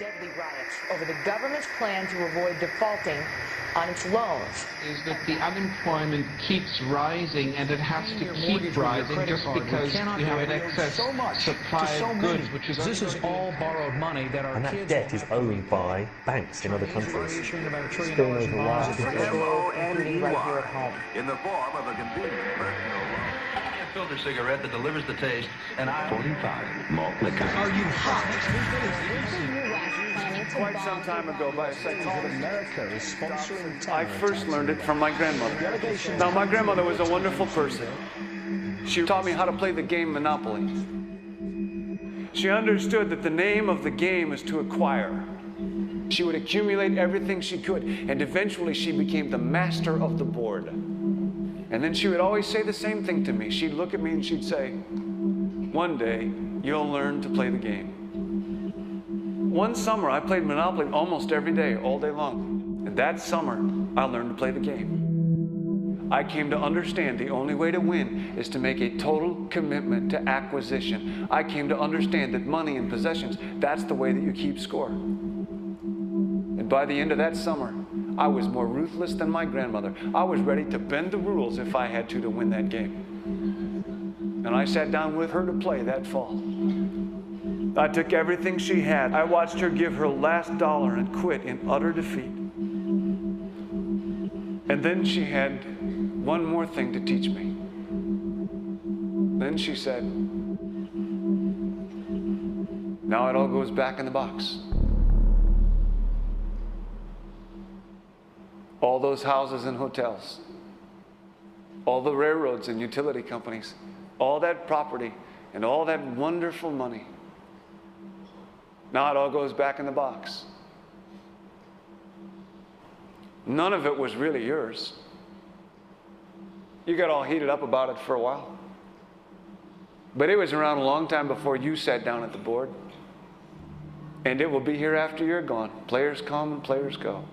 deadly riots over the government's plan to avoid defaulting on its loans. Is that the unemployment keeps rising, and it has to keep rising just because you have an excess supply of goods, which is this is all borrowed money that our and that debt is owned by banks in other countries. Including right here at home. In the form of a convenient personal loan. A filter cigarette that delivers the taste, and 45 malt liquor. Are you hot? Quite some time ago, by a second, America is sponsoring I first learned it from my grandmother. Now, my grandmother was a wonderful person. She taught me how to play the game Monopoly. She understood that the name of the game is to acquire. She would accumulate everything she could, and eventually she became the master of the board. And then she would always say the same thing to me. She'd look at me and she'd say, "One day, you'll learn to play the game." One summer, I played Monopoly almost every day, all day long. And that summer, I learned to play the game. I came to understand the only way to win is to make a total commitment to acquisition. I came to understand that money and possessions, that's the way that you keep score. And by the end of that summer, I was more ruthless than my grandmother. I was ready to bend the rules if I had to win that game. And I sat down with her to play that fall. I took everything she had. I watched her give her last dollar and quit in utter defeat. And then she had one more thing to teach me. Then she said, "Now it all goes back in the box." All those houses and hotels, all the railroads and utility companies, all that property and all that wonderful money. Now it all goes back in the box. None of it was really yours. You got all heated up about it for a while. But it was around a long time before you sat down at the board. And it will be here after you're gone. Players come and players go.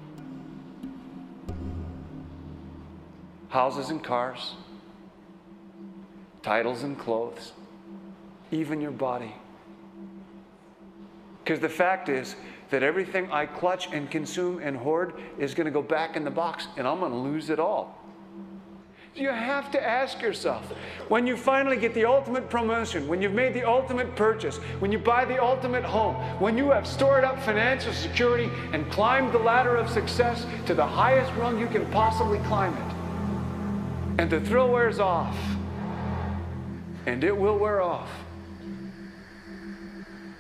Houses and cars, titles and clothes, even your body. Because the fact is that everything I clutch and consume and hoard is going to go back in the box, and I'm going to lose it all. You have to ask yourself, when you finally get the ultimate promotion, when you've made the ultimate purchase, when you buy the ultimate home, when you have stored up financial security and climbed the ladder of success to the highest rung you can possibly climb it, and the thrill wears off, and it will wear off,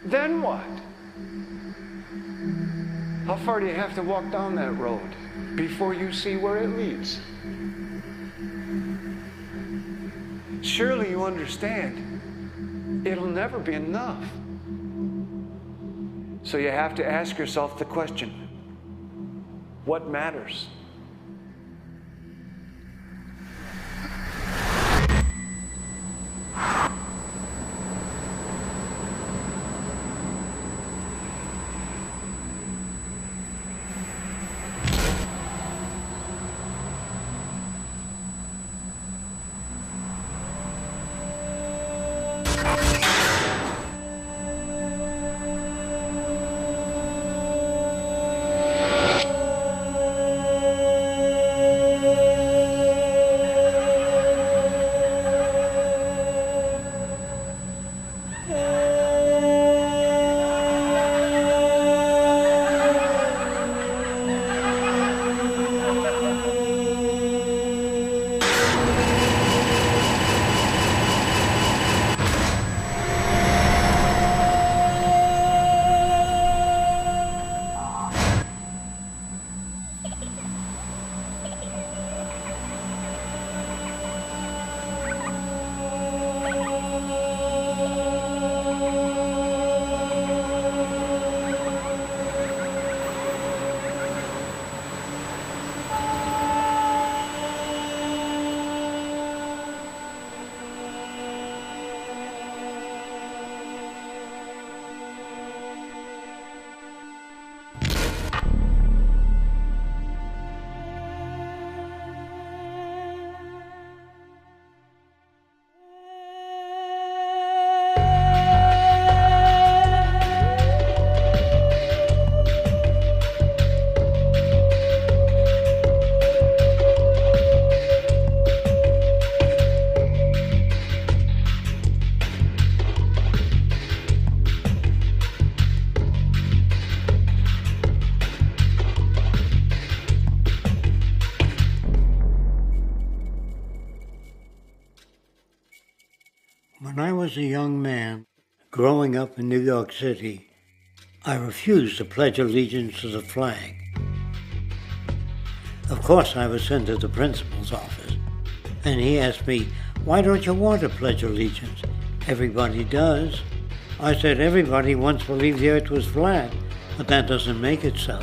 then what? How far do you have to walk down that road before you see where it leads? Surely you understand, it'll never be enough. So you have to ask yourself the question, what matters? was a young man growing up in New York City, I refused to pledge allegiance to the flag. Of course, I was sent to the principal's office, and he asked me, "Why don't you want to pledge allegiance? Everybody does." I said, "Everybody once believed the earth was flat, but that doesn't make it so."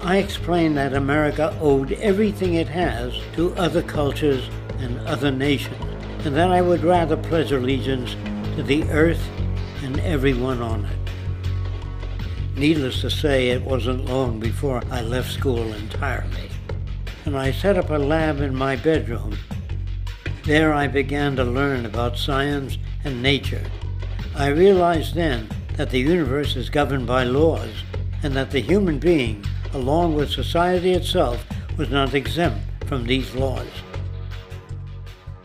I explained that America owed everything it has to other cultures and other nations, and that I would rather pledge allegiance to the earth and everyone on it. Needless to say, it wasn't long before I left school entirely, and I set up a lab in my bedroom. There I began to learn about science and nature. I realized then that the universe is governed by laws, and that the human being, along with society itself, was not exempt from these laws.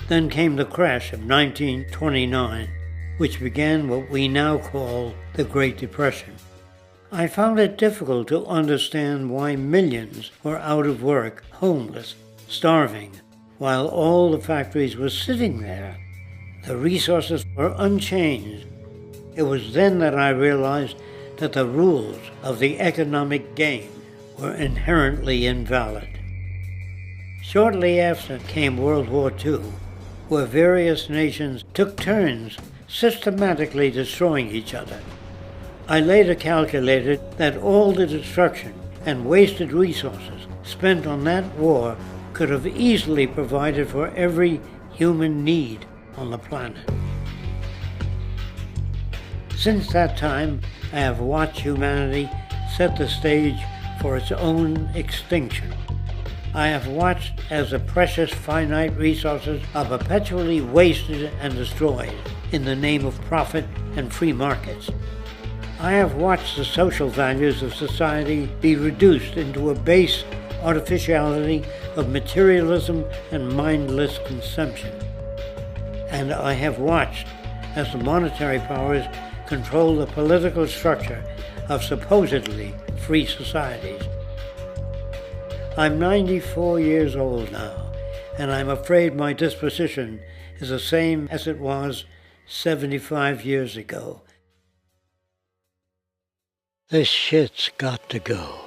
Then came the crash of 1929, which began what we now call the Great Depression. I found it difficult to understand why millions were out of work, homeless, starving, while all the factories were sitting there. The resources were unchanged. It was then that I realized that the rules of the economic game were inherently invalid. Shortly after came World War II, where various nations took turns systematically destroying each other. I later calculated that all the destruction and wasted resources spent on that war could have easily provided for every human need on the planet. Since that time, I have watched humanity set the stage for its own extinction. I have watched as the precious finite resources are perpetually wasted and destroyed in the name of profit and free markets. I have watched the social values of society be reduced into a base artificiality of materialism and mindless consumption. And I have watched as the monetary powers control the political structure of supposedly free societies. I'm 94 years old now, and I'm afraid my disposition is the same as it was 75 years ago. This shit's got to go.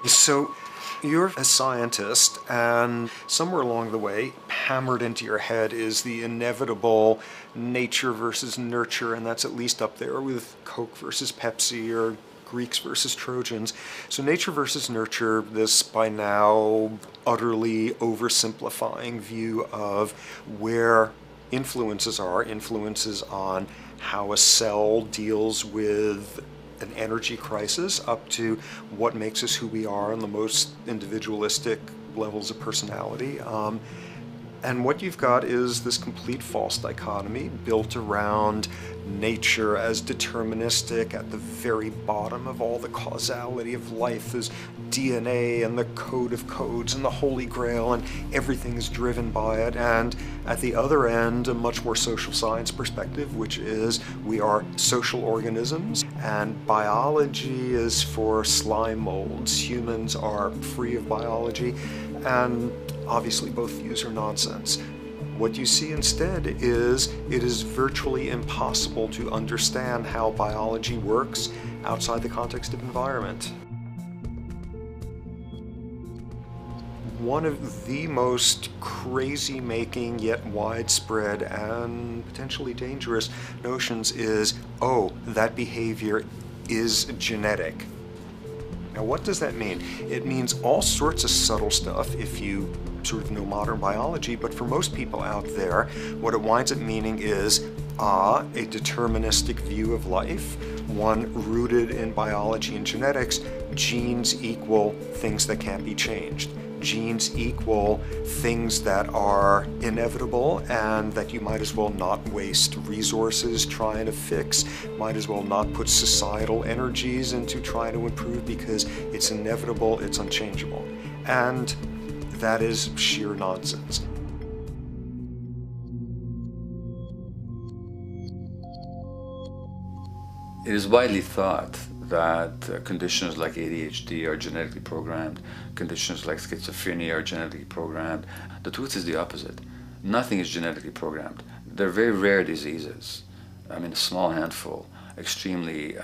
So you're a scientist, and somewhere along the way, hammered into your head is the inevitable nature versus nurture, and that's at least up there with Coke versus Pepsi or Greeks versus Trojans. So nature versus nurture, this by now utterly oversimplifying view of where influences on how a cell deals with an energy crisis, up to what makes us who we are on the most individualistic levels of personality. And what you've got is this complete false dichotomy built around nature as deterministic. At the very bottom of all the causality of life is DNA and the code of codes and the Holy Grail, and everything is driven by it. And at the other end, a much more social science perspective, which is we are social organisms, and biology is for slime molds. Humans are free of biology, and obviously both views are nonsense. What you see instead is it is virtually impossible to understand how biology works outside the context of environment. One of the most crazy-making yet widespread and potentially dangerous notions is, oh, that behavior is genetic. Now, what does that mean? It means all sorts of subtle stuff if you sort of know modern biology, but for most people out there, what it winds up meaning is, a deterministic view of life, one rooted in biology and genetics, genes equal things that can't be changed. Genes equal things that are inevitable and that you might as well not waste resources trying to fix, might as well not put societal energies into trying to improve because it's inevitable, it's unchangeable. And that is sheer nonsense. It is widely thought that conditions like ADHD are genetically programmed, conditions like schizophrenia are genetically programmed. The truth is the opposite. Nothing is genetically programmed. They're very rare diseases. I mean, a small handful, extremely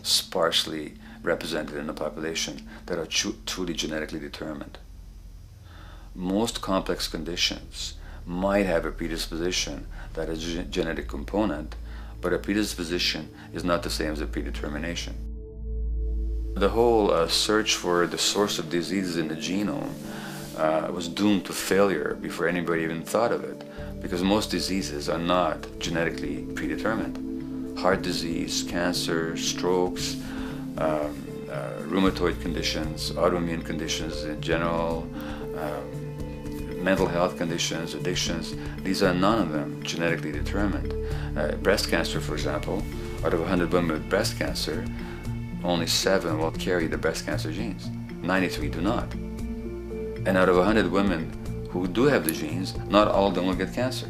sparsely represented in the population that are truly genetically determined. Most complex conditions might have a predisposition that is a genetic component, but a predisposition is not the same as a predetermination. The whole search for the source of diseases in the genome was doomed to failure before anybody even thought of it, because most diseases are not genetically predetermined. Heart disease, cancer, strokes, rheumatoid conditions, autoimmune conditions in general, mental health conditions, addictions, these are none of them genetically determined. Breast cancer, for example, out of 100 women with breast cancer, only 7 will carry the breast cancer genes. 93 do not. And out of 100 women who do have the genes, not all of them will get cancer.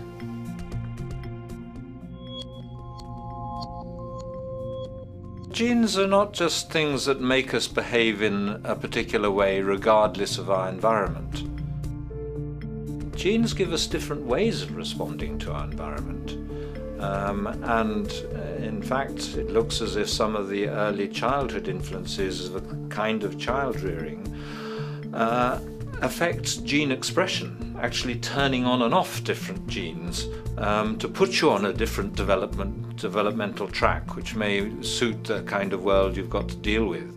Genes are not just things that make us behave in a particular way regardless of our environment. Genes give us different ways of responding to our environment. In fact, it looks as if some of the early childhood influences of a kind of child rearing affects gene expression, actually turning on and off different genes to put you on a different developmental track, which may suit the kind of world you've got to deal with.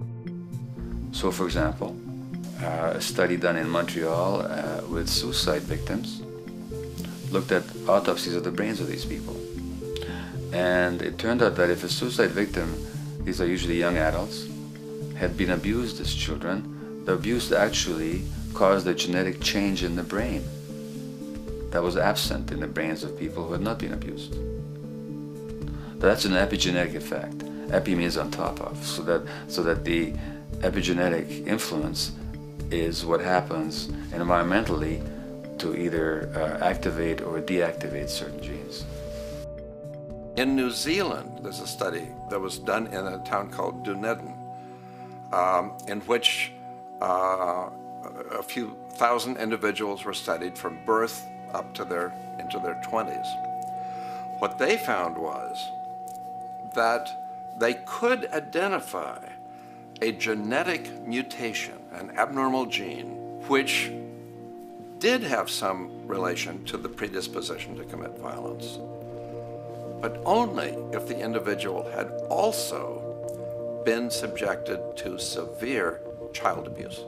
So, for example, a study done in Montreal with suicide victims looked at autopsies of the brains of these people. And it turned out that if a suicide victim, these are usually young adults, had been abused as children, the abuse actually caused a genetic change in the brain that was absent in the brains of people who had not been abused. That's an epigenetic effect. Epi means on top of, so that the epigenetic influence is what happens environmentally to either activate or deactivate certain genes. In New Zealand, there's a study that was done in a town called Dunedin, in which a few thousand individuals were studied from birth up to into their 20s. What they found was that they could identify a genetic mutation, an abnormal gene, which did have some relation to the predisposition to commit violence, but only if the individual had also been subjected to severe child abuse.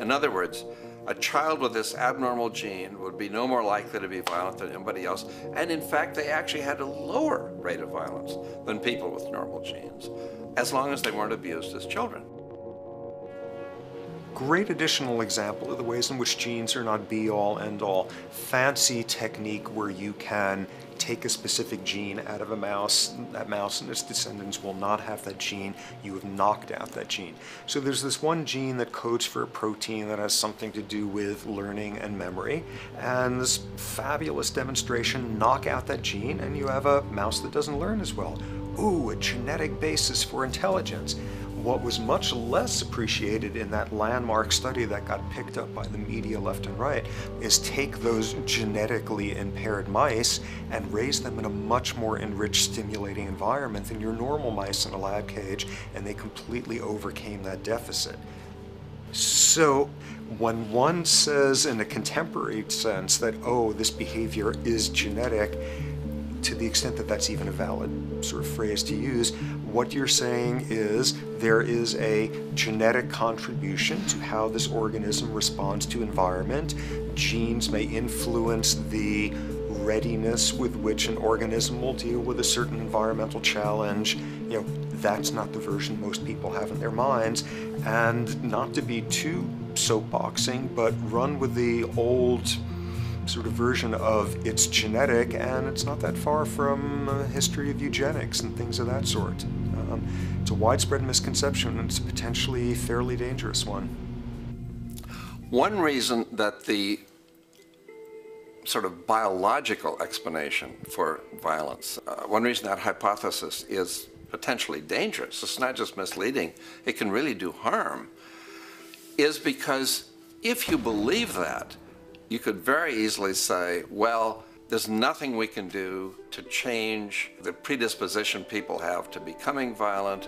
In other words, a child with this abnormal gene would be no more likely to be violent than anybody else, and in fact they actually had a lower rate of violence than people with normal genes, as long as they weren't abused as children. Great additional example of the ways in which genes are not be-all, end-all. Fancy technique where you can take a specific gene out of a mouse, that mouse and its descendants will not have that gene, you have knocked out that gene. So there's this one gene that codes for a protein that has something to do with learning and memory, and this fabulous demonstration, knock out that gene and you have a mouse that doesn't learn as well. Ooh, a genetic basis for intelligence. What was much less appreciated in that landmark study that got picked up by the media left and right is take those genetically impaired mice and raise them in a much more enriched, stimulating environment than your normal mice in a lab cage, and they completely overcame that deficit. So when one says in a contemporary sense that, oh, this behavior is genetic, to the extent that that's even a valid sort of phrase to use, what you're saying is there is a genetic contribution to how this organism responds to environment. Genes may influence the readiness with which an organism will deal with a certain environmental challenge. That's not the version most people have in their minds. And not to be too soapboxing, but run with the old sort of version of it's genetic, and it's not that far from a history of eugenics and things of that sort. It's a widespread misconception, and it's a potentially fairly dangerous one. One reason that the sort of biological explanation for violence, one reason that hypothesis is potentially dangerous, it's not just misleading, it can really do harm, is because if you believe that, you could very easily say, well, there's nothing we can do to change the predisposition people have to becoming violent.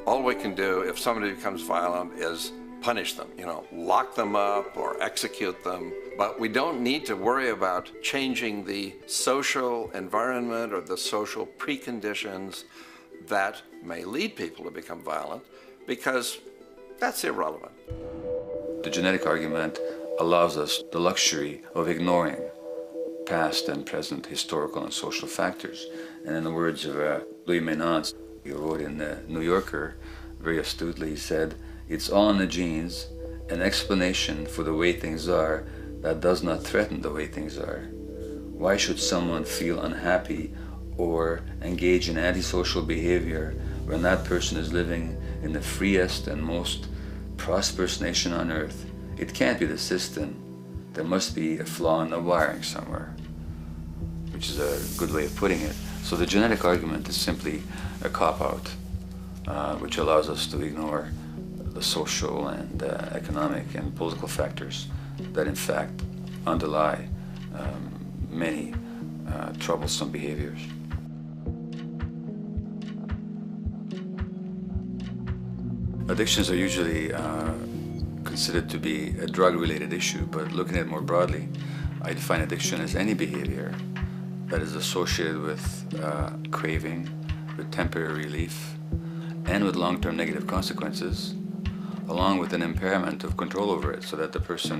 All we can do if somebody becomes violent is punish them, lock them up or execute them. But we don't need to worry about changing the social environment or the social preconditions that may lead people to become violent, because that's irrelevant. The genetic argument allows us the luxury of ignoring past and present historical and social factors. And in the words of Louis Menand, he wrote in the New Yorker, very astutely, he said, "It's all in the genes, an explanation for the way things are that does not threaten the way things are. Why should someone feel unhappy or engage in antisocial behavior when that person is living in the freest and most prosperous nation on earth? It can't be the system. There must be a flaw in the wiring somewhere," which is a good way of putting it. So the genetic argument is simply a cop-out, which allows us to ignore the social and economic and political factors that in fact underlie many troublesome behaviors. Addictions are usually considered to be a drug-related issue, but looking at it more broadly, I define addiction as any behavior that is associated with craving, with temporary relief, and with long-term negative consequences, along with an impairment of control over it, so that the person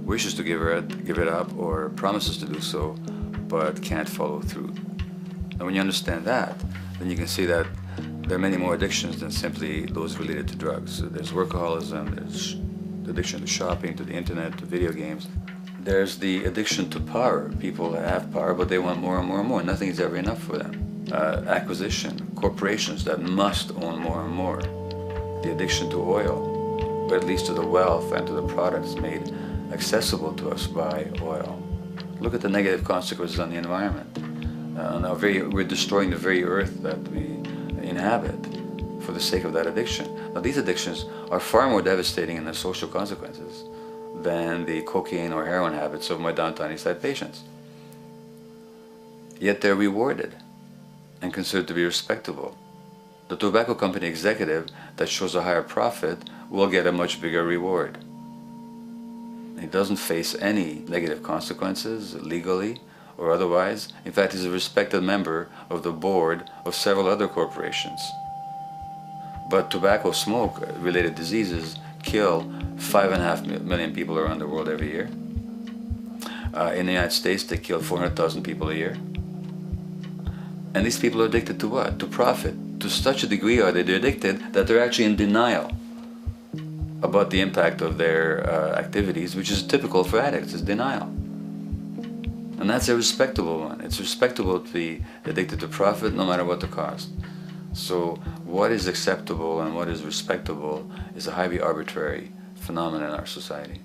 wishes to give it up or promises to do so, but can't follow through. And when you understand that, then you can see that there are many more addictions than simply those related to drugs. So there's workaholism, there's addiction to shopping, to the internet, to video games. There's the addiction to power. People have power, but they want more and more and more. Nothing is ever enough for them. Acquisition, corporations that must own more and more. The addiction to oil, or at least to the wealth and to the products made accessible to us by oil. Look at the negative consequences on the environment. We're destroying the very earth that we inhabit for the sake of that addiction. Now, these addictions are far more devastating in their social consequences than the cocaine or heroin habits of my downtown East Side patients. Yet they're rewarded and considered to be respectable. The tobacco company executive that shows a higher profit will get a much bigger reward. He doesn't face any negative consequences legally or otherwise. In fact, he's a respected member of the board of several other corporations. But tobacco smoke-related diseases kill 5.5 million people around the world every year. In the United States, they kill 400,000 people a year. And these people are addicted to what? To profit. To such a degree are they addicted that they're actually in denial about the impact of their activities, which is typical for addicts, is denial. And that's a respectable one. It's respectable to be addicted to profit no matter what the cost. So what is acceptable and what is respectable is a highly arbitrary phenomenon in our society.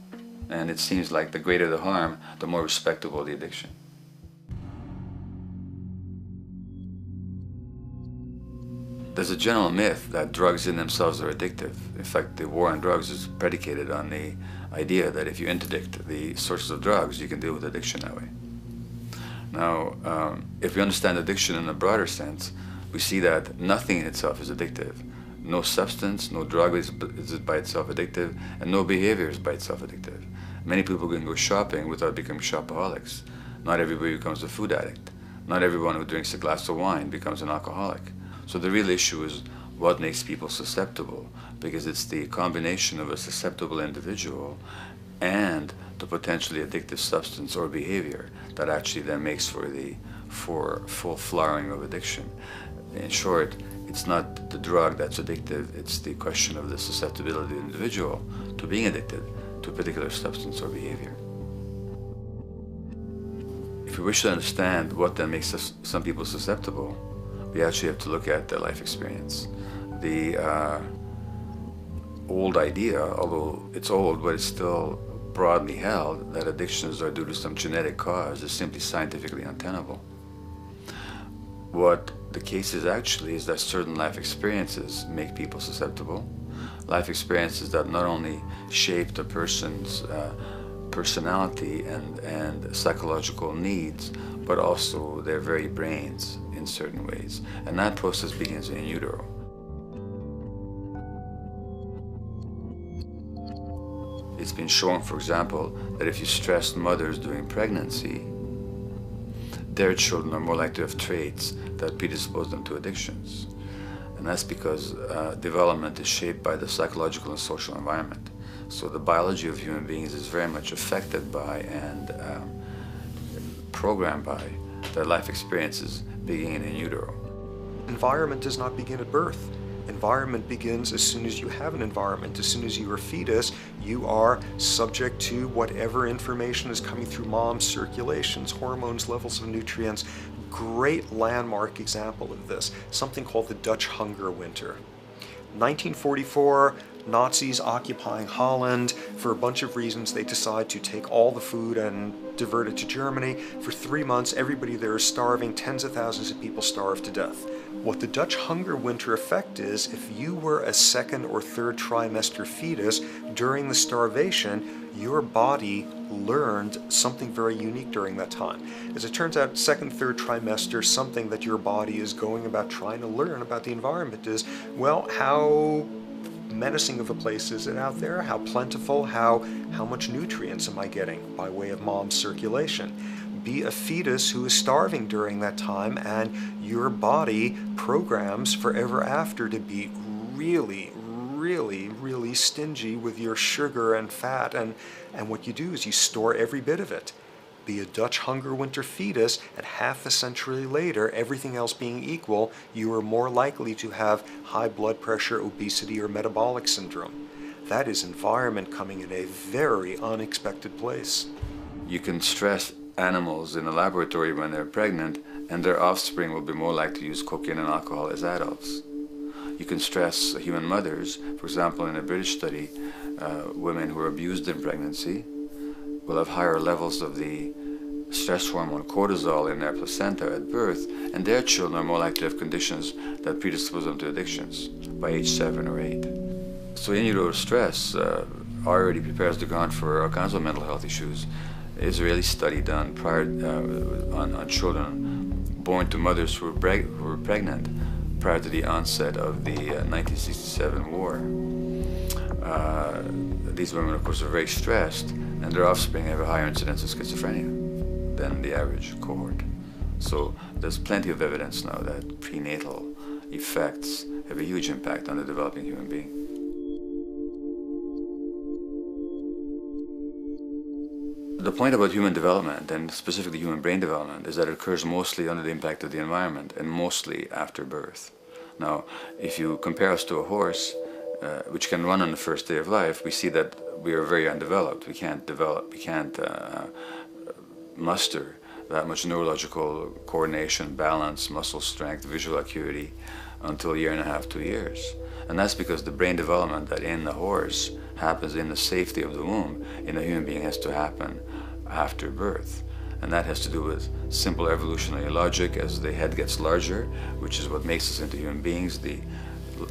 And it seems like the greater the harm, the more respectable the addiction. There's a general myth that drugs in themselves are addictive. In fact, the war on drugs is predicated on the idea that if you interdict the sources of drugs, you can deal with addiction that way. Now, if we understand addiction in a broader sense, we see that nothing in itself is addictive. No substance, no drug is by itself addictive, and no behavior is by itself addictive. Many people can go shopping without becoming shopaholics. Not everybody becomes a food addict. Not everyone who drinks a glass of wine becomes an alcoholic. So the real issue is what makes people susceptible, because it's the combination of a susceptible individual and the potentially addictive substance or behavior that actually then makes for full flowering of addiction. In short, it's not the drug that's addictive, it's the question of the susceptibility of the individual to being addicted to a particular substance or behavior. If we wish to understand what then makes some people susceptible, we actually have to look at their life experience. The old idea, although it's old, but it's still broadly held, that addictions are due to some genetic cause is simply scientifically untenable. What the case is actually is that certain life experiences make people susceptible. Life experiences that not only shape the person's personality and psychological needs, but also their very brains in certain ways. And that process begins in utero. It's been shown, for example, that if you stress mothers during pregnancy, their children are more likely to have traits that predispose them to addictions. And that's because development is shaped by the psychological and social environment. So the biology of human beings is very much affected by and programmed by their life experiences beginning in utero. Environment does not begin at birth. Environment begins as soon as you have an environment. As soon as you are a fetus, you are subject to whatever information is coming through mom's circulations, hormones, levels of nutrients. Great landmark example of this, something called the Dutch hunger winter. 1944, Nazis occupying Holland. For a bunch of reasons, they decide to take all the food and divert it to Germany. For 3 months, everybody there is starving. Tens of thousands of people starve to death. What the Dutch hunger winter effect is, if you were a second or third trimester fetus during the starvation, your body learned something very unique during that time. As it turns out, second, third trimester, something that your body is going about trying to learn about the environment is, well, how menacing of a place is it out there? How plentiful? How much nutrients am I getting by way of mom's circulation? Be a fetus who is starving during that time, and your body programs forever after to be really, really, really stingy with your sugar and fat, and what you do is you store every bit of it. Be a Dutch hunger winter fetus, and half a century later, everything else being equal, you are more likely to have high blood pressure, obesity, or metabolic syndrome. That is environment coming in a very unexpected place. You can stress animals in a laboratory when they're pregnant, and their offspring will be more likely to use cocaine and alcohol as adults. You can stress human mothers. For example, in a British study, women who are abused in pregnancy will have higher levels of the stress hormone cortisol in their placenta at birth, and their children are more likely to have conditions that predispose them to addictions by age 7 or 8. So in utero stress already prepares the ground for all kinds of mental health issues. Israeli study done prior on children born to mothers who were pregnant prior to the onset of the 1967 war. These women, of course, are very stressed, and their offspring have a higher incidence of schizophrenia than the average cohort. So there's plenty of evidence now that prenatal effects have a huge impact on the developing human being. The point about human development, and specifically human brain development, is that it occurs mostly under the impact of the environment and mostly after birth. Now, if you compare us to a horse, which can run on the first day of life, we see that we are very undeveloped. We can't muster that much neurological coordination, balance, muscle strength, visual acuity until a year and a half, 2 years. And that's because the brain development that in the horse happens in the safety of the womb, in a human being has to happen after birth. And that has to do with simple evolutionary logic. As the head gets larger, which is what makes us into human beings, the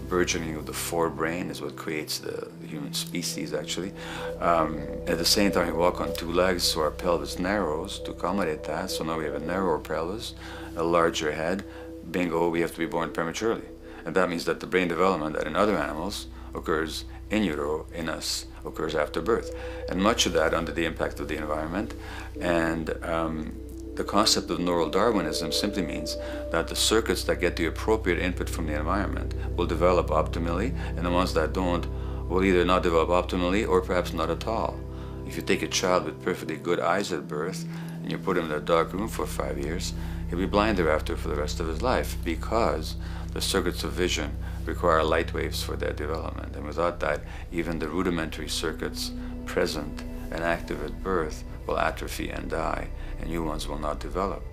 burgeoning of the forebrain is what creates the human species, actually. At the same time, we walk on 2 legs, so our pelvis narrows to accommodate that. So now we have a narrower pelvis, a larger head. Bingo, we have to be born prematurely. And that means that the brain development that in other animals occurs in utero, in us, occurs after birth. And much of that under the impact of the environment. And the concept of neural Darwinism simply means that the circuits that get the appropriate input from the environment will develop optimally, and the ones that don't will either not develop optimally or perhaps not at all. If you take a child with perfectly good eyes at birth and you put him in a dark room for 5 years, he'll be blind thereafter for the rest of his life, because the circuits of vision require light waves for their development. And without that, even the rudimentary circuits present and active at birth will atrophy and die, and new ones will not develop.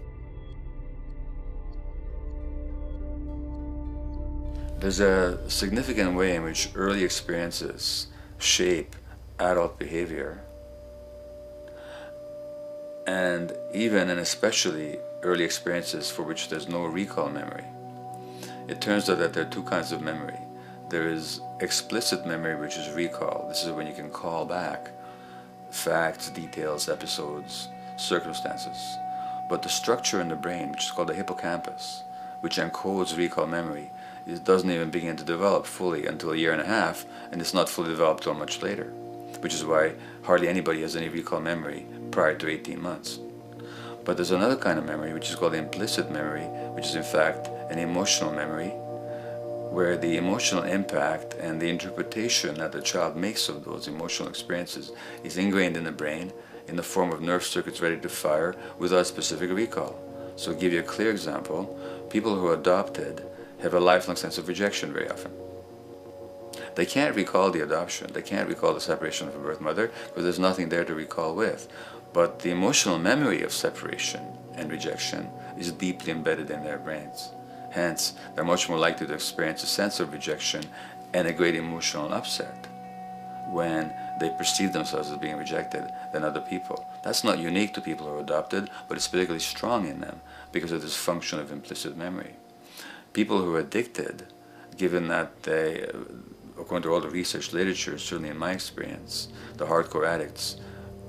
There's a significant way in which early experiences shape adult behavior, and even and especially early experiences for which there's no recall memory. It turns out that there are two kinds of memory. There is explicit memory, which is recall. This is when you can call back facts, details, episodes, circumstances. But the structure in the brain, which is called the hippocampus, which encodes recall memory, it doesn't even begin to develop fully until a year and a half, and it's not fully developed till much later, which is why hardly anybody has any recall memory prior to 18 months. But there's another kind of memory, which is called implicit memory, which is in fact an emotional memory, where the emotional impact and the interpretation that the child makes of those emotional experiences is ingrained in the brain in the form of nerve circuits ready to fire without specific recall. So to give you a clear example, people who are adopted have a lifelong sense of rejection very often. They can't recall the adoption, they can't recall the separation from birth mother, because there's nothing there to recall with. But the emotional memory of separation and rejection is deeply embedded in their brains. Hence, they're much more likely to experience a sense of rejection and a great emotional upset when they perceive themselves as being rejected than other people. That's not unique to people who are adopted, but it's particularly strong in them because of this function of implicit memory. People who are addicted, given that they, according to all the research literature, certainly in my experience, the hardcore addicts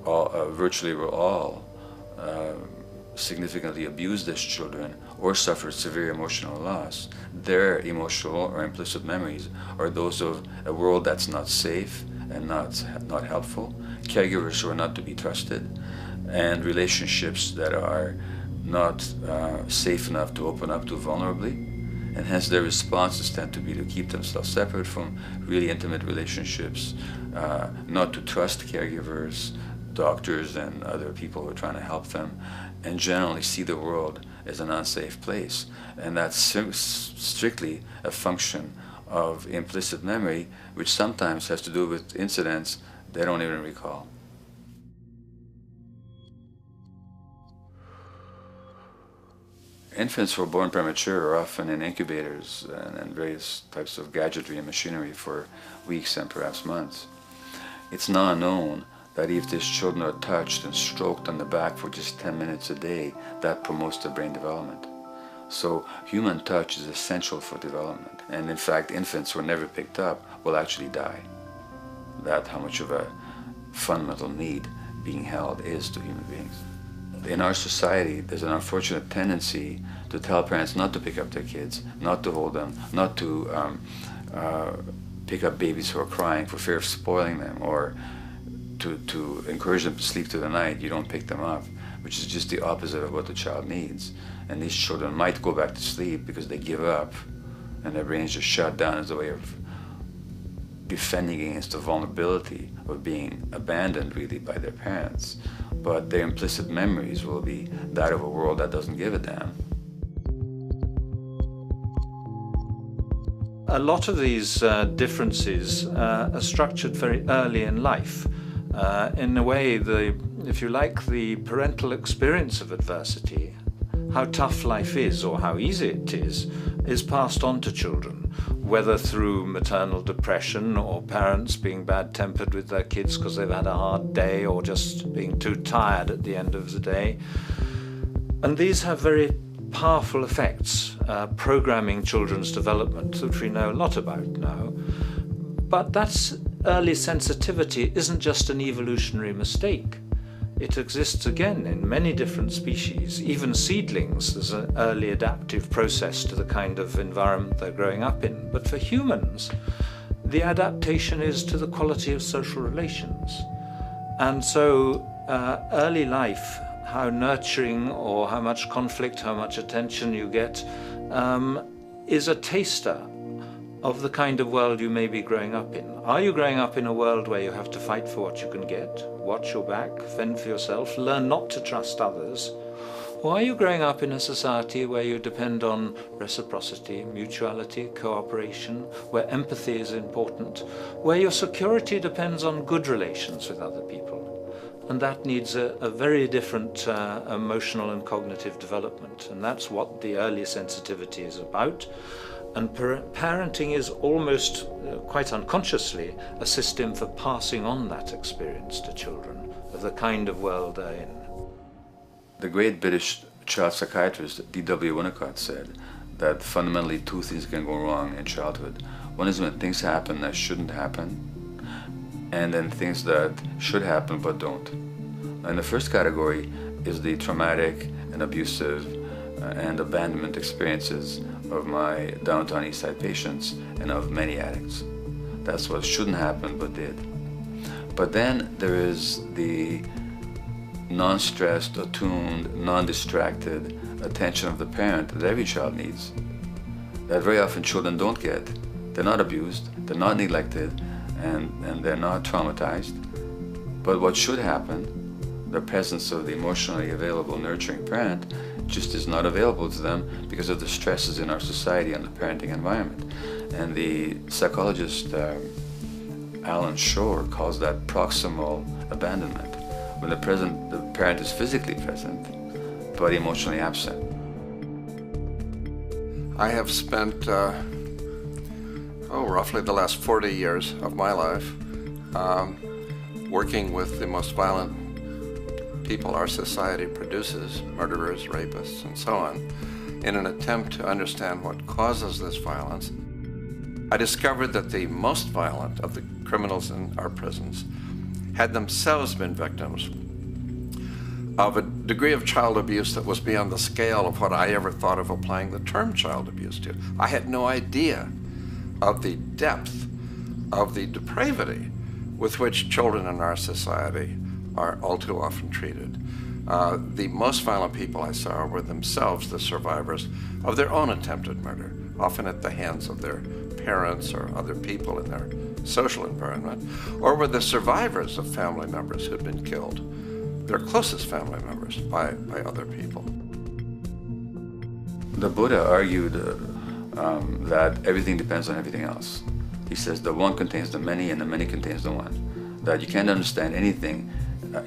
virtually were all significantly abused as children or suffered severe emotional loss. Their emotional or implicit memories are those of a world that's not safe and not helpful, caregivers who are not to be trusted, and relationships that are not safe enough to open up to vulnerably. And hence their responses tend to be to keep themselves separate from really intimate relationships, not to trust caregivers, doctors and other people who are trying to help them, and generally see the world as an unsafe place. And that's strictly a function of implicit memory, which sometimes has to do with incidents they don't even recall. Infants who are born premature are often in incubators and various types of gadgetry and machinery for weeks and perhaps months. It's now known that if these children are touched and stroked on the back for just 10 minutes a day, that promotes their brain development. So human touch is essential for development. And in fact, infants who are never picked up will actually die. That's how much of a fundamental need being held is to human beings. In our society, there's an unfortunate tendency to tell parents not to pick up their kids, not to hold them, not to pick up babies who are crying for fear of spoiling them, or to encourage them to sleep through the night. You don't pick them up, which is just the opposite of what the child needs. And these children might go back to sleep because they give up and their brains just shut down as a way of defending against the vulnerability of being abandoned really by their parents. But their implicit memories will be that of a world that doesn't give a damn. A lot of these differences are structured very early in life. In a way, if you like, the parental experience of adversity, how tough life is or how easy it is passed on to children, whether through maternal depression or parents being bad-tempered with their kids because they've had a hard day or just being too tired at the end of the day. And these have very powerful effects, programming children's development, which we know a lot about now. But that's early sensitivity isn't just an evolutionary mistake. It exists again in many different species. Even seedlings, there's an early adaptive process to the kind of environment they're growing up in. But for humans, the adaptation is to the quality of social relations. And so early life, how nurturing or how much conflict, how much attention you get, is a taster of the kind of world you may be growing up in. Are you growing up in a world where you have to fight for what you can get, watch your back, fend for yourself, learn not to trust others? Or are you growing up in a society where you depend on reciprocity, mutuality, cooperation, where empathy is important, where your security depends on good relations with other people? And that needs a very different emotional and cognitive development. And that's what the early sensitivity is about. And parenting is almost, quite unconsciously, a system for passing on that experience to children of the kind of world they're in. The great British child psychiatrist D.W. Winnicott said that fundamentally two things can go wrong in childhood. One is when things happen that shouldn't happen, and then things that should happen but don't. And the first category is the traumatic and abusive and abandonment experiences of my downtown East Side patients and of many addicts. That's what shouldn't happen but did. But then there is the non-stressed, attuned, non-distracted attention of the parent that every child needs, that very often children don't get. They're not abused, they're not neglected, and they're not traumatized. But what should happen, the presence of the emotionally available, nurturing parent, just is not available to them because of the stresses in our society and the parenting environment. And the psychologist Alan Shore calls that proximal abandonment, when the parent is physically present, but emotionally absent. I have spent, roughly the last 40 years of my life working with the most violent people our society produces, murderers, rapists, and so on, in an attempt to understand what causes this violence. I discovered that the most violent of the criminals in our prisons had themselves been victims of a degree of child abuse that was beyond the scale of what I ever thought of applying the term child abuse to. I had no idea of the depth of the depravity with which children in our society are all too often treated. The most violent people I saw were themselves the survivors of their own attempted murder, often at the hands of their parents or other people in their social environment, or were the survivors of family members who'd been killed, their closest family members, by other people. The Buddha argued that everything depends on everything else. He says the one contains the many and the many contains the one. That you can't understand anything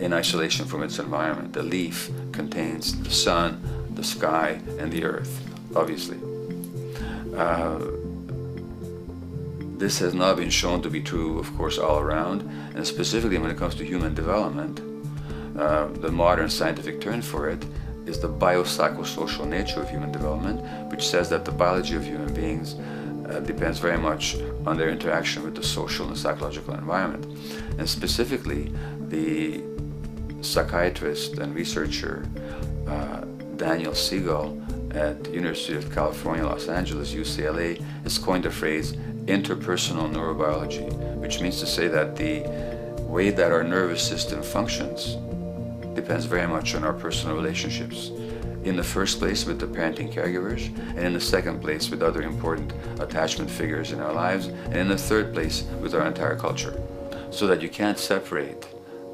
in isolation from its environment. The leaf contains the sun, the sky, and the earth, obviously. This has not been shown to be true, of course, all around, and specifically when it comes to human development. The modern scientific term for it is the biopsychosocial nature of human development, which says that the biology of human beings depends very much on their interaction with the social and psychological environment. And specifically, the psychiatrist and researcher Daniel Siegel at the University of California, Los Angeles, UCLA, has coined the phrase interpersonal neurobiology, which means to say that the way that our nervous system functions depends very much on our personal relationships. In the first place with the parenting caregivers, and in the second place with other important attachment figures in our lives, and in the third place with our entire culture. So that you can't separate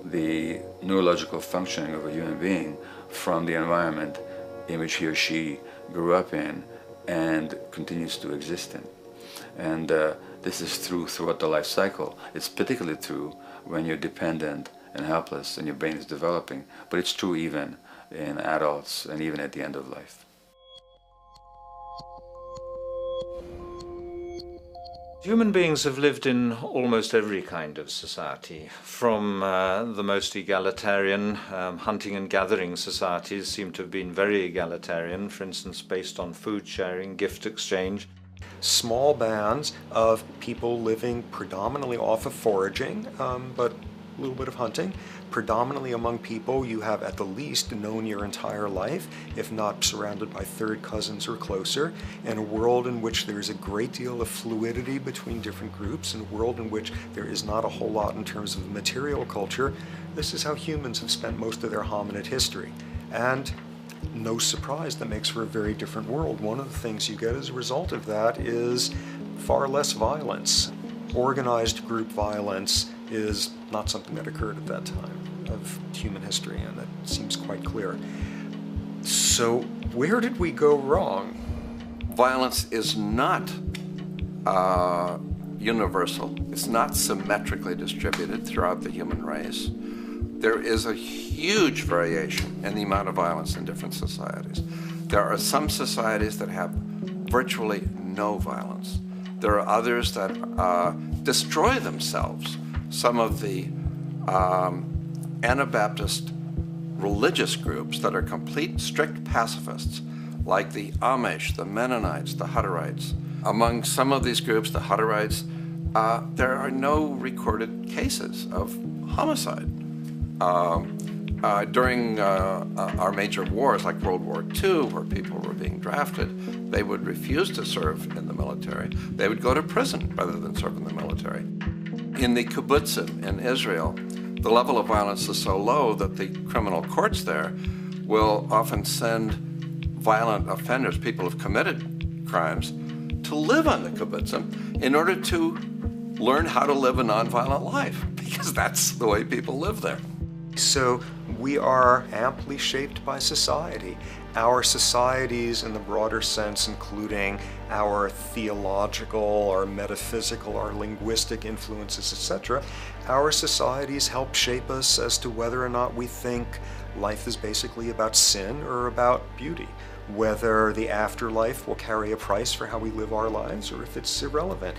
the neurological functioning of a human being from the environment in which he or she grew up in and continues to exist in. And this is true throughout the life cycle. It's particularly true when you're dependent and helpless and your brain is developing, but it's true even in adults and even at the end of life. Human beings have lived in almost every kind of society, from the most egalitarian, hunting and gathering societies seem to have been very egalitarian, for instance based on food sharing, gift exchange. Small bands of people living predominantly off of foraging, but a little bit of hunting. Predominantly among people you have at the least known your entire life, if not surrounded by third cousins or closer, in a world in which there is a great deal of fluidity between different groups, in a world in which there is not a whole lot in terms of material culture. This is how humans have spent most of their hominid history. And no surprise, that makes for a very different world. One of the things you get as a result of that is far less violence. Organized group violence is not something that occurred at that time of human history, and that seems quite clear. So where did we go wrong? Violence is not universal. It's not symmetrically distributed throughout the human race. There is a huge variation in the amount of violence in different societies. There are some societies that have virtually no violence. There are others that destroy themselves. Some of the Anabaptist religious groups that are complete strict pacifists, like the Amish, the Mennonites, the Hutterites. Among some of these groups, the Hutterites, there are no recorded cases of homicide. During our major wars, like World War II, where people were being drafted, they would refuse to serve in the military. They would go to prison rather than serve in the military. In the kibbutzim in Israel, the level of violence is so low that the criminal courts there will often send violent offenders, people who've committed crimes, to live on the kibbutzim in order to learn how to live a nonviolent life, because that's the way people live there. So we are amply shaped by society. Our societies in the broader sense, including our theological, our metaphysical, our linguistic influences, etc., our societies help shape us as to whether or not we think life is basically about sin or about beauty, whether the afterlife will carry a price for how we live our lives or if it's irrelevant.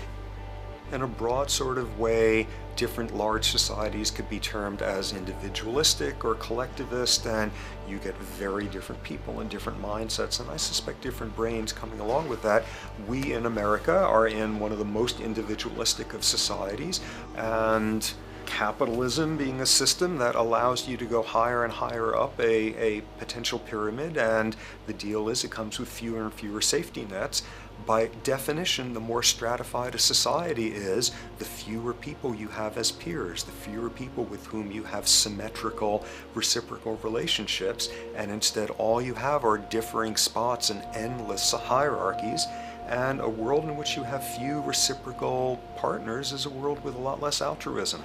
In a broad sort of way, different large societies could be termed as individualistic or collectivist, and you get very different people and different mindsets, and I suspect different brains coming along with that. We in America are in one of the most individualistic of societies, and capitalism being a system that allows you to go higher and higher up a potential pyramid, and the deal is it comes with fewer and fewer safety nets. By definition, the more stratified a society is, the fewer people you have as peers, the fewer people with whom you have symmetrical, reciprocal relationships, and instead all you have are differing spots and endless hierarchies. And a world in which you have few reciprocal partners is a world with a lot less altruism.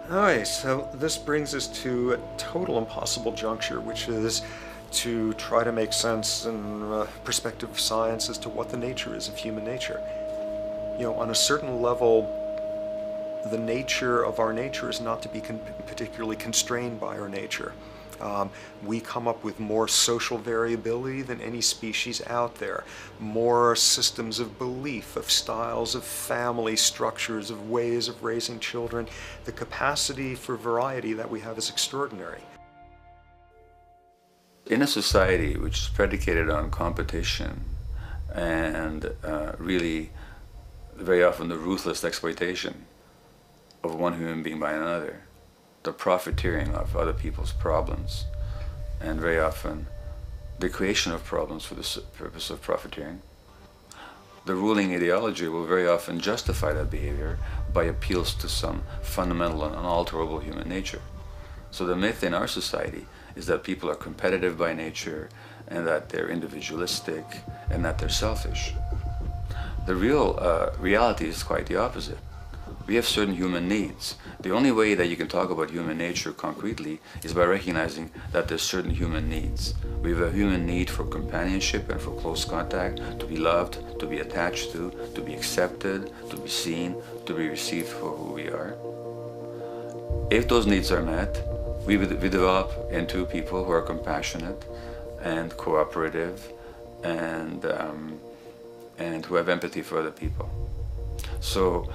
Alright, so this brings us to a total impossible juncture, which is to try to make sense in perspective of science as to what the nature is of human nature. You know, on a certain level, the nature of our nature is not to be particularly constrained by our nature. We come up with more social variability than any species out there, more systems of belief, of styles of family structures, of ways of raising children. The capacity for variety that we have is extraordinary. In a society which is predicated on competition and really very often the ruthless exploitation of one human being by another, the profiteering of other people's problems, and very often the creation of problems for the purpose of profiteering, the ruling ideology will very often justify that behavior by appeals to some fundamental and unalterable human nature. So the myth in our society is that people are competitive by nature, and that they're individualistic, and that they're selfish. The real reality is quite the opposite. We have certain human needs. The only way that you can talk about human nature concretely is by recognizing that there's certain human needs. We have a human need for companionship and for close contact, to be loved, to be attached to be accepted, to be seen, to be received for who we are. If those needs are met, we develop into people who are compassionate and cooperative and who have empathy for other people. So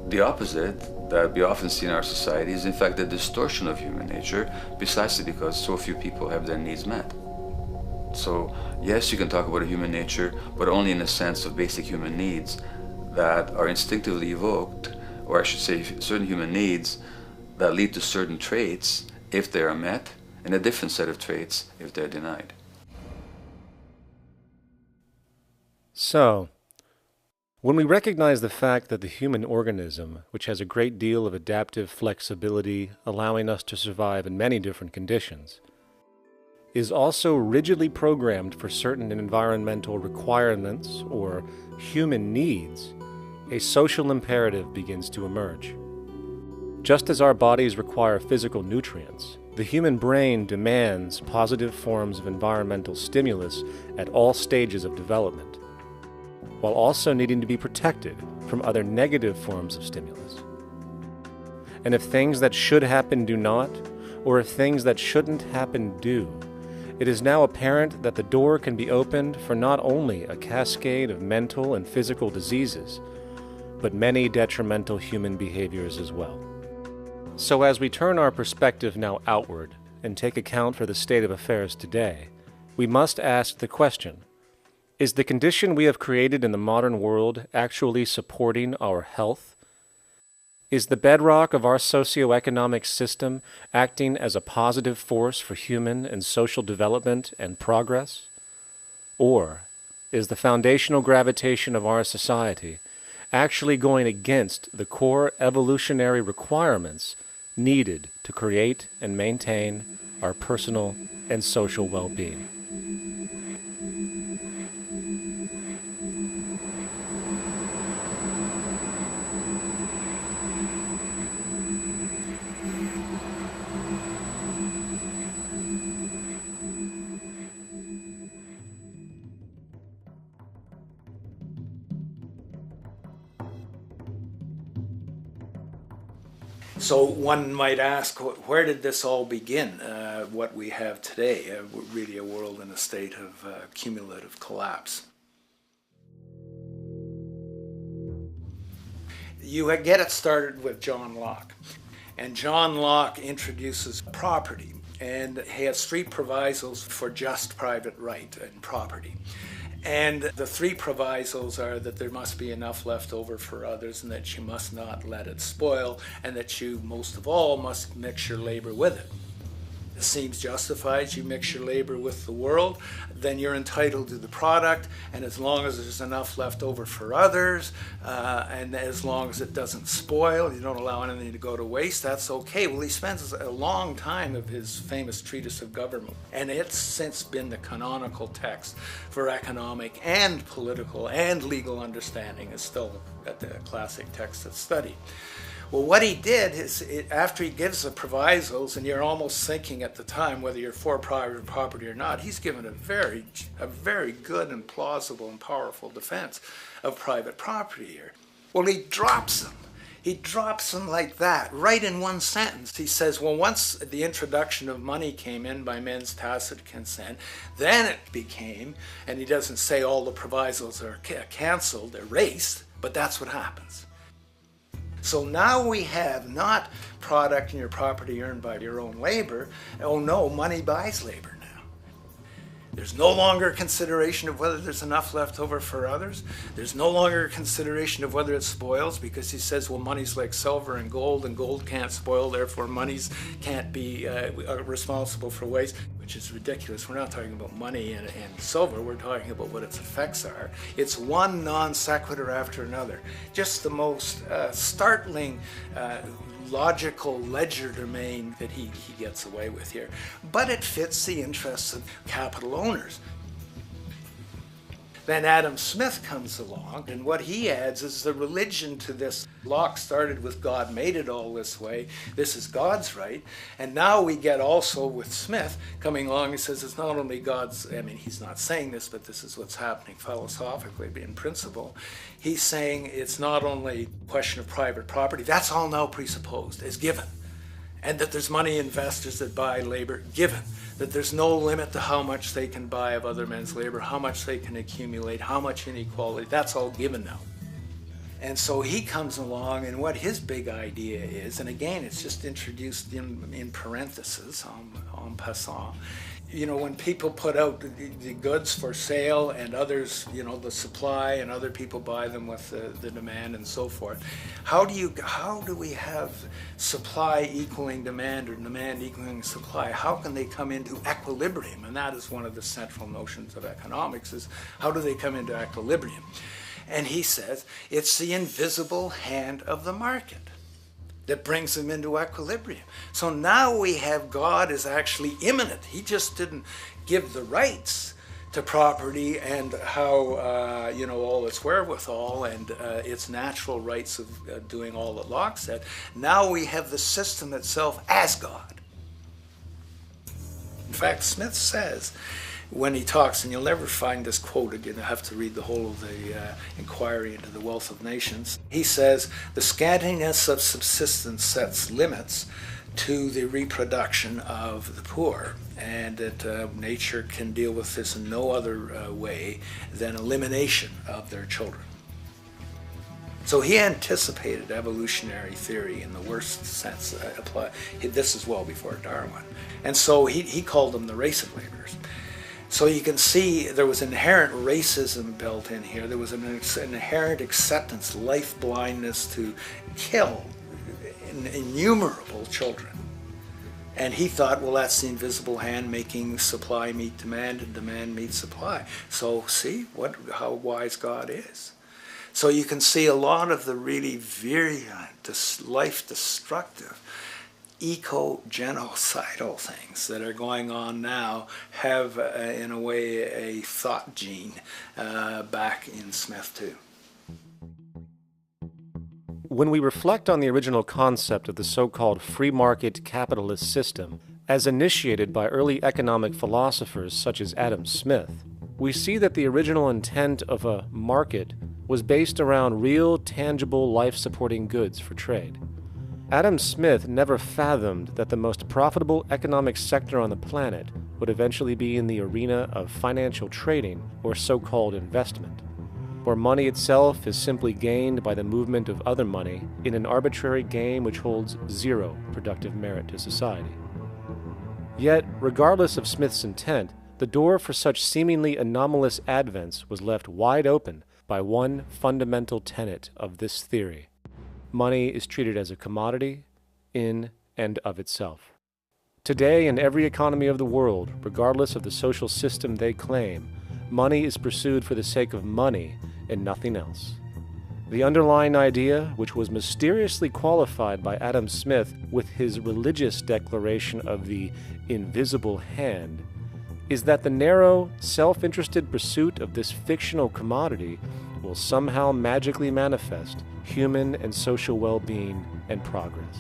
the opposite that we often see in our society is in fact the distortion of human nature, precisely because so few people have their needs met. So yes, you can talk about a human nature, but only in a sense of basic human needs that are instinctively evoked, or I should say certain human needs that lead to certain traits if they are met, and a different set of traits if they're denied. So, when we recognize the fact that the human organism, which has a great deal of adaptive flexibility, allowing us to survive in many different conditions, is also rigidly programmed for certain environmental requirements or human needs, a social imperative begins to emerge. Just as our bodies require physical nutrients, the human brain demands positive forms of environmental stimulus at all stages of development, while also needing to be protected from other negative forms of stimulus. And if things that should happen do not, or if things that shouldn't happen do, it is now apparent that the door can be opened for not only a cascade of mental and physical diseases, but many detrimental human behaviors as well. So as we turn our perspective now outward and take account for the state of affairs today, we must ask the question, is the condition we have created in the modern world actually supporting our health? Is the bedrock of our socioeconomic system acting as a positive force for human and social development and progress? Or is the foundational gravitation of our society actually going against the core evolutionary requirements needed to create and maintain our personal and social well-being? So one might ask, where did this all begin? What we have today, really a world in a state of cumulative collapse. You get it started with John Locke. And John Locke introduces property, and he has three provisos for just private right and property. And the three provisos are that there must be enough left over for others, and that you must not let it spoil, and that you, most of all, must mix your labor with it. It seems justified. You mix your labor with the world, then you're entitled to the product, and as long as there's enough left over for others, and as long as it doesn't spoil, you don't allow anything to go to waste, that's okay. Well, he spends a long time of his famous treatise of government, and it's since been the canonical text for economic and political and legal understanding. Is still the classic text of study. Well, what he did is, after he gives the provisos, and you're almost thinking at the time whether you're for private property or not, he's given a very good and plausible and powerful defense of private property here. Well, he drops them. He drops them like that, right in one sentence. He says, well, once the introduction of money came in by men's tacit consent, then it became, and he doesn't say all the provisos are canceled, erased, but that's what happens. So now we have not product and your property earned by your own labor. Oh no, money buys labor now. There's no longer consideration of whether there's enough left over for others. There's no longer consideration of whether it spoils, because he says, well, money's like silver and gold can't spoil, therefore monies can't be responsible for waste, which is ridiculous. We're not talking about money and silver, we're talking about what its effects are. It's one non sequitur after another. Just the most startling logical legerdemain that he gets away with here. But it fits the interests of capital owners. Then Adam Smith comes along, and what he adds is the religion to this. Locke started with God made it all this way. This is God's right. And now we get also with Smith coming along, he says it's not only God's, I mean, he's not saying this, but this is what's happening philosophically in principle. He's saying it's not only a question of private property, that's all now presupposed, is given. And that there's money investors that buy labor, given. That there's no limit to how much they can buy of other men's labor, how much they can accumulate, how much inequality, that's all given now. And so he comes along, and what his big idea is, and again, it's just introduced in parentheses, en passant. You know, when people put out the goods for sale and others, you know, the supply, and other people buy them with the demand and so forth, how do we have supply equaling demand or demand equaling supply? How can they come into equilibrium? And that is one of the central notions of economics, is how do they come into equilibrium? And he says it's the invisible hand of the market. that brings them into equilibrium. So now we have God is actually immanent. He just didn't give the rights to property and how, all its wherewithal and its natural rights of doing all that Locke said. Now we have the system itself as God. In fact, Smith says, when he talks, and you'll never find this quoted, you'll have to read the whole of the Inquiry into the Wealth of Nations. He says, the scantiness of subsistence sets limits to the reproduction of the poor, and that nature can deal with this in no other way than elimination of their children. So he anticipated evolutionary theory in the worst sense. This is well before Darwin. And so he called them the race of laborers. So you can see there was inherent racism built in here. There was an inherent acceptance, life blindness to kill innumerable children. And he thought, well, that's the invisible hand making supply meet demand and demand meet supply. So see how wise God is. So you can see a lot of the really virulent, life-destructive, eco-genocidal things that are going on now have, in a way, a thought gene back in Smith too. When we reflect on the original concept of the so-called free market capitalist system, as initiated by early economic philosophers such as Adam Smith, we see that the original intent of a market was based around real, tangible, life-supporting goods for trade. Adam Smith never fathomed that the most profitable economic sector on the planet would eventually be in the arena of financial trading or so-called investment, where money itself is simply gained by the movement of other money in an arbitrary game which holds zero productive merit to society. Yet, regardless of Smith's intent, the door for such seemingly anomalous advents was left wide open by one fundamental tenet of this theory. Money is treated as a commodity in and of itself. Today, in every economy of the world, regardless of the social system they claim, money is pursued for the sake of money and nothing else. The underlying idea, which was mysteriously qualified by Adam Smith with his religious declaration of the invisible hand, is that the narrow, self-interested pursuit of this fictional commodity will somehow magically manifest human and social well-being and progress.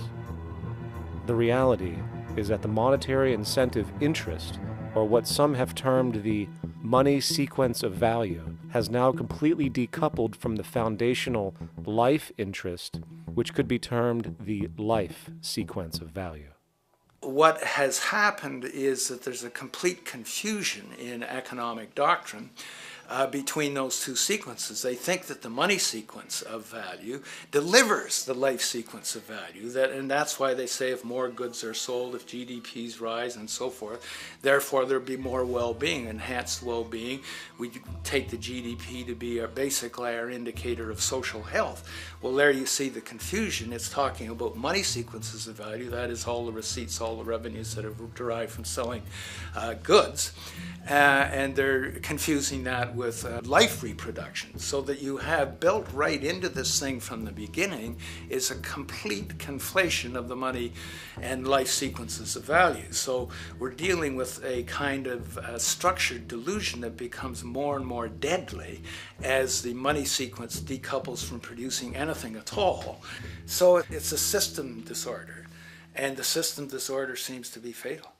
The reality is that the monetary incentive interest, or what some have termed the money sequence of value, has now completely decoupled from the foundational life interest, which could be termed the life sequence of value. What has happened is that there's a complete confusion in economic doctrine between those two sequences. They think that the money sequence of value delivers the life sequence of value, and that's why they say if more goods are sold, if GDPs rise and so forth, therefore there'll be more well-being, enhanced well-being. We take the GDP to be basically our indicator of social health. Well, there you see the confusion. It's talking about money sequences of value, that is all the receipts, all the revenues that are derived from selling goods, and they're confusing that with life reproduction, so that you have built right into this thing from the beginning is a complete conflation of the money and life sequences of value. So we're dealing with a kind of structured delusion that becomes more and more deadly as the money sequence decouples from producing anything at all. So it's a system disorder, and the system disorder seems to be fatal.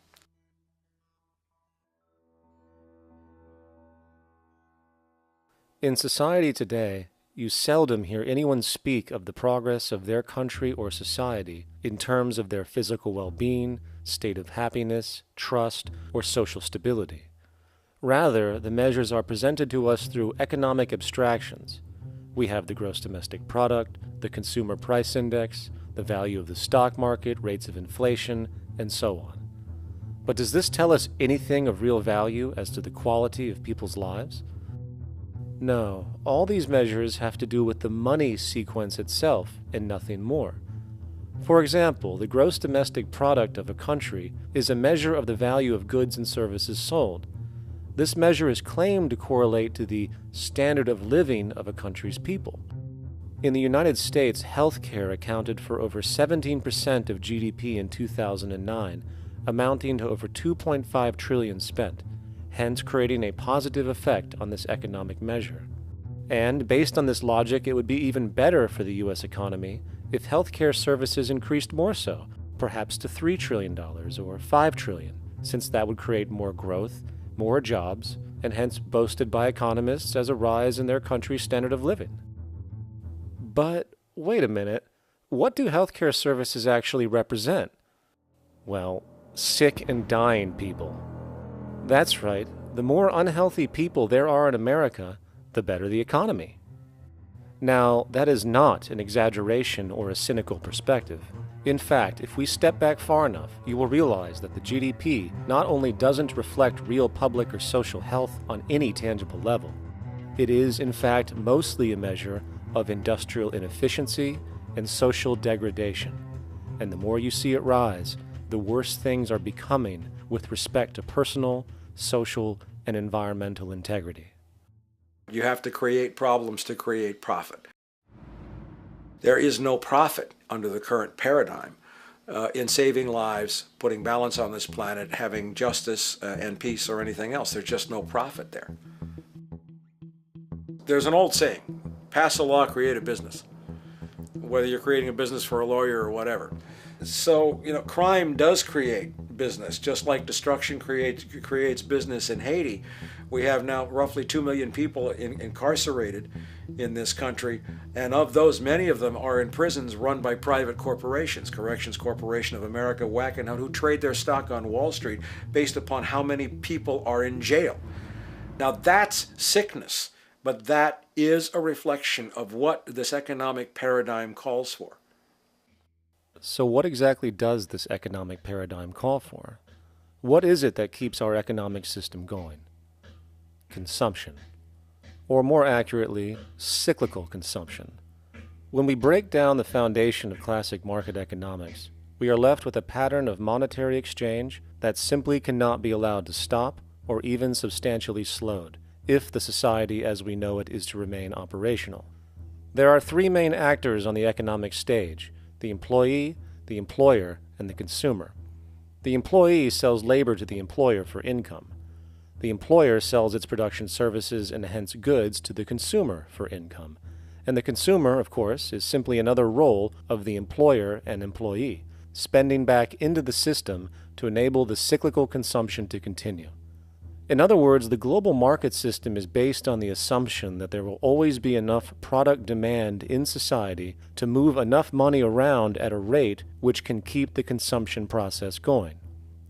In society today, you seldom hear anyone speak of the progress of their country or society in terms of their physical well-being, state of happiness, trust, or social stability. Rather, the measures are presented to us through economic abstractions. We have the gross domestic product, the consumer price index, the value of the stock market, rates of inflation, and so on. But does this tell us anything of real value as to the quality of people's lives? No, all these measures have to do with the money sequence itself and nothing more. For example, the gross domestic product of a country is a measure of the value of goods and services sold. This measure is claimed to correlate to the standard of living of a country's people. In the United States, healthcare accounted for over 17% of GDP in 2009, amounting to over $2.5 trillion spent, hence creating a positive effect on this economic measure. And based on this logic, it would be even better for the U.S. economy if healthcare services increased more so, perhaps to $3 trillion or $5 trillion, since that would create more growth, more jobs, and hence boasted by economists as a rise in their country's standard of living. But wait a minute, what do healthcare services actually represent? Well, sick and dying people. That's right, the more unhealthy people there are in America, the better the economy. Now, that is not an exaggeration or a cynical perspective. In fact, if we step back far enough, you will realize that the GDP not only doesn't reflect real public or social health on any tangible level, it is, in fact, mostly a measure of industrial inefficiency and social degradation. And the more you see it rise, the worse things are becoming with respect to personal, social, and environmental integrity. You have to create problems to create profit. There is no profit under the current paradigm in saving lives, putting balance on this planet, having justice and peace or anything else. There's just no profit there. There's an old saying, pass a law, create a business, whether you're creating a business for a lawyer or whatever. So, crime does create business, just like destruction creates business in Haiti. We have now roughly 2 million people incarcerated in this country, and of those, many of them are in prisons run by private corporations, Corrections Corporation of America, Wackenhut, who trade their stock on Wall Street based upon how many people are in jail. Now that's sickness, but that is a reflection of what this economic paradigm calls for. So what exactly does this economic paradigm call for? What is it that keeps our economic system going? Consumption. Or more accurately, cyclical consumption. When we break down the foundation of classic market economics, we are left with a pattern of monetary exchange that simply cannot be allowed to stop or even substantially slowed, if the society as we know it is to remain operational. There are three main actors on the economic stage: the employee, the employer, and the consumer. The employee sells labor to the employer for income. The employer sells its production services and hence goods to the consumer for income. And the consumer, of course, is simply another role of the employer and employee, spending back into the system to enable the cyclical consumption to continue. In other words, the global market system is based on the assumption that there will always be enough product demand in society to move enough money around at a rate which can keep the consumption process going.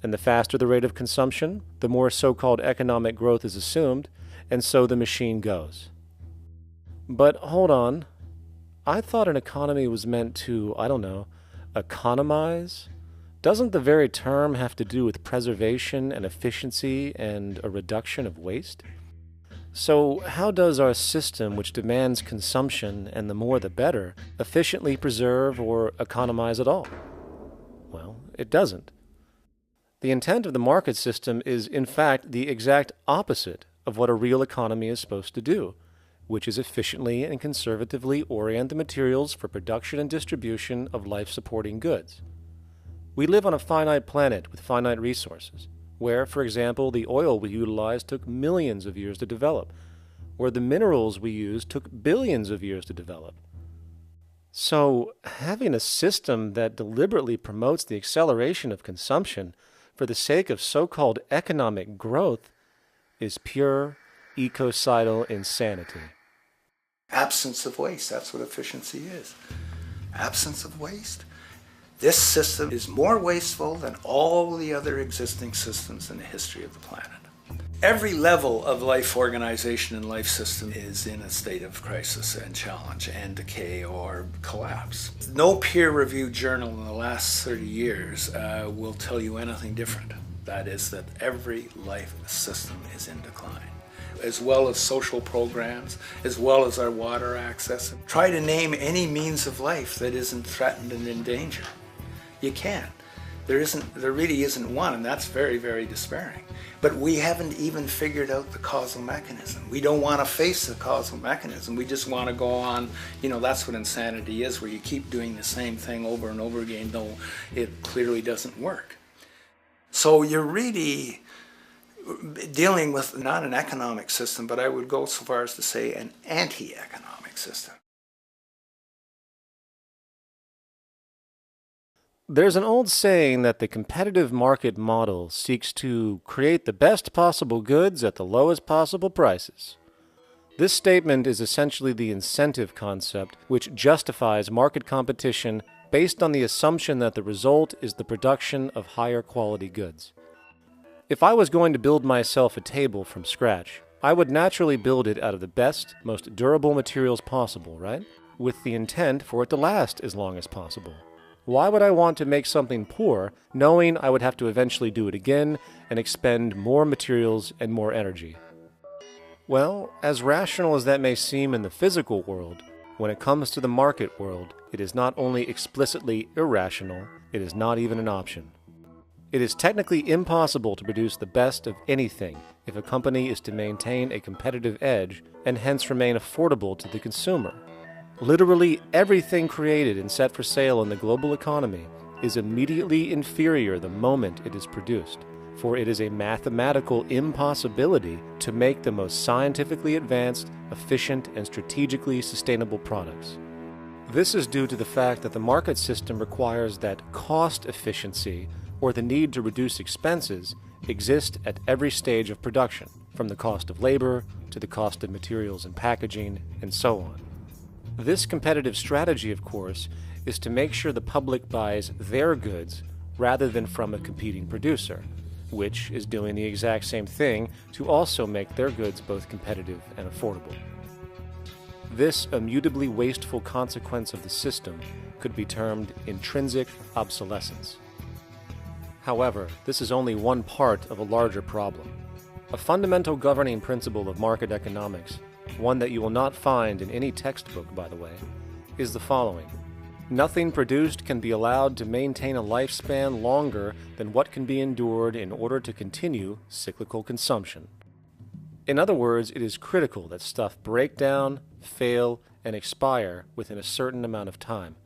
And the faster the rate of consumption, the more so-called economic growth is assumed, and so the machine goes. But hold on, I thought an economy was meant to, economize? Doesn't the very term have to do with preservation and efficiency and a reduction of waste? So how does our system, which demands consumption and the more the better, efficiently preserve or economize at all? Well, it doesn't. The intent of the market system is, in fact, the exact opposite of what a real economy is supposed to do, which is efficiently and conservatively orient the materials for production and distribution of life-supporting goods. We live on a finite planet with finite resources, where, for example, the oil we utilize took millions of years to develop, where the minerals we use took billions of years to develop. So, having a system that deliberately promotes the acceleration of consumption for the sake of so-called economic growth is pure ecocidal insanity. Absence of waste, that's what efficiency is. Absence of waste. This system is more wasteful than all the other existing systems in the history of the planet. Every level of life organization and life system is in a state of crisis and challenge and decay or collapse. No peer-reviewed journal in the last 30 years will tell you anything different. That is that every life system is in decline, as well as social programs, as well as our water access. Try to name any means of life that isn't threatened and in danger. You can't. There really isn't one, and that's very, very despairing. But we haven't even figured out the causal mechanism. We don't want to face the causal mechanism. We just want to go on, that's what insanity is, where you keep doing the same thing over and over again, though it clearly doesn't work. So you're really dealing with not an economic system, but I would go so far as to say an anti-economic system. There's an old saying that the competitive market model seeks to create the best possible goods at the lowest possible prices. This statement is essentially the incentive concept, which justifies market competition based on the assumption that the result is the production of higher quality goods. If I was going to build myself a table from scratch, I would naturally build it out of the best, most durable materials possible, right? With the intent for it to last as long as possible. Why would I want to make something poor, knowing I would have to eventually do it again and expend more materials and more energy? Well, as rational as that may seem in the physical world, when it comes to the market world, it is not only explicitly irrational, it is not even an option. It is technically impossible to produce the best of anything if a company is to maintain a competitive edge and hence remain affordable to the consumer. Literally everything created and set for sale in the global economy is immediately inferior the moment it is produced, for it is a mathematical impossibility to make the most scientifically advanced, efficient, and strategically sustainable products. This is due to the fact that the market system requires that cost efficiency, or the need to reduce expenses, exist at every stage of production, from the cost of labor to the cost of materials and packaging, and so on. This competitive strategy, of course, is to make sure the public buys their goods rather than from a competing producer, which is doing the exact same thing to also make their goods both competitive and affordable. This immutably wasteful consequence of the system could be termed intrinsic obsolescence. However, this is only one part of a larger problem. A fundamental governing principle of market economics, one that you will not find in any textbook, by the way, is the following. Nothing produced can be allowed to maintain a lifespan longer than what can be endured in order to continue cyclical consumption. In other words, it is critical that stuff break down, fail, and expire within a certain amount of time.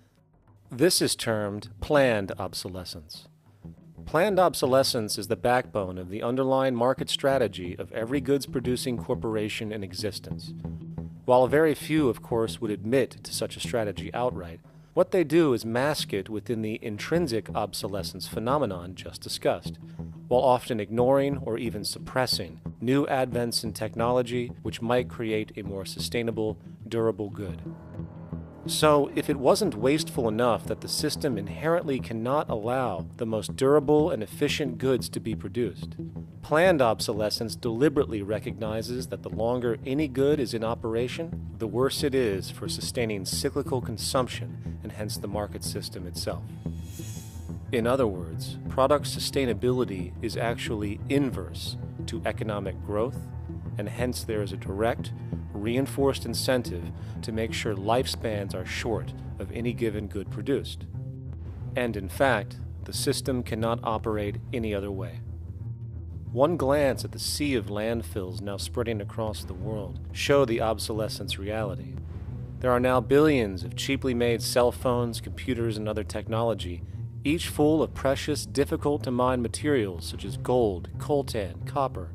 This is termed planned obsolescence. Planned obsolescence is the backbone of the underlying market strategy of every goods-producing corporation in existence. While very few, of course, would admit to such a strategy outright, what they do is mask it within the intrinsic obsolescence phenomenon just discussed, while often ignoring or even suppressing new advents in technology which might create a more sustainable, durable good. So, if it wasn't wasteful enough that the system inherently cannot allow the most durable and efficient goods to be produced, planned obsolescence deliberately recognizes that the longer any good is in operation, the worse it is for sustaining cyclical consumption and hence the market system itself. In other words, product sustainability is actually inverse to economic growth, and hence there is a direct, reinforced incentive to make sure lifespans are short of any given good produced. And in fact, the system cannot operate any other way. One glance at the sea of landfills now spreading across the world show the obsolescence reality. There are now billions of cheaply made cell phones, computers, and other technology, each full of precious, difficult-to-mine materials such as gold, coltan, copper,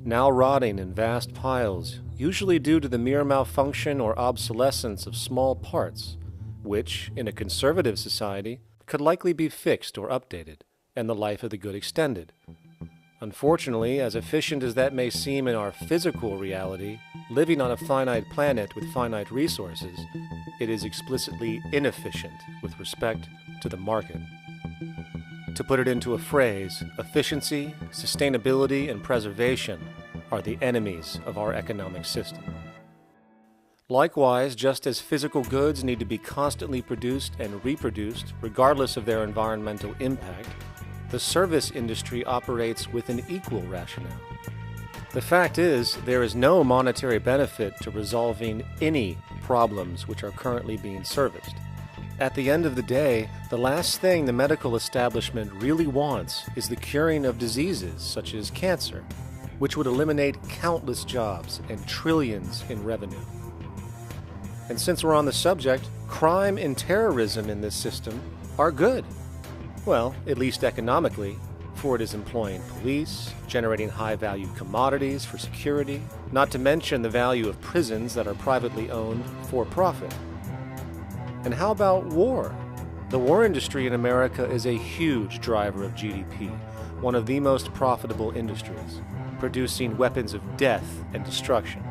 now rotting in vast piles, usually due to the mere malfunction or obsolescence of small parts, which, in a conservative society, could likely be fixed or updated, and the life of the good extended. Unfortunately, as efficient as that may seem in our physical reality, living on a finite planet with finite resources, it is explicitly inefficient with respect to the market. To put it into a phrase, efficiency, sustainability, and preservation are the enemies of our economic system. Likewise, just as physical goods need to be constantly produced and reproduced, regardless of their environmental impact, the service industry operates with an equal rationale. The fact is, there is no monetary benefit to resolving any problems which are currently being serviced. At the end of the day, the last thing the medical establishment really wants is the curing of diseases such as cancer, which would eliminate countless jobs and trillions in revenue. And since we're on the subject, crime and terrorism in this system are good. Well, at least economically, for it is employing police, generating high-value commodities for security, not to mention the value of prisons that are privately owned for profit. And how about war? The war industry in America is a huge driver of GDP, one of the most profitable industries, producing weapons of death and destruction.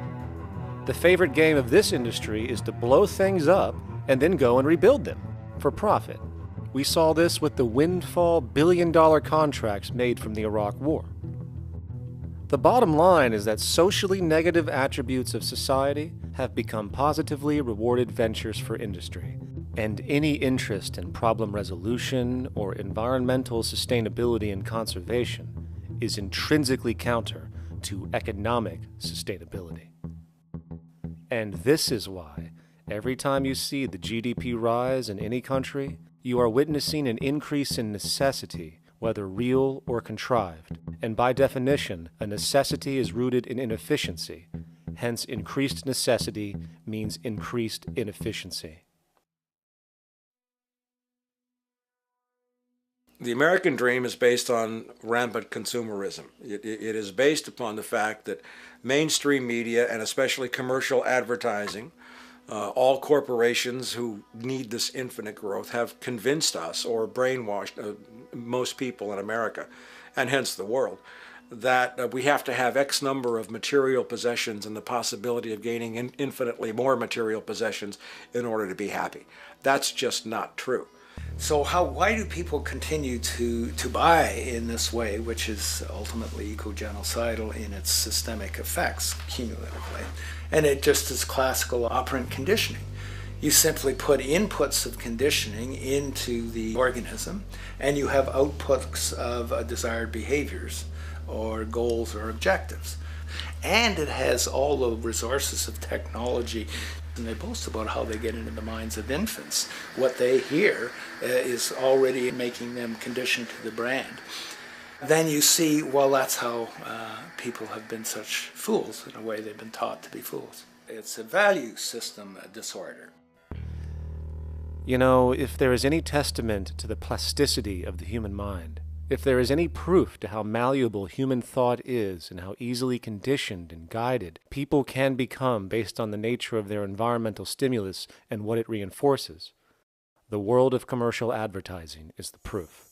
The favorite game of this industry is to blow things up and then go and rebuild them for profit. We saw this with the windfall billion-dollar contracts made from the Iraq War. The bottom line is that socially negative attributes of society have become positively rewarded ventures for industry, and any interest in problem resolution or environmental sustainability and conservation is intrinsically counter to economic sustainability. And this is why, every time you see the GDP rise in any country, you are witnessing an increase in necessity, whether real or contrived. And by definition, a necessity is rooted in inefficiency. Hence, increased necessity means increased inefficiency. The American dream is based on rampant consumerism. It is based upon the fact that mainstream media, and especially commercial advertising, all corporations who need this infinite growth have convinced us or brainwashed most people in America, and hence the world, that we have to have X number of material possessions and the possibility of gaining infinitely more material possessions in order to be happy. That's just not true. So why do people continue to buy in this way, which is ultimately eco-genocidal in its systemic effects cumulatively? And it just is classical operant conditioning. You simply put inputs of conditioning into the organism, and you have outputs of desired behaviors or goals or objectives. And it has all the resources of technology. And they boast about how they get into the minds of infants. What they hear is already making them conditioned to the brand. Then you see, well, that's how people have been such fools. In a way, they've been taught to be fools. It's a value system disorder. You know, if there is any testament to the plasticity of the human mind, if there is any proof to how malleable human thought is and how easily conditioned and guided people can become based on the nature of their environmental stimulus and what it reinforces, the world of commercial advertising is the proof.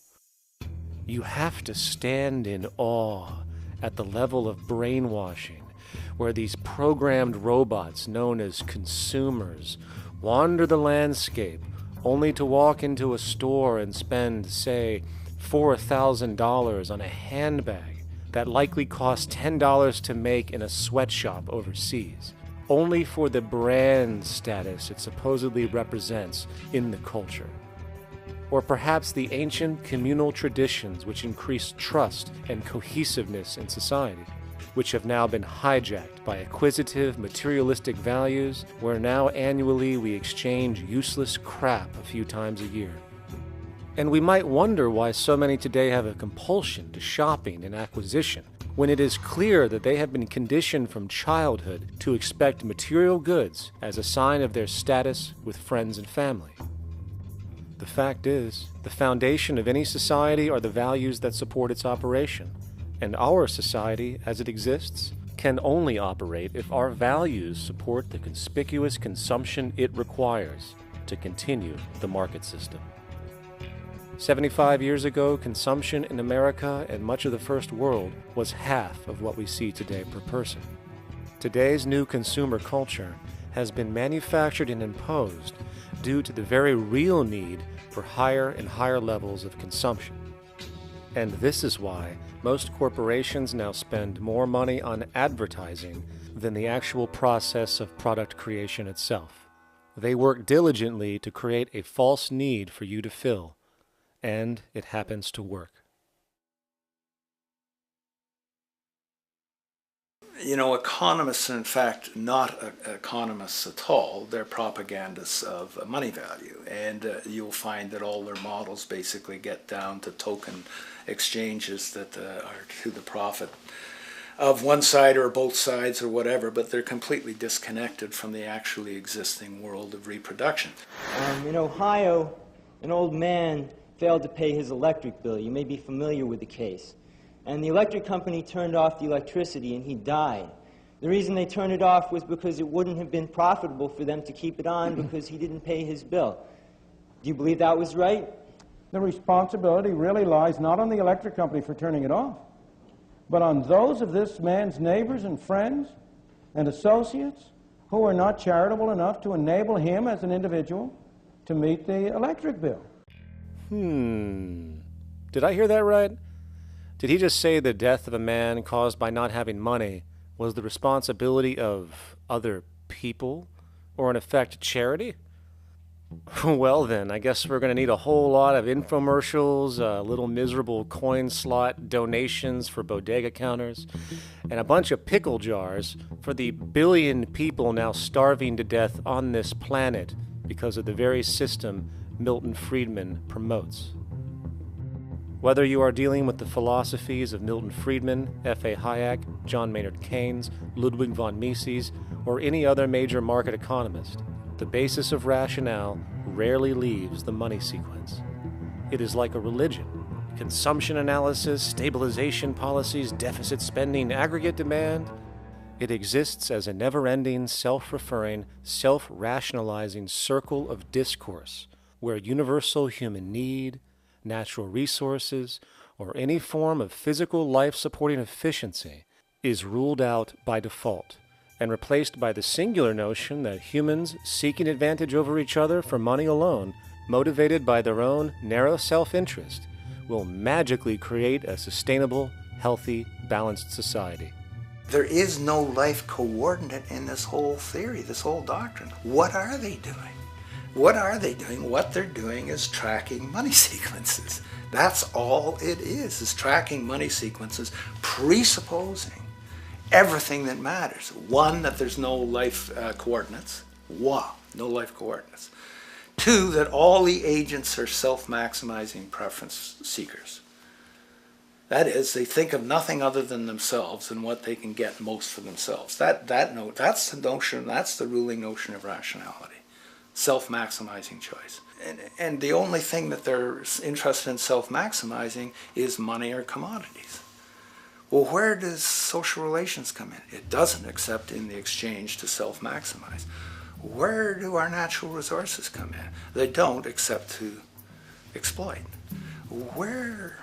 You have to stand in awe at the level of brainwashing where these programmed robots known as consumers wander the landscape only to walk into a store and spend, say, $4,000 on a handbag that likely costs $10 to make in a sweatshop overseas, only for the brand status it supposedly represents in the culture. Or perhaps the ancient communal traditions which increase trust and cohesiveness in society, which have now been hijacked by acquisitive, materialistic values, where now annually we exchange useless crap a few times a year. And we might wonder why so many today have a compulsion to shopping and acquisition, when it is clear that they have been conditioned from childhood to expect material goods as a sign of their status with friends and family. The fact is, the foundation of any society are the values that support its operation, and our society, as it exists, can only operate if our values support the conspicuous consumption it requires to continue the market system. 75 years ago, consumption in America and much of the First World was half of what we see today per person. Today's new consumer culture has been manufactured and imposed due to the very real need for higher and higher levels of consumption. And this is why most corporations now spend more money on advertising than the actual process of product creation itself. They work diligently to create a false need for you to fill, and it happens to work. You know, economists are in fact not economists at all. They're propagandists of money value. And you'll find that all their models basically get down to token exchanges that are to the profit of one side or both sides or whatever, but they're completely disconnected from the actually existing world of reproduction. In Ohio, an old man failed to pay his electric bill. You may be familiar with the case. And the electric company turned off the electricity and he died. The reason they turned it off was because it wouldn't have been profitable for them to keep it on because he didn't pay his bill. Do you believe that was right? The responsibility really lies not on the electric company for turning it off, but on those of this man's neighbors and friends and associates who are not charitable enough to enable him as an individual to meet the electric bill. Did I hear that right? Did he just say the death of a man caused by not having money was the responsibility of other people, or in effect, charity? Well then, I guess we're going to need a whole lot of infomercials, little miserable coin slot donations for bodega counters, and a bunch of pickle jars for the billion people now starving to death on this planet because of the very system Milton Friedman promotes. Whether you are dealing with the philosophies of Milton Friedman, F.A. Hayek, John Maynard Keynes, Ludwig von Mises, or any other major market economist, the basis of rationale rarely leaves the money sequence. It is like a religion. Consumption analysis, stabilization policies, deficit spending, aggregate demand. It exists as a never-ending, self-referring, self-rationalizing circle of discourse where universal human need, natural resources, or any form of physical life-supporting efficiency is ruled out by default and replaced by the singular notion that humans seeking advantage over each other for money alone, motivated by their own narrow self-interest, will magically create a sustainable, healthy, balanced society. There is no life coordinate in this whole theory, this whole doctrine. What are they doing? What are they doing? What they're doing is tracking money sequences. That's all it is tracking money sequences, presupposing everything that matters. One, that there's no life coordinates. Wow, no life coordinates. Two, that all the agents are self-maximizing preference seekers. That is, they think of nothing other than themselves and what they can get most for themselves. That's the notion, that's the ruling notion of rationality. Self-maximizing choice. And the only thing that they're interested in self-maximizing is money or commodities. Well, where does social relations come in? It doesn't, except in the exchange to self-maximize. Where do our natural resources come in? They don't, except to exploit. Where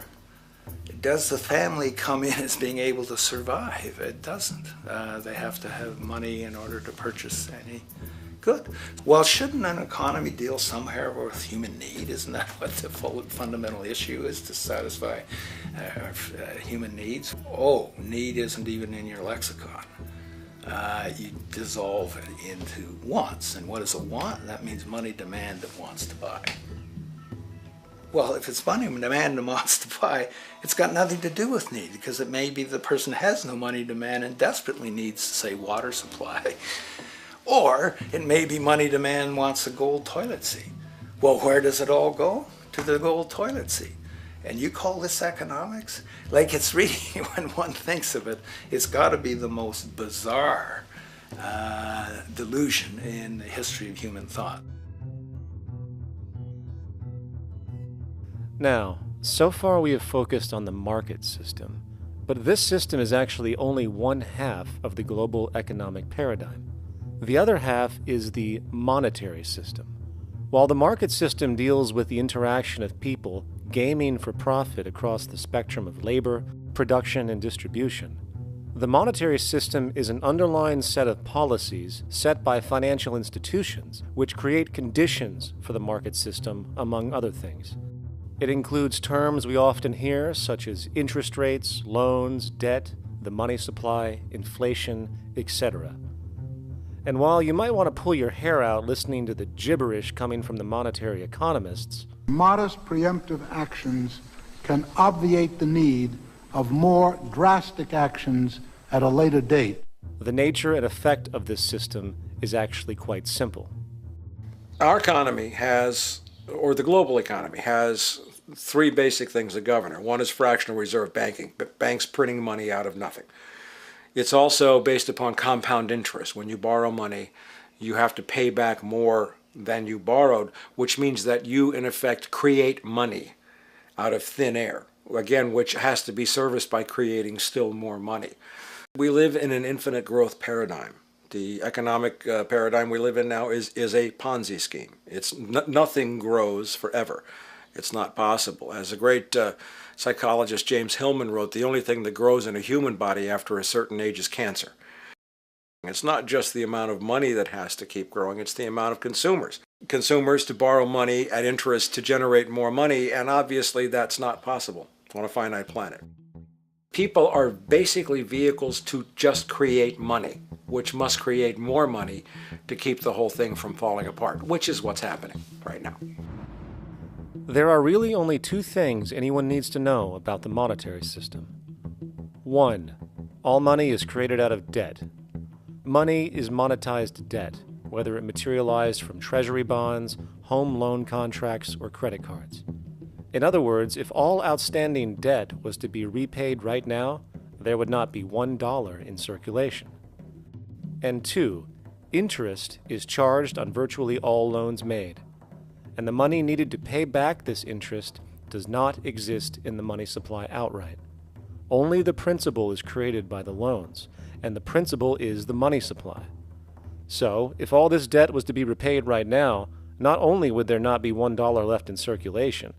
does the family come in as being able to survive? It doesn't. They have to have money in order to purchase any good. Well, shouldn't an economy deal somewhere with human need? Isn't that what the fundamental issue is, to satisfy human needs? Oh, need isn't even in your lexicon. You dissolve it into wants. And what is a want? That means money demand that wants to buy. Well, if it's money demand that wants to buy, it's got nothing to do with need, because it may be the person has no money demand and desperately needs, say, water supply. Or it may be money demand wants a gold toilet seat. Well, where does it all go? To the gold toilet seat. And you call this economics? Like, it's really, when one thinks of it, it's got to be the most bizarre delusion in the history of human thought. Now, so far we have focused on the market system, but this system is actually only one half of the global economic paradigm. The other half is the monetary system. While the market system deals with the interaction of people gaming for profit across the spectrum of labor, production, and distribution, the monetary system is an underlying set of policies set by financial institutions which create conditions for the market system, among other things. It includes terms we often hear, such as interest rates, loans, debt, the money supply, inflation, etc. And while you might want to pull your hair out listening to the gibberish coming from the monetary economists, modest preemptive actions can obviate the need of more drastic actions at a later date. The nature and effect of this system is actually quite simple. Our economy has, or the global economy has, three basic things that govern it. One is fractional reserve banking, banks printing money out of nothing. It's also based upon compound interest. When you borrow money, you have to pay back more than you borrowed, which means that you, in effect, create money out of thin air, again, which has to be serviced by creating still more money. We live in an infinite growth paradigm. The economic paradigm we live in now is a Ponzi scheme. It's nothing grows forever. It's not possible. As a great psychologist James Hillman wrote, the only thing that grows in a human body after a certain age is cancer. It's not just the amount of money that has to keep growing, it's the amount of consumers. Consumers to borrow money at interest to generate more money, and obviously that's not possible on a finite planet. People are basically vehicles to just create money, which must create more money to keep the whole thing from falling apart, which is what's happening right now. There are really only two things anyone needs to know about the monetary system. 1. All money is created out of debt. Money is monetized debt, whether it materialized from treasury bonds, home loan contracts, or credit cards. In other words, if all outstanding debt was to be repaid right now, there would not be $1 in circulation. And 2, interest is charged on virtually all loans made, and the money needed to pay back this interest does not exist in the money supply outright. Only the principal is created by the loans, and the principal is the money supply. So, if all this debt was to be repaid right now, not only would there not be $1 left in circulation,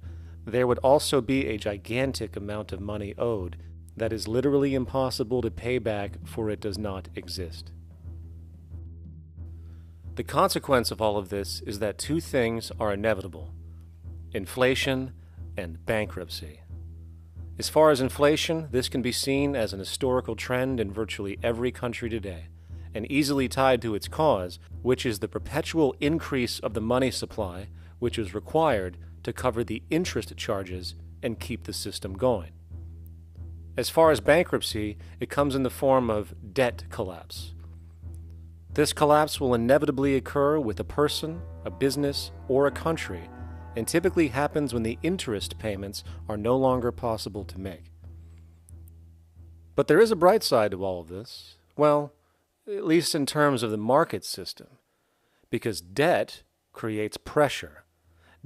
there would also be a gigantic amount of money owed that is literally impossible to pay back, for it does not exist. The consequence of all of this is that two things are inevitable: inflation and bankruptcy. As far as inflation, this can be seen as an historical trend in virtually every country today, and easily tied to its cause, which is the perpetual increase of the money supply, which is required to cover the interest charges and keep the system going. As far as bankruptcy, it comes in the form of debt collapse. This collapse will inevitably occur with a person, a business, or a country, and typically happens when the interest payments are no longer possible to make. But there is a bright side to all of this. Well, at least in terms of the market system, because debt creates pressure.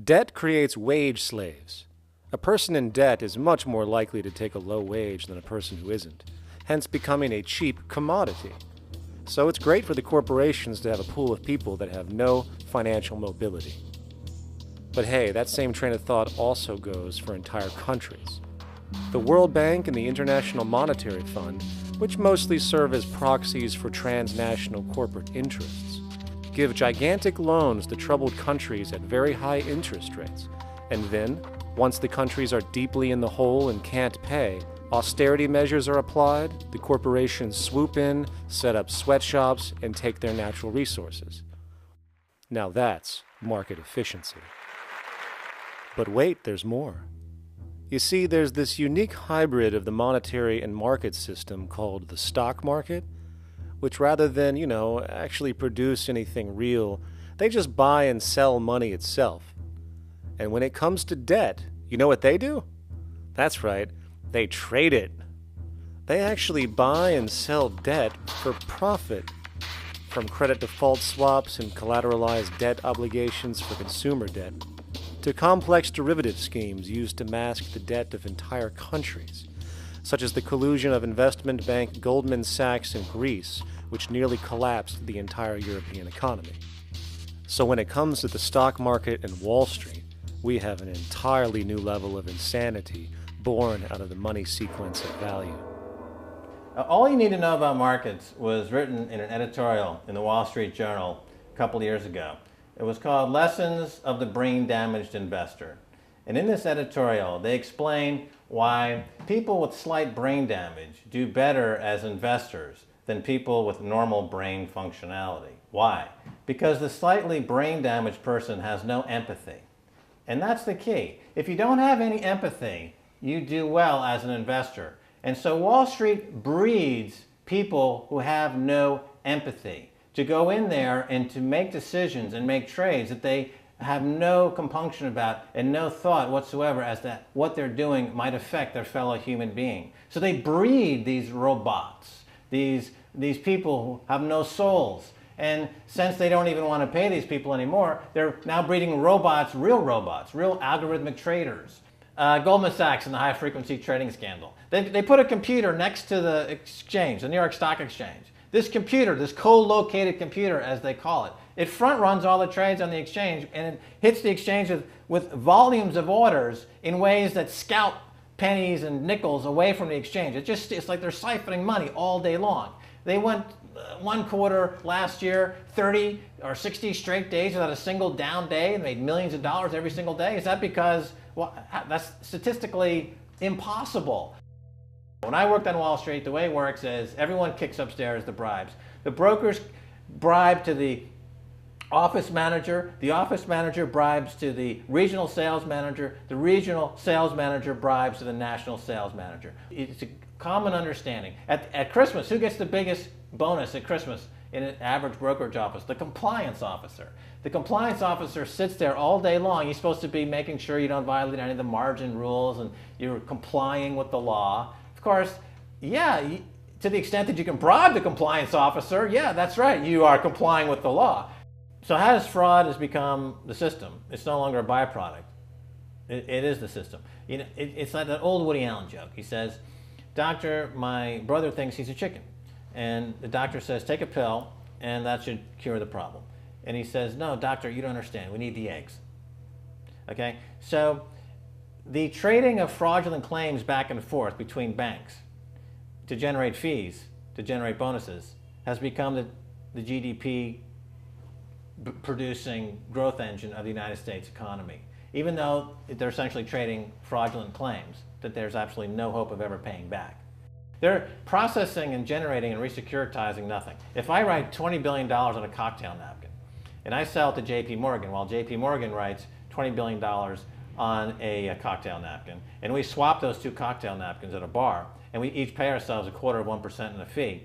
Debt creates wage slaves. A person in debt is much more likely to take a low wage than a person who isn't, hence becoming a cheap commodity. So it's great for the corporations to have a pool of people that have no financial mobility. But hey, that same train of thought also goes for entire countries. The World Bank and the International Monetary Fund, which mostly serve as proxies for transnational corporate interests, give gigantic loans to troubled countries at very high interest rates, and then, once the countries are deeply in the hole and can't pay, austerity measures are applied, the corporations swoop in, set up sweatshops, and take their natural resources. Now that's market efficiency. But wait, there's more. You see, there's this unique hybrid of the monetary and market system called the stock market, which rather than, actually produce anything real, they just buy and sell money itself. And when it comes to debt, you know what they do? That's right, they trade it. They actually buy and sell debt for profit, from credit default swaps and collateralized debt obligations for consumer debt, to complex derivative schemes used to mask the debt of entire countries, such as the collusion of investment bank Goldman Sachs in Greece, which nearly collapsed the entire European economy. So when it comes to the stock market and Wall Street, we have an entirely new level of insanity born out of the money sequence of value. All you need to know about markets was written in an editorial in the Wall Street Journal a couple of years ago. It was called Lessons of the Brain-Damaged Investor. And in this editorial, they explain why people with slight brain damage do better as investors than people with normal brain functionality. Why? Because the slightly brain-damaged person has no empathy. And that's the key. If you don't have any empathy, you do well as an investor. And so Wall Street breeds people who have no empathy, to go in there and to make decisions and make trades that they have no compunction about and no thought whatsoever as to what they're doing might affect their fellow human being. So they breed these robots, these people who have no souls. And since they don't even want to pay these people anymore, they're now breeding robots, real algorithmic traders. Goldman Sachs and the high-frequency trading scandal. They put a computer next to the exchange, the New York Stock Exchange. This computer, this co-located computer as they call it, it front runs all the trades on the exchange, and it hits the exchange with volumes of orders in ways that scalp pennies and nickels away from the exchange. It's like they're siphoning money all day long. They went one quarter last year, 30 or 60 straight days without a single down day and made millions of dollars every single day. Is that because, well, that's statistically impossible. When I worked on Wall Street, the way it works is everyone kicks upstairs the bribes. The brokers bribe to the office manager bribes to the regional sales manager bribes to the national sales manager. It's a common understanding. At Christmas, who gets the biggest bonus at Christmas in an average brokerage office? The compliance officer. The compliance officer sits there all day long. He's supposed to be making sure you don't violate any of the margin rules and you're complying with the law. Of course, yeah, to the extent that you can bribe the compliance officer, yeah, that's right, you are complying with the law. So how does fraud has become the system? It's no longer a byproduct. It is the system. You know, it's like that old Woody Allen joke. He says, "Doctor, my brother thinks he's a chicken." And the doctor says, "Take a pill, and that should cure the problem." And he says, "No, doctor, you don't understand. We need the eggs." Okay? So the trading of fraudulent claims back and forth between banks to generate fees, to generate bonuses, has become the GDP producing growth engine of the United States economy. Even though they're essentially trading fraudulent claims that there's absolutely no hope of ever paying back. They're processing and generating and re-securitizing nothing. If I write $20 billion on a cocktail napkin and I sell it to JP Morgan while JP Morgan writes $20 billion on a cocktail napkin, and we swap those two cocktail napkins at a bar and we each pay ourselves 1/4% in a fee,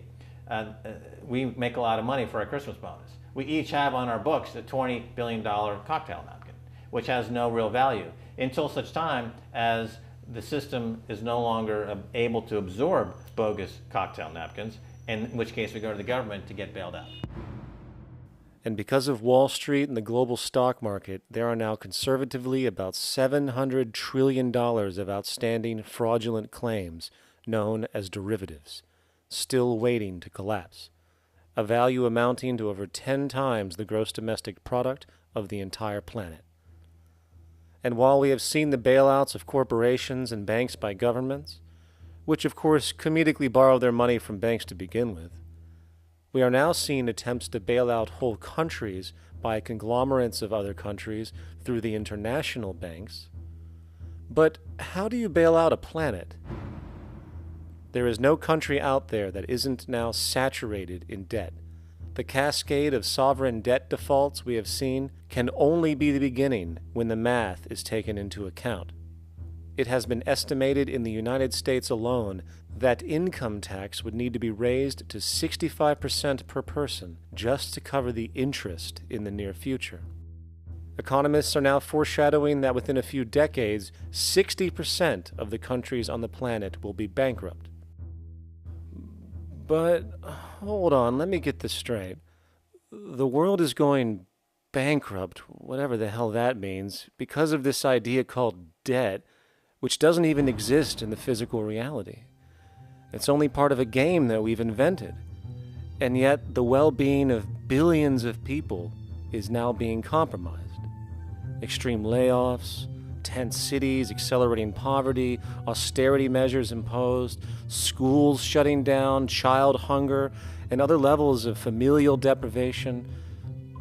we make a lot of money for our Christmas bonus. We each have on our books a $20 billion cocktail napkin, which has no real value until such time as the system is no longer able to absorb bogus cocktail napkins, in which case we go to the government to get bailed out. And because of Wall Street and the global stock market, there are now conservatively about $700 trillion of outstanding fraudulent claims known as derivatives, still waiting to collapse, a value amounting to over 10 times the gross domestic product of the entire planet. And while we have seen the bailouts of corporations and banks by governments, which of course comedically borrow their money from banks to begin with, we are now seeing attempts to bail out whole countries by conglomerates of other countries through the international banks. But how do you bail out a planet? There is no country out there that isn't now saturated in debt. The cascade of sovereign debt defaults we have seen can only be the beginning when the math is taken into account. It has been estimated in the United States alone that income tax would need to be raised to 65% per person just to cover the interest in the near future. Economists are now foreshadowing that within a few decades, 60% of the countries on the planet will be bankrupt. But hold on, let me get this straight. The world is going bankrupt, whatever the hell that means, because of this idea called debt, which doesn't even exist in the physical reality. It's only part of a game that we've invented. And yet the well-being of billions of people is now being compromised. Extreme layoffs, tent cities, accelerating poverty, austerity measures imposed, schools shutting down, child hunger, and other levels of familial deprivation,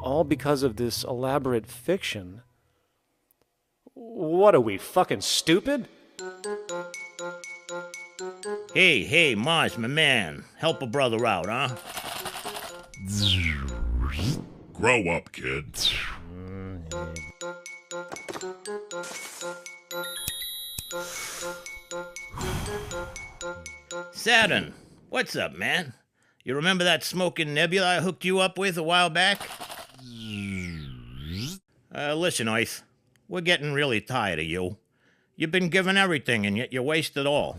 all because of this elaborate fiction. What are we, fucking stupid? Hey, Mars, my man. Help a brother out, huh? Grow up, kid. Saturn, what's up, man? You remember that smoking nebula I hooked you up with a while back? Listen, Earth, we're getting really tired of you. You've been given everything, and yet you waste it all.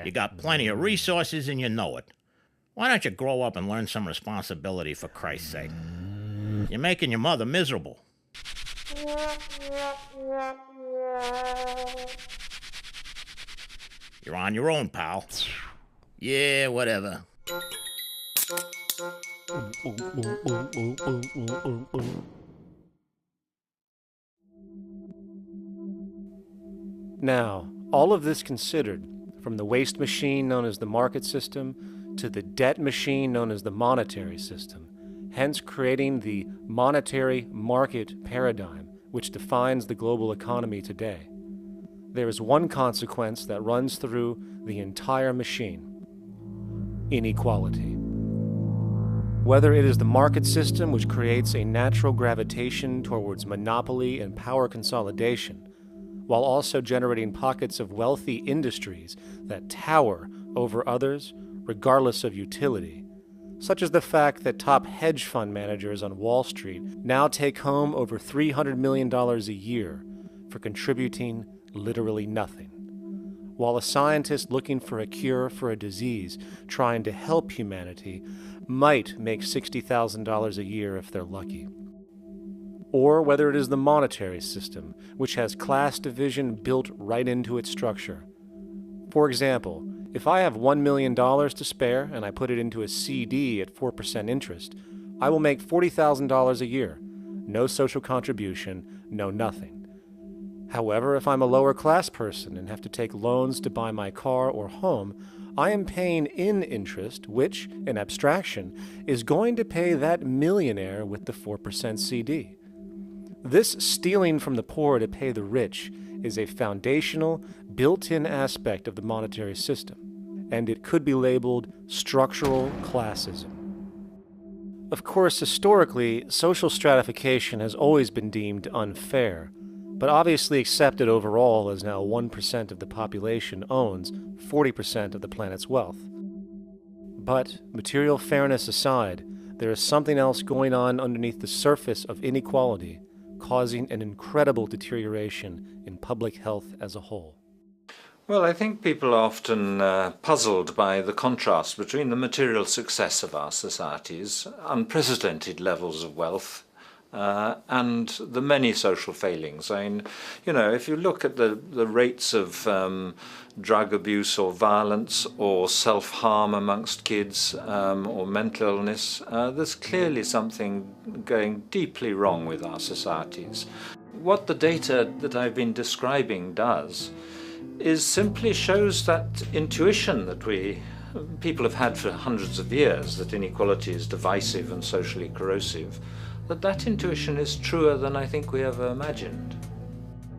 You got plenty of resources, and you know it. Why don't you grow up and learn some responsibility, for Christ's sake? You're making your mother miserable. You're on your own, pal. Yeah, whatever. Now, all of this considered, from the waste machine known as the market system to the debt machine known as the monetary system, hence creating the monetary market paradigm which defines the global economy today, there is one consequence that runs through the entire machine: inequality. Whether it is the market system which creates a natural gravitation towards monopoly and power consolidation, while also generating pockets of wealthy industries that tower over others regardless of utility, such as the fact that top hedge fund managers on Wall Street now take home over $300 million a year for contributing literally nothing, while a scientist looking for a cure for a disease trying to help humanity might make $60,000 a year if they're lucky. Or whether it is the monetary system, which has class division built right into its structure. For example, if I have $1 million to spare and I put it into a CD at 4% interest, I will make $40,000 a year. No social contribution, no nothing. However, if I'm a lower class person and have to take loans to buy my car or home, I am paying in interest, which, in abstraction, is going to pay that millionaire with the 4% CD. This stealing from the poor to pay the rich is a foundational, built-in aspect of the monetary system, and it could be labeled structural classism. Of course, historically, social stratification has always been deemed unfair, but obviously accepted overall as now 1% of the population owns 40% of the planet's wealth. But, material fairness aside, there is something else going on underneath the surface of inequality, causing an incredible deterioration in public health as a whole. Well, I think people are often puzzled by the contrast between the material success of our societies, unprecedented levels of wealth, and the many social failings. I mean, you know, if you look at the rates of drug abuse or violence or self-harm amongst kids or mental illness, there's clearly something going deeply wrong with our societies. What the data that I've been describing does is simply shows that intuition that people have had for hundreds of years, that inequality is divisive and socially corrosive, that intuition is truer than I think we ever imagined.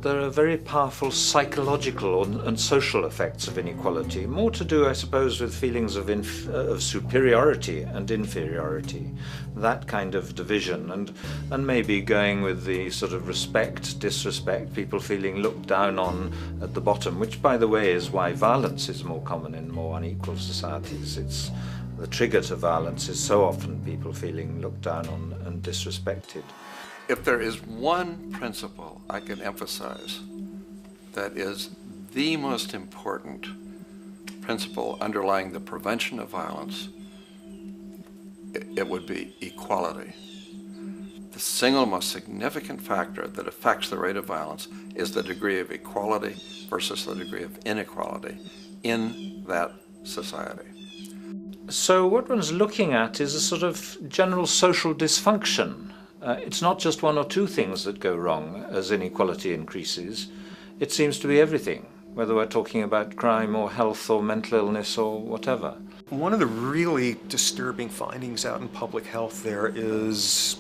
There are very powerful psychological and social effects of inequality, more to do, I suppose, with feelings of superiority and inferiority, that kind of division, and maybe going with the sort of respect, disrespect, people feeling looked down on at the bottom, which, by the way, is why violence is more common in more unequal societies. It's the trigger to violence is so often people feeling looked down on and disrespected. If there is one principle I can emphasize that is the most important principle underlying the prevention of violence, it would be equality. The single most significant factor that affects the rate of violence is the degree of equality versus the degree of inequality in that society. So what one's looking at is a sort of general social dysfunction. It's not just one or two things that go wrong as inequality increases. It seems to be everything, whether we're talking about crime or health or mental illness or whatever. One of the really disturbing findings out in public health there is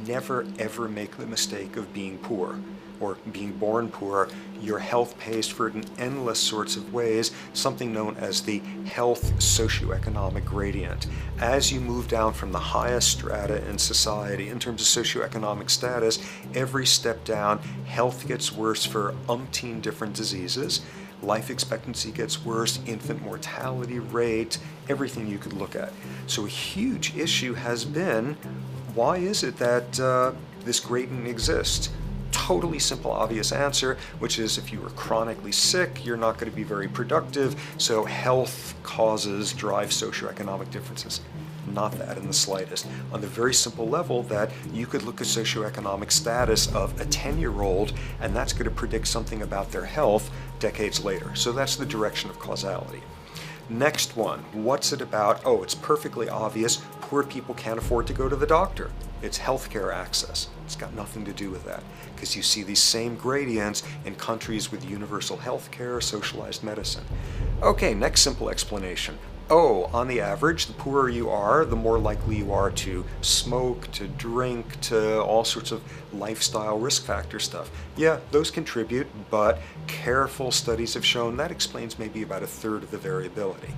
never ever make the mistake of being poor or being born poor. Your health pays for it in endless sorts of ways, something known as the health socioeconomic gradient. As you move down from the highest strata in society in terms of socioeconomic status, every step down, health gets worse for umpteen different diseases. Life expectancy gets worse, infant mortality rate, everything you could look at. So a huge issue has been, why is it that this gradient exists? Totally simple, obvious answer, which is if you are chronically sick, you're not going to be very productive, so health causes drive socioeconomic differences. Not that in the slightest. On the very simple level that you could look at socioeconomic status of a 10-year-old, and that's going to predict something about their health decades later. So that's the direction of causality. Next one, what's it about? Oh, it's perfectly obvious. Poor people can't afford to go to the doctor. It's healthcare access. It's got nothing to do with that, because you see these same gradients in countries with universal healthcare, socialized medicine. Okay, next simple explanation. Oh, on the average, the poorer you are, the more likely you are to smoke, to drink, to all sorts of lifestyle risk factor stuff. Yeah, those contribute, but careful studies have shown that explains maybe about 1/3 of the variability.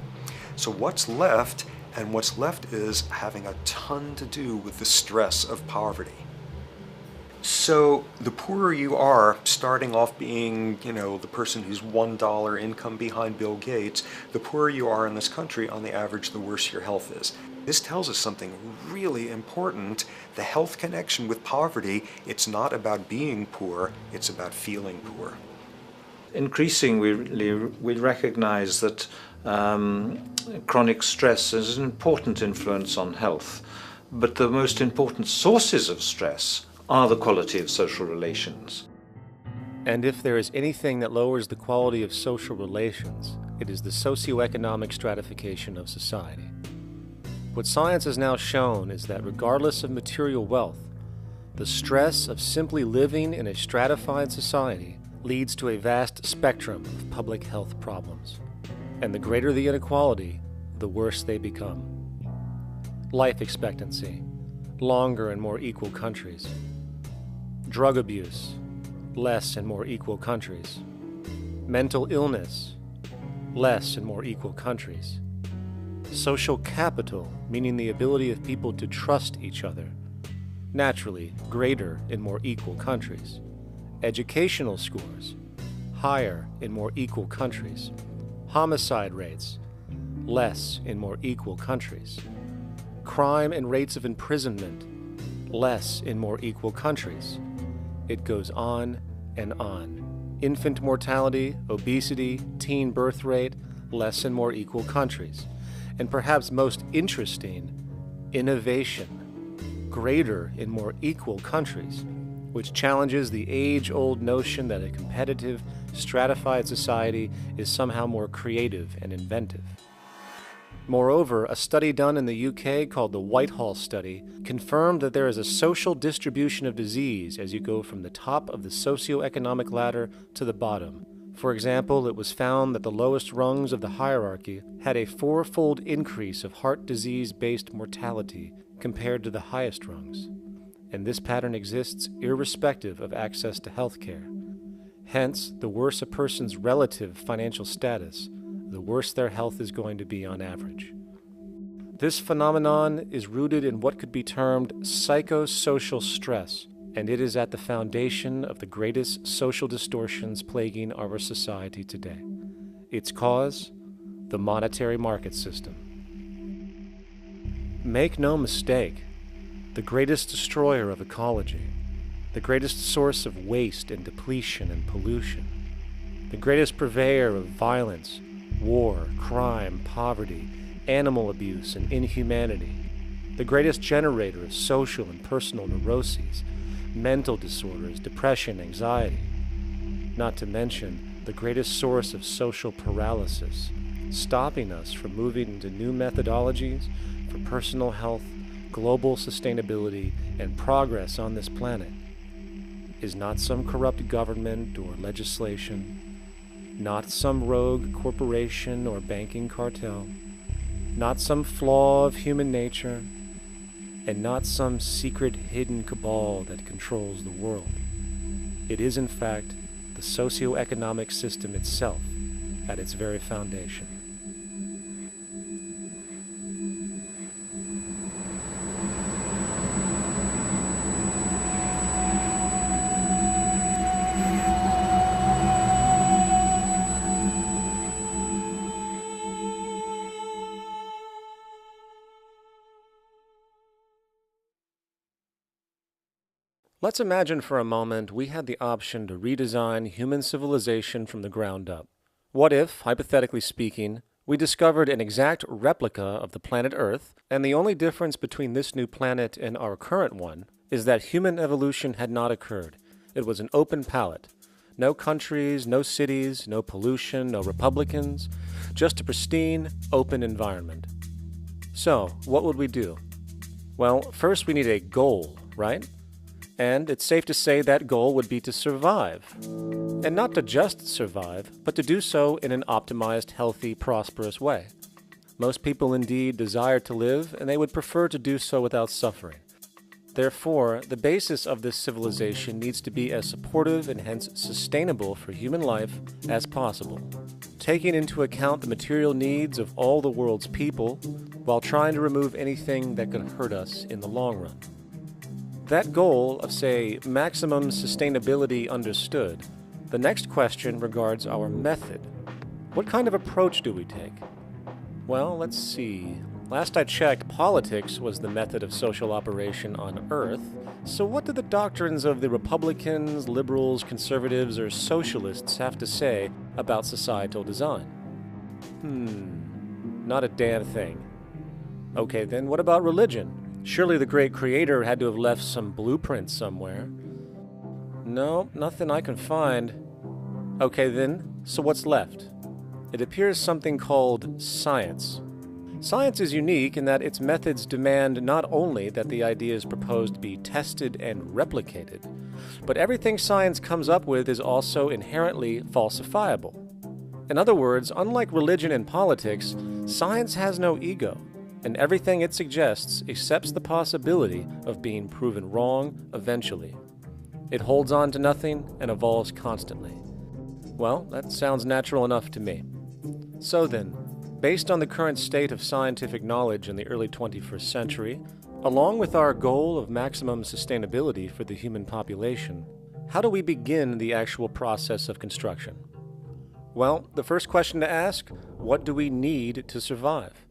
So what's left? And what's left is having a ton to do with the stress of poverty. So the poorer you are, starting off being, the person who's $1 income behind Bill Gates, the poorer you are in this country, on the average, the worse your health is. This tells us something really important. The health connection with poverty, it's not about being poor, it's about feeling poor. Increasingly, we recognize that chronic stress is an important influence on health, but the most important sources of stress are the quality of social relations. And if there is anything that lowers the quality of social relations, it is the socioeconomic stratification of society. What science has now shown is that regardless of material wealth, the stress of simply living in a stratified society leads to a vast spectrum of public health problems. And the greater the inequality, the worse they become. Life expectancy, longer in more equal countries. Drug abuse, less in more equal countries. Mental illness, less in more equal countries. Social capital, meaning the ability of people to trust each other, naturally greater in more equal countries. Educational scores, higher in more equal countries. Homicide rates, less in more equal countries. Crime and rates of imprisonment, less in more equal countries. It goes on and on. Infant mortality, obesity, teen birth rate, less in more equal countries. And perhaps most interesting, innovation, greater in more equal countries, which challenges the age-old notion that a competitive, stratified society is somehow more creative and inventive. Moreover, a study done in the UK called the Whitehall Study confirmed that there is a social distribution of disease as you go from the top of the socioeconomic ladder to the bottom. For example, it was found that the lowest rungs of the hierarchy had a 4-fold increase of heart disease-based mortality compared to the highest rungs. And this pattern exists irrespective of access to health care. Hence, the worse a person's relative financial status, the worse their health is going to be on average. This phenomenon is rooted in what could be termed psychosocial stress, and it is at the foundation of the greatest social distortions plaguing our society today. Its cause? The monetary market system. Make no mistake, the greatest destroyer of ecology, the greatest source of waste and depletion and pollution, the greatest purveyor of violence, war, crime, poverty, animal abuse, and inhumanity, the greatest generator of social and personal neuroses, mental disorders, depression, anxiety, not to mention the greatest source of social paralysis, stopping us from moving into new methodologies for personal health, global sustainability, and progress on this planet, is not some corrupt government or legislation, not some rogue corporation or banking cartel, not some flaw of human nature, and not some secret hidden cabal that controls the world. It is, in fact, the the socio-economic system itself at its very foundation. Let's imagine for a moment we had the option to redesign human civilization from the ground up. What if, hypothetically speaking, we discovered an exact replica of the planet Earth, and the only difference between this new planet and our current one is that human evolution had not occurred. It was an open palette. No countries, no cities, no pollution, no Republicans, just a pristine, open environment. So, what would we do? Well, first we need a goal, right? And it's safe to say that goal would be to survive. And not to just survive, but to do so in an optimized, healthy, prosperous way. Most people indeed desire to live, and they would prefer to do so without suffering. Therefore, the basis of this civilization needs to be as supportive and hence sustainable for human life as possible, taking into account the material needs of all the world's people, while trying to remove anything that could hurt us in the long run. That goal of, say, maximum sustainability understood, the next question regards our method. What kind of approach do we take? Well, let's see. Last I checked, politics was the method of social operation on Earth. So what do the doctrines of the Republicans, liberals, conservatives, or socialists have to say about societal design? Not a damn thing. Okay, then what about religion? Surely the great creator had to have left some blueprint somewhere. No, nothing I can find. Okay then, so what's left? It appears something called science. Science is unique in that its methods demand not only that the ideas proposed be tested and replicated, but everything science comes up with is also inherently falsifiable. In other words, unlike religion and politics, science has no ego, and everything it suggests accepts the possibility of being proven wrong eventually. It holds on to nothing and evolves constantly. Well, that sounds natural enough to me. So then, based on the current state of scientific knowledge in the early 21st century, along with our goal of maximum sustainability for the human population, how do we begin the actual process of construction? Well, the first question to ask, what do we need to survive?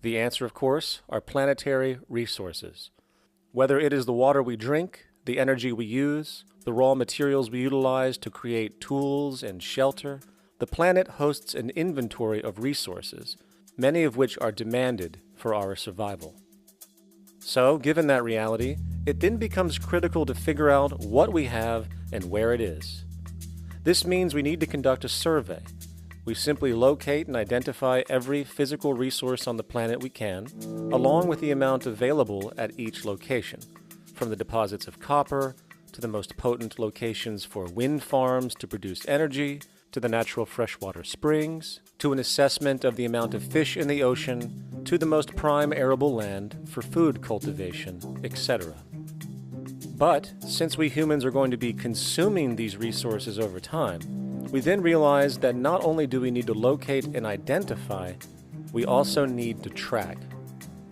The answer, of course, are planetary resources. Whether it is the water we drink, the energy we use, the raw materials we utilize to create tools and shelter, the planet hosts an inventory of resources, many of which are demanded for our survival. So, given that reality, it then becomes critical to figure out what we have and where it is. This means we need to conduct a survey. We simply locate and identify every physical resource on the planet we can, along with the amount available at each location, from the deposits of copper, to the most potent locations for wind farms to produce energy, to the natural freshwater springs, to an assessment of the amount of fish in the ocean, to the most prime arable land for food cultivation, etc. But, since we humans are going to be consuming these resources over time, we then realize that not only do we need to locate and identify, we also need to track.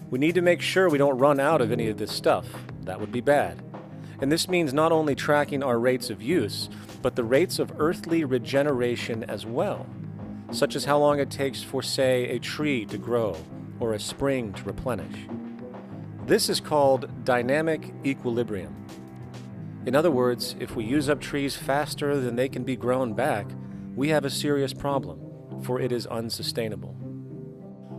We need to make sure we don't run out of any of this stuff. That would be bad. And this means not only tracking our rates of use, but the rates of earthly regeneration as well, such as how long it takes for, say, a tree to grow or a spring to replenish. This is called dynamic equilibrium. In other words, if we use up trees faster than they can be grown back, we have a serious problem, for it is unsustainable.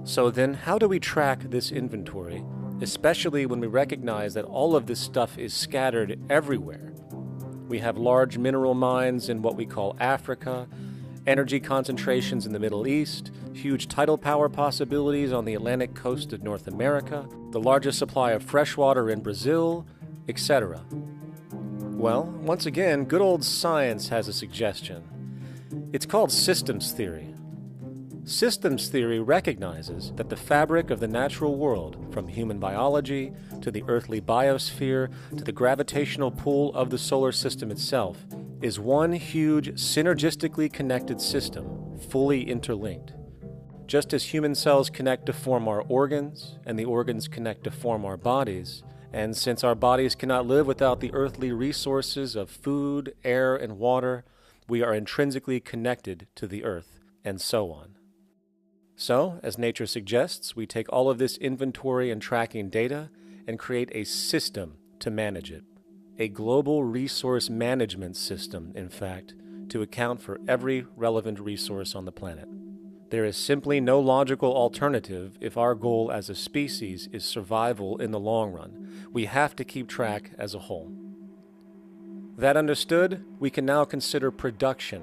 So then, how do we track this inventory, especially when we recognize that all of this stuff is scattered everywhere? We have large mineral mines in what we call Africa, energy concentrations in the Middle East, huge tidal power possibilities on the Atlantic coast of North America, the largest supply of freshwater in Brazil, etc. Well, once again, good old science has a suggestion. It's called systems theory. Systems theory recognizes that the fabric of the natural world, from human biology to the earthly biosphere to the gravitational pull of the solar system itself, is one huge synergistically connected system, fully interlinked. Just as human cells connect to form our organs, and the organs connect to form our bodies, and since our bodies cannot live without the earthly resources of food, air, and water, we are intrinsically connected to the earth, and so on. So, as nature suggests, we take all of this inventory and tracking data and create a system to manage it. A global resource management system, in fact, to account for every relevant resource on the planet. There is simply no logical alternative if our goal as a species is survival in the long run. We have to keep track as a whole. That understood, we can now consider production.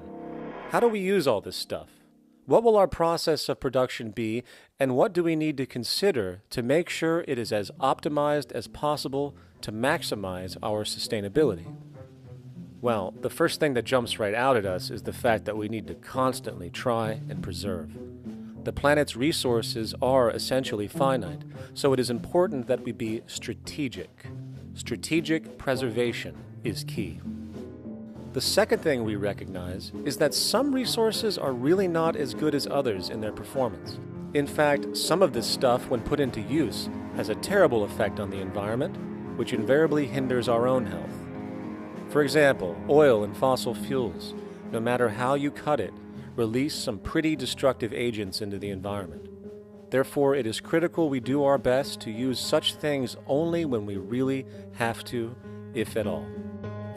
How do we use all this stuff? What will our process of production be, and what do we need to consider to make sure it is as optimized as possible to maximize our sustainability? Well, the first thing that jumps right out at us is the fact that we need to constantly try and preserve. The planet's resources are essentially finite, so it is important that we be strategic. Strategic preservation is key. The second thing we recognize is that some resources are really not as good as others in their performance. In fact, some of this stuff, when put into use, has a terrible effect on the environment, which invariably hinders our own health. For example, oil and fossil fuels, no matter how you cut it, release some pretty destructive agents into the environment. Therefore, it is critical we do our best to use such things only when we really have to, if at all.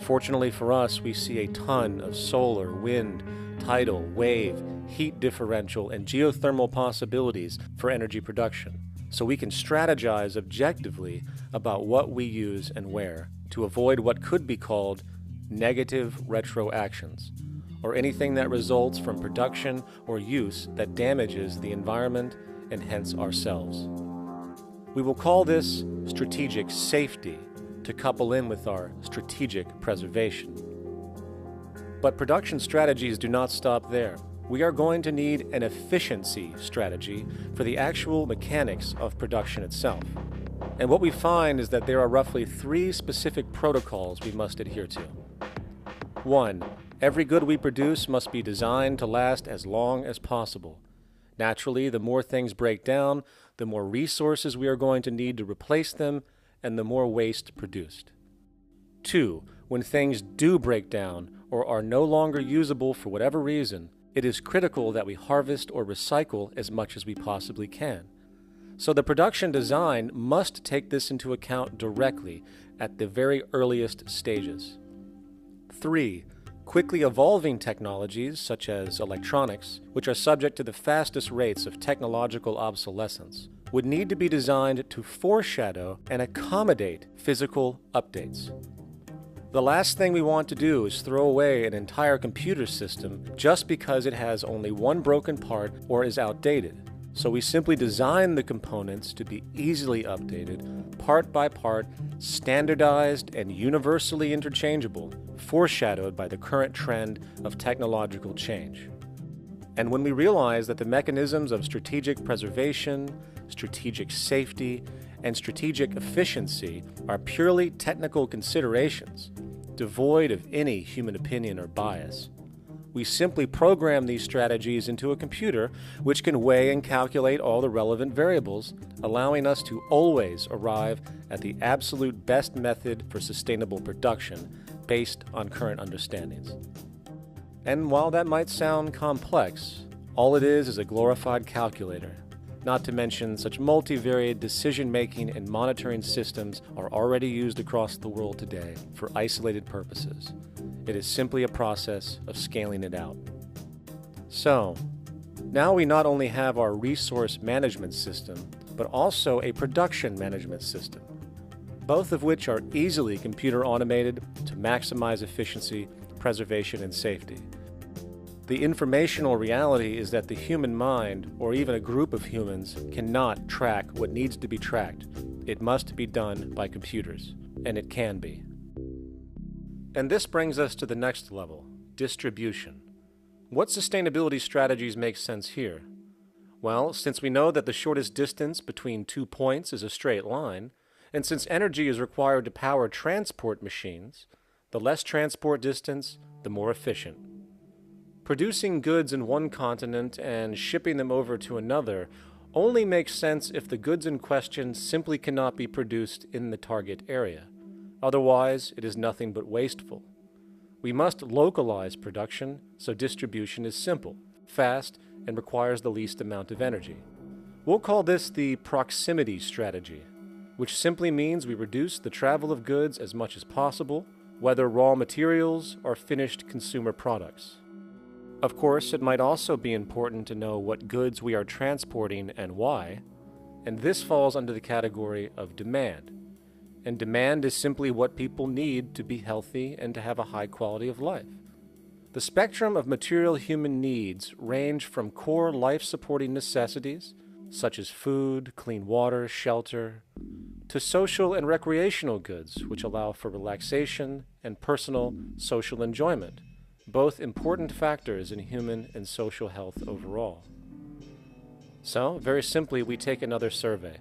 Fortunately for us, we see a ton of solar, wind, tidal, wave, heat differential, and geothermal possibilities for energy production, so we can strategize objectively about what we use and where to avoid what could be called negative retroactions, or anything that results from production or use that damages the environment and hence ourselves. We will call this strategic safety to couple in with our strategic preservation. But production strategies do not stop there. We are going to need an efficiency strategy for the actual mechanics of production itself. And what we find is that there are roughly 3 specific protocols we must adhere to. 1. Every good we produce must be designed to last as long as possible. Naturally, the more things break down, the more resources we are going to need to replace them, and the more waste produced. 2. When things do break down or are no longer usable for whatever reason, it is critical that we harvest or recycle as much as we possibly can. So the production design must take this into account directly at the very earliest stages. 3. Quickly evolving technologies, such as electronics, which are subject to the fastest rates of technological obsolescence, would need to be designed to foreshadow and accommodate physical updates. The last thing we want to do is throw away an entire computer system just because it has only one broken part or is outdated. So we simply design the components to be easily updated, part by part, standardized and universally interchangeable, foreshadowed by the current trend of technological change. And when we realize that the mechanisms of strategic preservation, strategic safety, and strategic efficiency are purely technical considerations, devoid of any human opinion or bias, we simply program these strategies into a computer which can weigh and calculate all the relevant variables, allowing us to always arrive at the absolute best method for sustainable production based on current understandings. And while that might sound complex, all it is a glorified calculator. Not to mention such multivariate decision-making and monitoring systems are already used across the world today for isolated purposes. It is simply a process of scaling it out. So, now we not only have our resource management system, but also a production management system, both of which are easily computer automated to maximize efficiency, preservation, and safety. The informational reality is that the human mind, or even a group of humans, cannot track what needs to be tracked. It must be done by computers, and it can be. And this brings us to the next level, distribution. What sustainability strategies make sense here? Well, since we know that the shortest distance between 2 points is a straight line, and since energy is required to power transport machines, the less transport distance, the more efficient. Producing goods in one continent and shipping them over to another only makes sense if the goods in question simply cannot be produced in the target area. Otherwise, it is nothing but wasteful. We must localize production so distribution is simple, fast, and requires the least amount of energy. We'll call this the proximity strategy, which simply means we reduce the travel of goods as much as possible, whether raw materials or finished consumer products. Of course, it might also be important to know what goods we are transporting and why, and this falls under the category of demand. And demand is simply what people need to be healthy and to have a high quality of life. The spectrum of material human needs range from core life-supporting necessities, such as food, clean water, shelter, to social and recreational goods, which allow for relaxation and personal social enjoyment, both important factors in human and social health overall. So, very simply, we take another survey.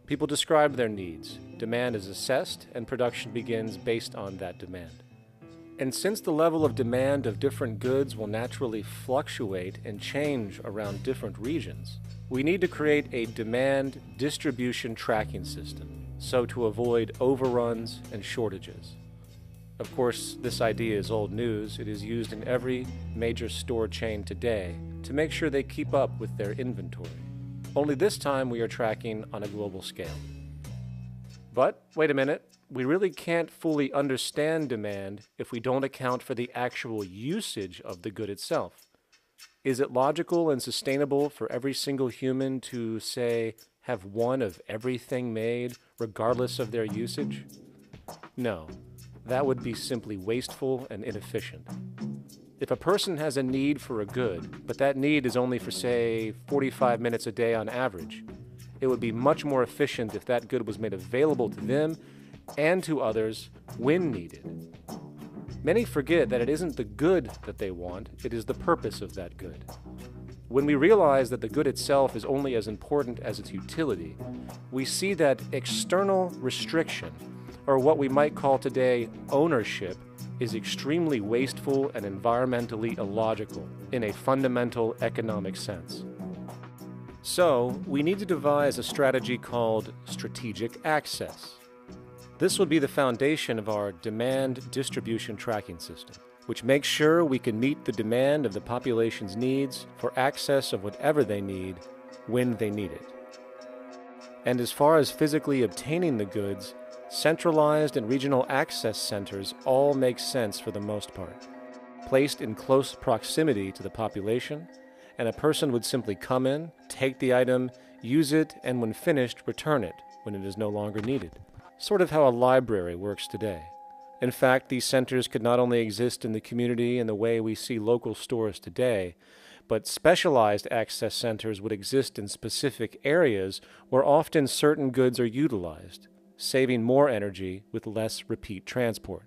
People describe their needs, demand is assessed, and production begins based on that demand. And since the level of demand of different goods will naturally fluctuate and change around different regions, we need to create a demand distribution tracking system, so to avoid overruns and shortages. Of course, this idea is old news. It is used in every major store chain today to make sure they keep up with their inventory. Only this time we are tracking on a global scale. But, wait a minute, we really can't fully understand demand if we don't account for the actual usage of the good itself. Is it logical and sustainable for every single human to, say, have one of everything made, regardless of their usage? No. That would be simply wasteful and inefficient. If a person has a need for a good, but that need is only for, say, 45 minutes a day on average, it would be much more efficient if that good was made available to them and to others when needed. Many forget that it isn't the good that they want, it is the purpose of that good. When we realize that the good itself is only as important as its utility, we see that external restriction, or what we might call today ownership, is extremely wasteful and environmentally illogical in a fundamental economic sense. So, we need to devise a strategy called strategic access. This will be the foundation of our demand distribution tracking system, which makes sure we can meet the demand of the population's needs for access of whatever they need when they need it. And as far as physically obtaining the goods, centralized and regional access centers all make sense for the most part, placed in close proximity to the population, and a person would simply come in, take the item, use it, and when finished, return it when it is no longer needed. Sort of how a library works today. In fact, these centers could not only exist in the community in the way we see local stores today, but specialized access centers would exist in specific areas where often certain goods are utilized, saving more energy with less repeat transport.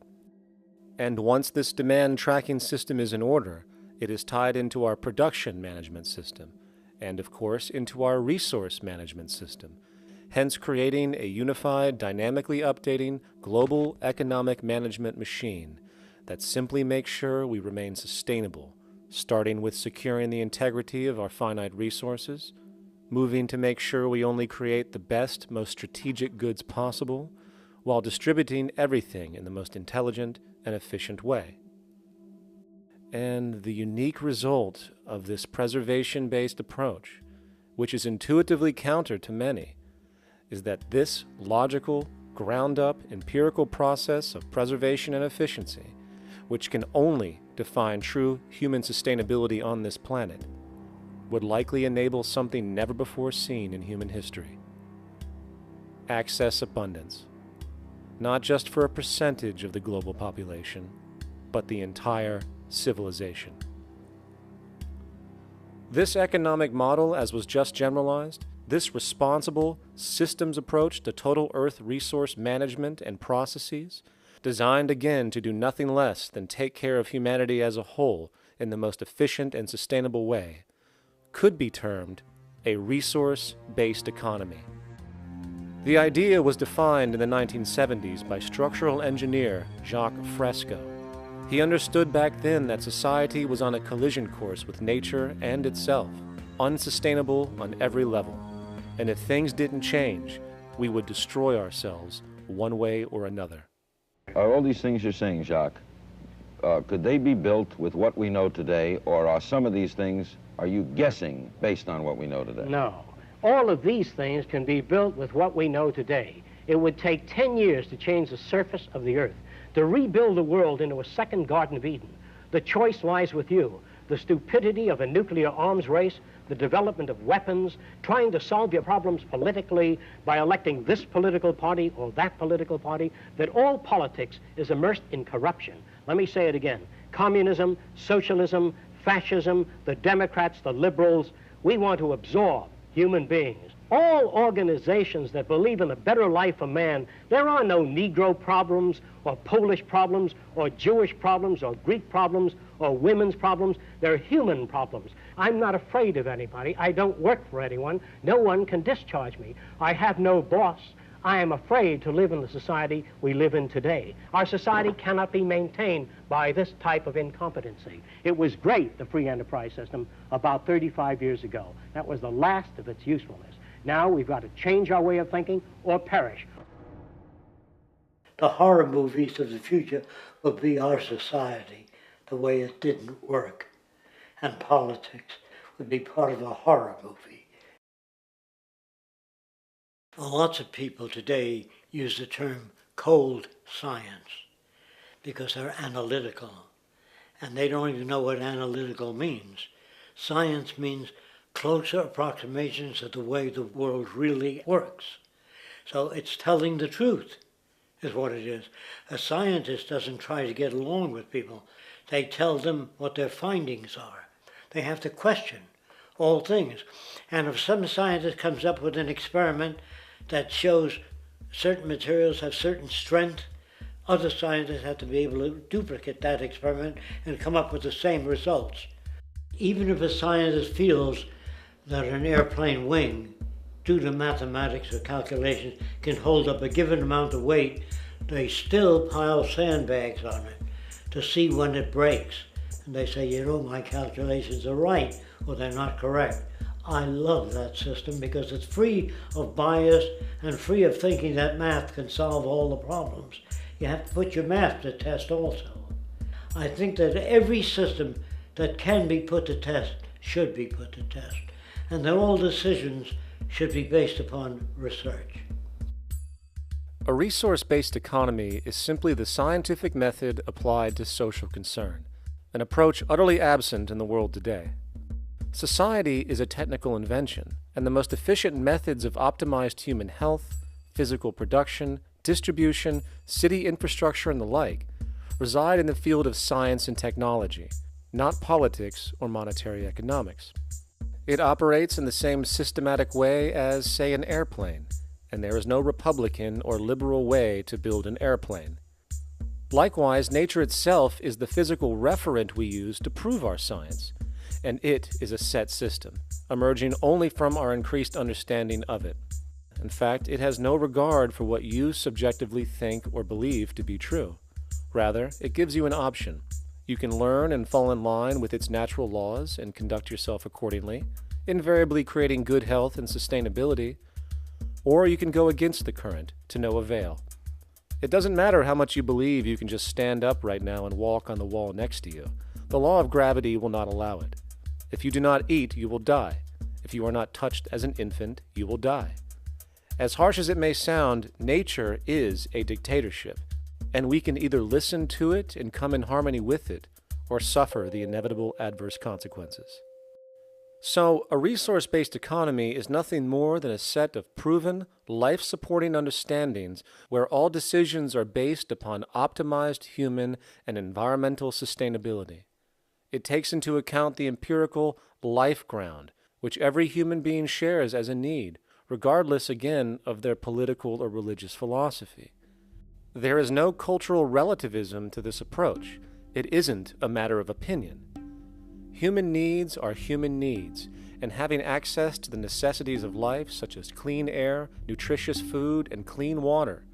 And once this demand tracking system is in order, it is tied into our production management system, and of course into our resource management system, hence creating a unified, dynamically updating global economic management machine that simply makes sure we remain sustainable, starting with securing the integrity of our finite resources, moving to make sure we only create the best, most strategic goods possible, while distributing everything in the most intelligent and efficient way. And the unique result of this preservation-based approach, which is intuitively counter to many, is that this logical, ground-up, empirical process of preservation and efficiency, which can only define true human sustainability on this planet, would likely enable something never before seen in human history. Access abundance, not just for a percentage of the global population, but the entire civilization. This economic model, as was just generalized, this responsible systems approach to total Earth resource management and processes, designed again to do nothing less than take care of humanity as a whole in the most efficient and sustainable way, could be termed a resource-based economy. The idea was defined in the 1970s by structural engineer Jacques Fresco, He understood back then that society was on a collision course with nature and itself, unsustainable on every level. And if things didn't change, we would destroy ourselves one way or another. Are all these things you're saying, Jacques, could they be built with what we know today, or are some of these things, are you guessing based on what we know today? No. All of these things can be built with what we know today. It would take 10 years to change the surface of the earth, to rebuild the world into a second Garden of Eden. The choice lies with you. The stupidity of a nuclear arms race, the development of weapons, trying to solve your problems politically by electing this political party or that political party, that all politics is immersed in corruption. Let me say it again. Communism, socialism, fascism, the Democrats, the liberals, we want to absorb human beings. All organizations that believe in a better life for man, there are no Negro problems or Polish problems or Jewish problems or Greek problems or women's problems. They're human problems. I'm not afraid of anybody. I don't work for anyone. No one can discharge me. I have no boss. I am afraid to live in the society we live in today. Our society cannot be maintained by this type of incompetency. It was great, the free enterprise system, about 35 years ago. That was the last of its usefulness. Now we've got to change our way of thinking or perish. The horror movies of the future will be our society, the way it didn't work. And politics would be part of a horror movie. Lots of people today use the term cold science because they're analytical. And they don't even know what analytical means. Science means closer approximations of the way the world really works. So it's telling the truth, is what it is. A scientist doesn't try to get along with people. They tell them what their findings are. They have to question all things. And if some scientist comes up with an experiment that shows certain materials have certain strength, other scientists have to be able to duplicate that experiment and come up with the same results. Even if a scientist feels that an airplane wing, due to mathematics or calculations, can hold up a given amount of weight, they still pile sandbags on it to see when it breaks. And they say, you know, my calculations are right, or they're not correct. I love that system because it's free of bias and free of thinking that math can solve all the problems. You have to put your math to test also. I think that every system that can be put to test should be put to test. And that all decisions should be based upon research. A resource-based economy is simply the scientific method applied to social concern, an approach utterly absent in the world today. Society is a technical invention, and the most efficient methods of optimized human health, physical production, distribution, city infrastructure, and the like reside in the field of science and technology, not politics or monetary economics. It operates in the same systematic way as, say, an airplane, and there is no Republican or liberal way to build an airplane. Likewise, nature itself is the physical referent we use to prove our science, and it is a set system, emerging only from our increased understanding of it. In fact, it has no regard for what you subjectively think or believe to be true. Rather, it gives you an option. You can learn and fall in line with its natural laws and conduct yourself accordingly, invariably creating good health and sustainability, or you can go against the current to no avail. It doesn't matter how much you believe you can just stand up right now and walk on the wall next to you. The law of gravity will not allow it. If you do not eat, you will die. If you are not touched as an infant, you will die. As harsh as it may sound, nature is a dictatorship, and we can either listen to it and come in harmony with it, or suffer the inevitable adverse consequences. So, a resource-based economy is nothing more than a set of proven, life-supporting understandings where all decisions are based upon optimized human and environmental sustainability. It takes into account the empirical life ground, which every human being shares as a need, regardless, again, of their political or religious philosophy. There is no cultural relativism to this approach. It isn't a matter of opinion. Human needs are human needs, and having access to the necessities of life, such as clean air, nutritious food, and clean water,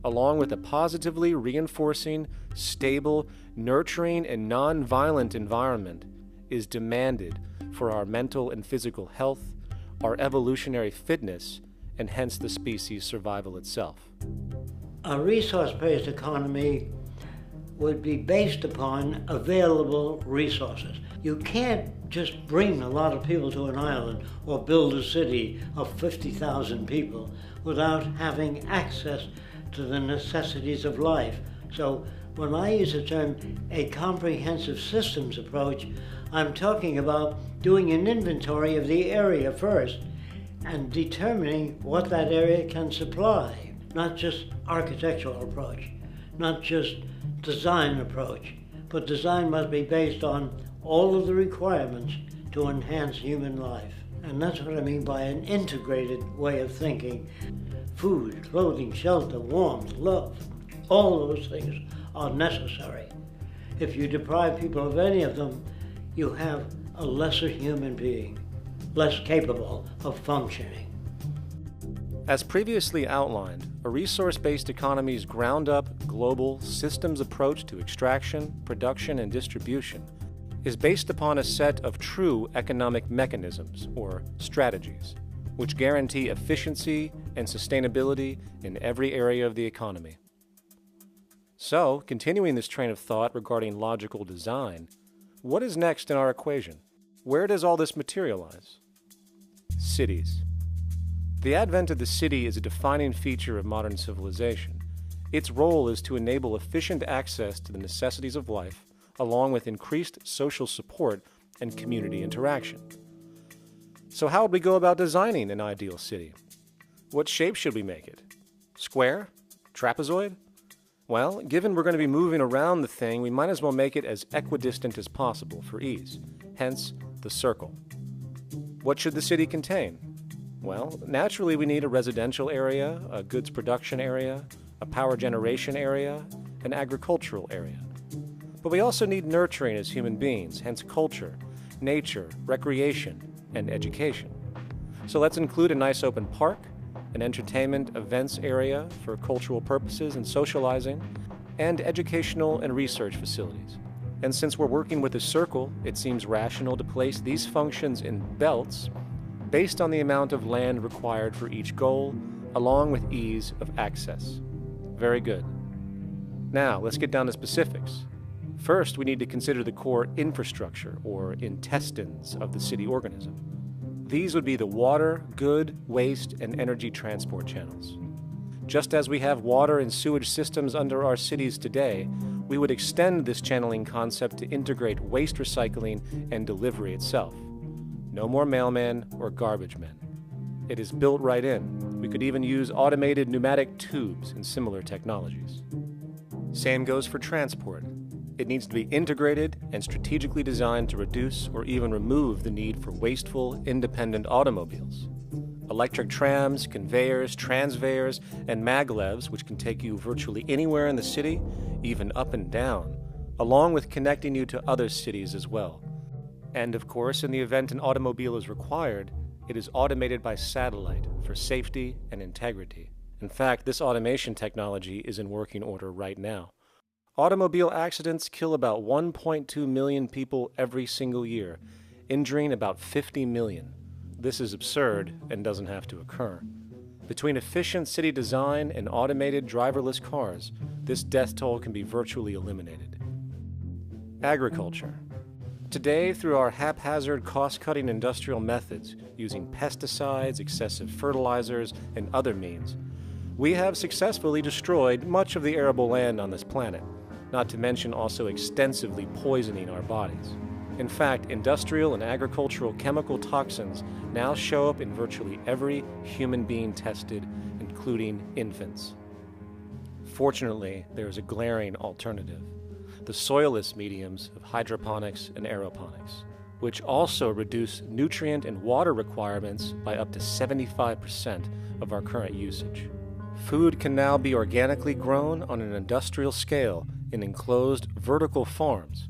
along with a positively reinforcing, stable, nurturing, and non-violent environment, is demanded for our mental and physical health, our evolutionary fitness, and hence the species' survival itself. A resource-based economy would be based upon available resources. You can't just bring a lot of people to an island or build a city of 50,000 people without having access to the necessities of life. So when I use the term a comprehensive systems approach, I'm talking about doing an inventory of the area first and determining what that area can supply, not just architectural approach, not just design approach, but design must be based on all of the requirements to enhance human life. And that's what I mean by an integrated way of thinking. Food, clothing, shelter, warmth, love, all those things are necessary. If you deprive people of any of them, you have a lesser human being, less capable of functioning. As previously outlined, a resource-based economy's ground-up, global, systems approach to extraction, production, and distribution is based upon a set of true economic mechanisms, or strategies, which guarantee efficiency and sustainability in every area of the economy. So, continuing this train of thought regarding logical design, what is next in our equation? Where does all this materialize? Cities. The advent of the city is a defining feature of modern civilization. Its role is to enable efficient access to the necessities of life, along with increased social support and community interaction. So how would we go about designing an ideal city? What shape should we make it? Square? Trapezoid? Well, given we're going to be moving around the thing, we might as well make it as equidistant as possible for ease, hence the circle. What should the city contain? Well, naturally we need a residential area, a goods production area, a power generation area, an agricultural area. But we also need nurturing as human beings, hence culture, nature, recreation, and education. So let's include a nice open park, an entertainment events area for cultural purposes and socializing, and educational and research facilities. And since we're working with a circle, it seems rational to place these functions in belts based on the amount of land required for each goal, along with ease of access. Very good. Now, let's get down to specifics. First, we need to consider the core infrastructure, or intestines, of the city organism. These would be the water, good, waste, and energy transport channels. Just as we have water and sewage systems under our cities today, we would extend this channeling concept to integrate waste recycling and delivery itself. No more mailmen or garbage men. It is built right in. We could even use automated pneumatic tubes and similar technologies. Same goes for transport. It needs to be integrated and strategically designed to reduce or even remove the need for wasteful, independent automobiles. Electric trams, conveyors, transveyors, and maglevs, which can take you virtually anywhere in the city, even up and down, along with connecting you to other cities as well. And of course, in the event an automobile is required, it is automated by satellite for safety and integrity. In fact, this automation technology is in working order right now. Automobile accidents kill about 1.2 million people every single year, injuring about 50 million. This is absurd and doesn't have to occur. Between efficient city design and automated driverless cars, this death toll can be virtually eliminated. Agriculture. Today, through our haphazard, cost-cutting industrial methods, using pesticides, excessive fertilizers, and other means, we have successfully destroyed much of the arable land on this planet, not to mention also extensively poisoning our bodies. In fact, industrial and agricultural chemical toxins now show up in virtually every human being tested, including infants. Fortunately, there is a glaring alternative: the soilless mediums of hydroponics and aeroponics, which also reduce nutrient and water requirements by up to 75% of our current usage. Food can now be organically grown on an industrial scale in enclosed vertical farms,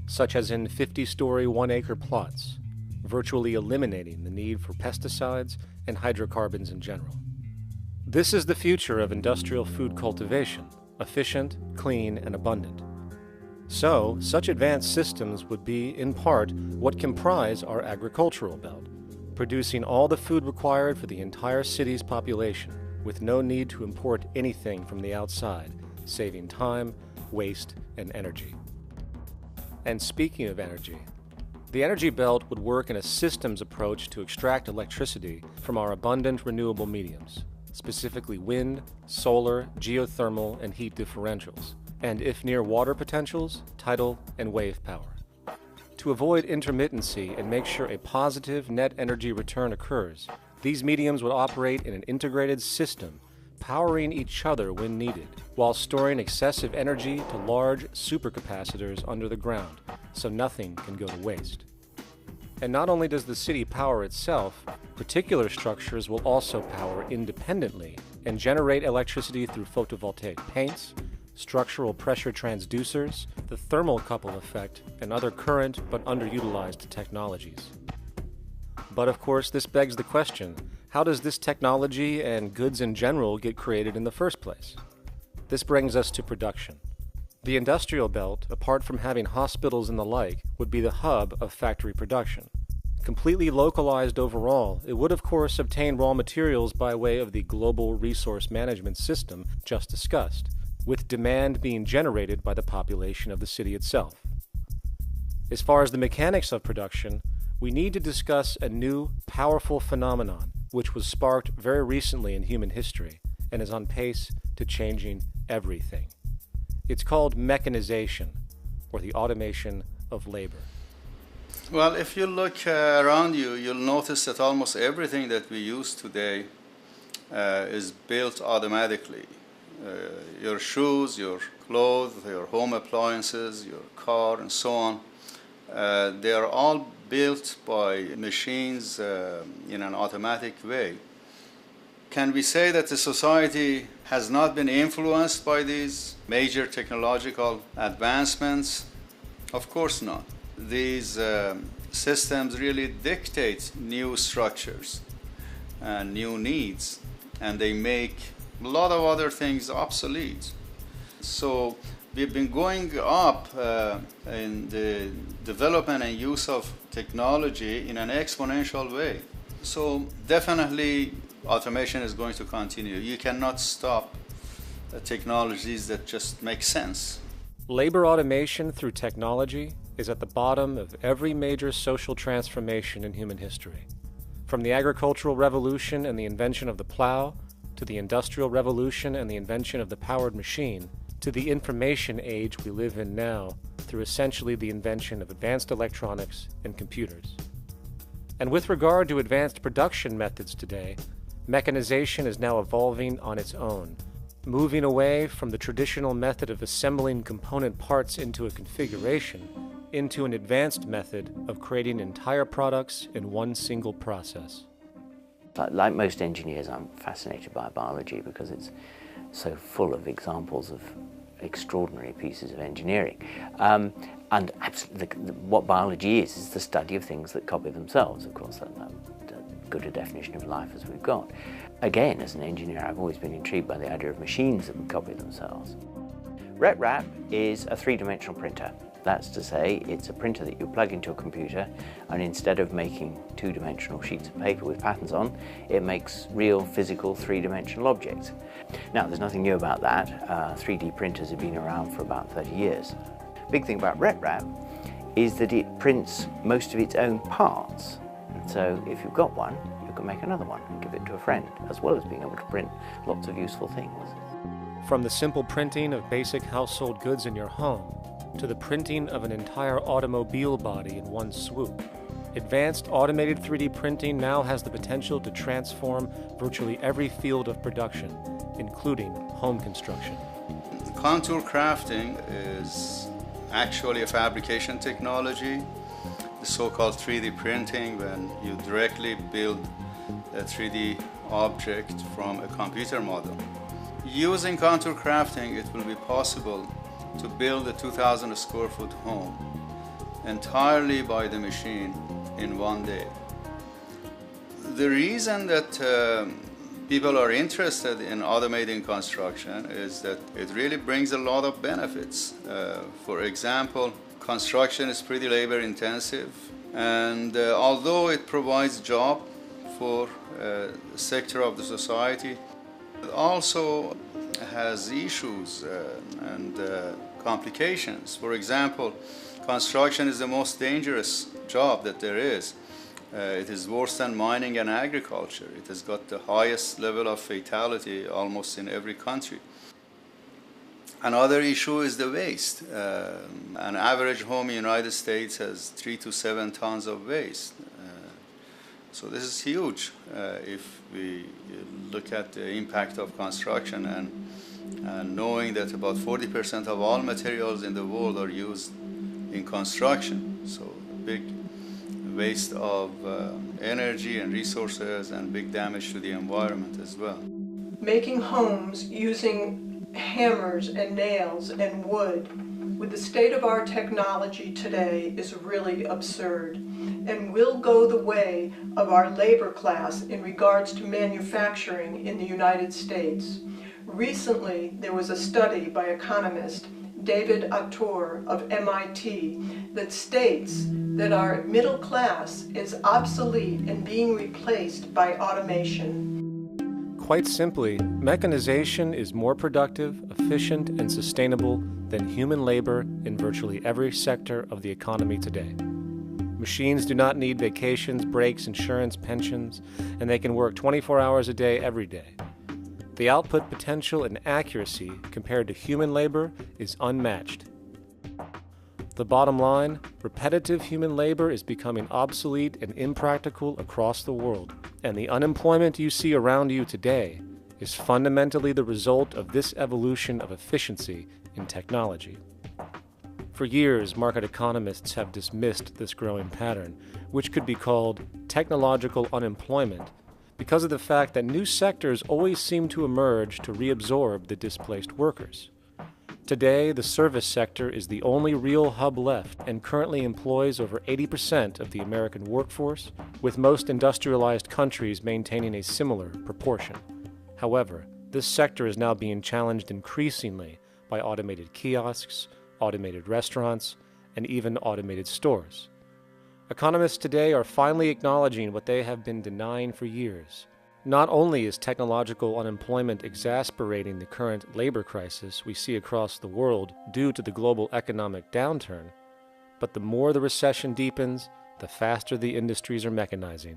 such as in 50-story 1-acre plots, virtually eliminating the need for pesticides and hydrocarbons in general. This is the future of industrial food cultivation, efficient, clean, and abundant. So, such advanced systems would be, in part, what comprise our agricultural belt, producing all the food required for the entire city's population, with no need to import anything from the outside, saving time, waste, and energy. And speaking of energy, the energy belt would work in a systems approach to extract electricity from our abundant renewable mediums, specifically wind, solar, geothermal, and heat differentials, and if near water potentials, tidal and wave power. To avoid intermittency and make sure a positive net energy return occurs, these mediums would operate in an integrated system, powering each other when needed, while storing excessive energy to large supercapacitors under the ground, so nothing can go to waste. And not only does the city power itself, particular structures will also power independently and generate electricity through photovoltaic paints, structural pressure transducers, the thermocouple effect, and other current but underutilized technologies. But of course, this begs the question, how does this technology and goods in general get created in the first place? This brings us to production. The industrial belt, apart from having hospitals and the like, would be the hub of factory production. Completely localized overall, it would of course obtain raw materials by way of the global resource management system just discussed, with demand being generated by the population of the city itself. As far as the mechanics of production, we need to discuss a new, powerful phenomenon, which was sparked very recently in human history and is on pace to changing everything. It's called mechanization, or the automation of labor. Well, if you look around you, you'll notice that almost everything that we use today is built automatically. Your shoes, your clothes, your home appliances, your car, and so on. They are all built by machines in an automatic way. Can we say that the society has not been influenced by these major technological advancements? Of course not. These systems really dictate new structures and new needs, and they make a lot of other things obsolete. So we've been going up in the development and use of technology in an exponential way. So definitely automation is going to continue. You cannot stop technologies that just make sense. Labor automation through technology is at the bottom of every major social transformation in human history. From the agricultural revolution and the invention of the plow, to the industrial revolution and the invention of the powered machine, to the information age we live in now, through essentially the invention of advanced electronics and computers. And with regard to advanced production methods today, mechanization is now evolving on its own, moving away from the traditional method of assembling component parts into a configuration into an advanced method of creating entire products in one single process. Like most engineers, I'm fascinated by biology because it's so full of examples of extraordinary pieces of engineering. And absolutely, what biology is the study of things that copy themselves. Of course, that's good a definition of life as we've got. Again, as an engineer, I've always been intrigued by the idea of machines that would copy themselves. RetRap is a three-dimensional printer. That's to say, it's a printer that you plug into a computer, and instead of making two-dimensional sheets of paper with patterns on, it makes real, physical, three-dimensional objects. Now, there's nothing new about that. 3D printers have been around for about 30 years. Big thing about RetRap is that it prints most of its own parts. And so if you've got one, you can make another one and give it to a friend, as well as being able to print lots of useful things. From the simple printing of basic household goods in your home, to the printing of an entire automobile body in one swoop, advanced automated 3D printing now has the potential to transform virtually every field of production, including home construction. Contour crafting is actually a fabrication technology, the so-called 3D printing, when you directly build a 3D object from a computer model. Using contour crafting, it will be possible to build a 2,000 square foot home entirely by the machine in one day. The reason that people are interested in automating construction is that it really brings a lot of benefits. For example, construction is pretty labor intensive, and although it provides job for a sector of the society, it also has issues and complications. For example, construction is the most dangerous job that there is. It is worse than mining and agriculture. It has got the highest level of fatality almost in every country. Another issue is the waste. An average home in the United States has 3 to 7 tons of waste. So this is huge if we look at the impact of construction and knowing that about 40% of all materials in the world are used in construction. So big waste of energy and resources and big damage to the environment as well. Making homes using hammers and nails and wood with the state of our technology today is really absurd and will go the way of our labor class in regards to manufacturing in the United States. Recently, there was a study by economist David Autor of MIT that states that our middle class is obsolete and being replaced by automation. Quite simply, mechanization is more productive, efficient, and sustainable than human labor in virtually every sector of the economy today. Machines do not need vacations, breaks, insurance, pensions, and they can work 24 hours a day every day. The output potential and accuracy compared to human labor is unmatched. The bottom line, repetitive human labor is becoming obsolete and impractical across the world, and the unemployment you see around you today is fundamentally the result of this evolution of efficiency in technology. For years, market economists have dismissed this growing pattern, which could be called technological unemployment, because of the fact that new sectors always seem to emerge to reabsorb the displaced workers. Today, the service sector is the only real hub left and currently employs over 80% of the American workforce, with most industrialized countries maintaining a similar proportion. However, this sector is now being challenged increasingly by automated kiosks, automated restaurants, and even automated stores. Economists today are finally acknowledging what they have been denying for years. Not only is technological unemployment exasperating the current labor crisis we see across the world due to the global economic downturn, but the more the recession deepens, the faster the industries are mechanizing.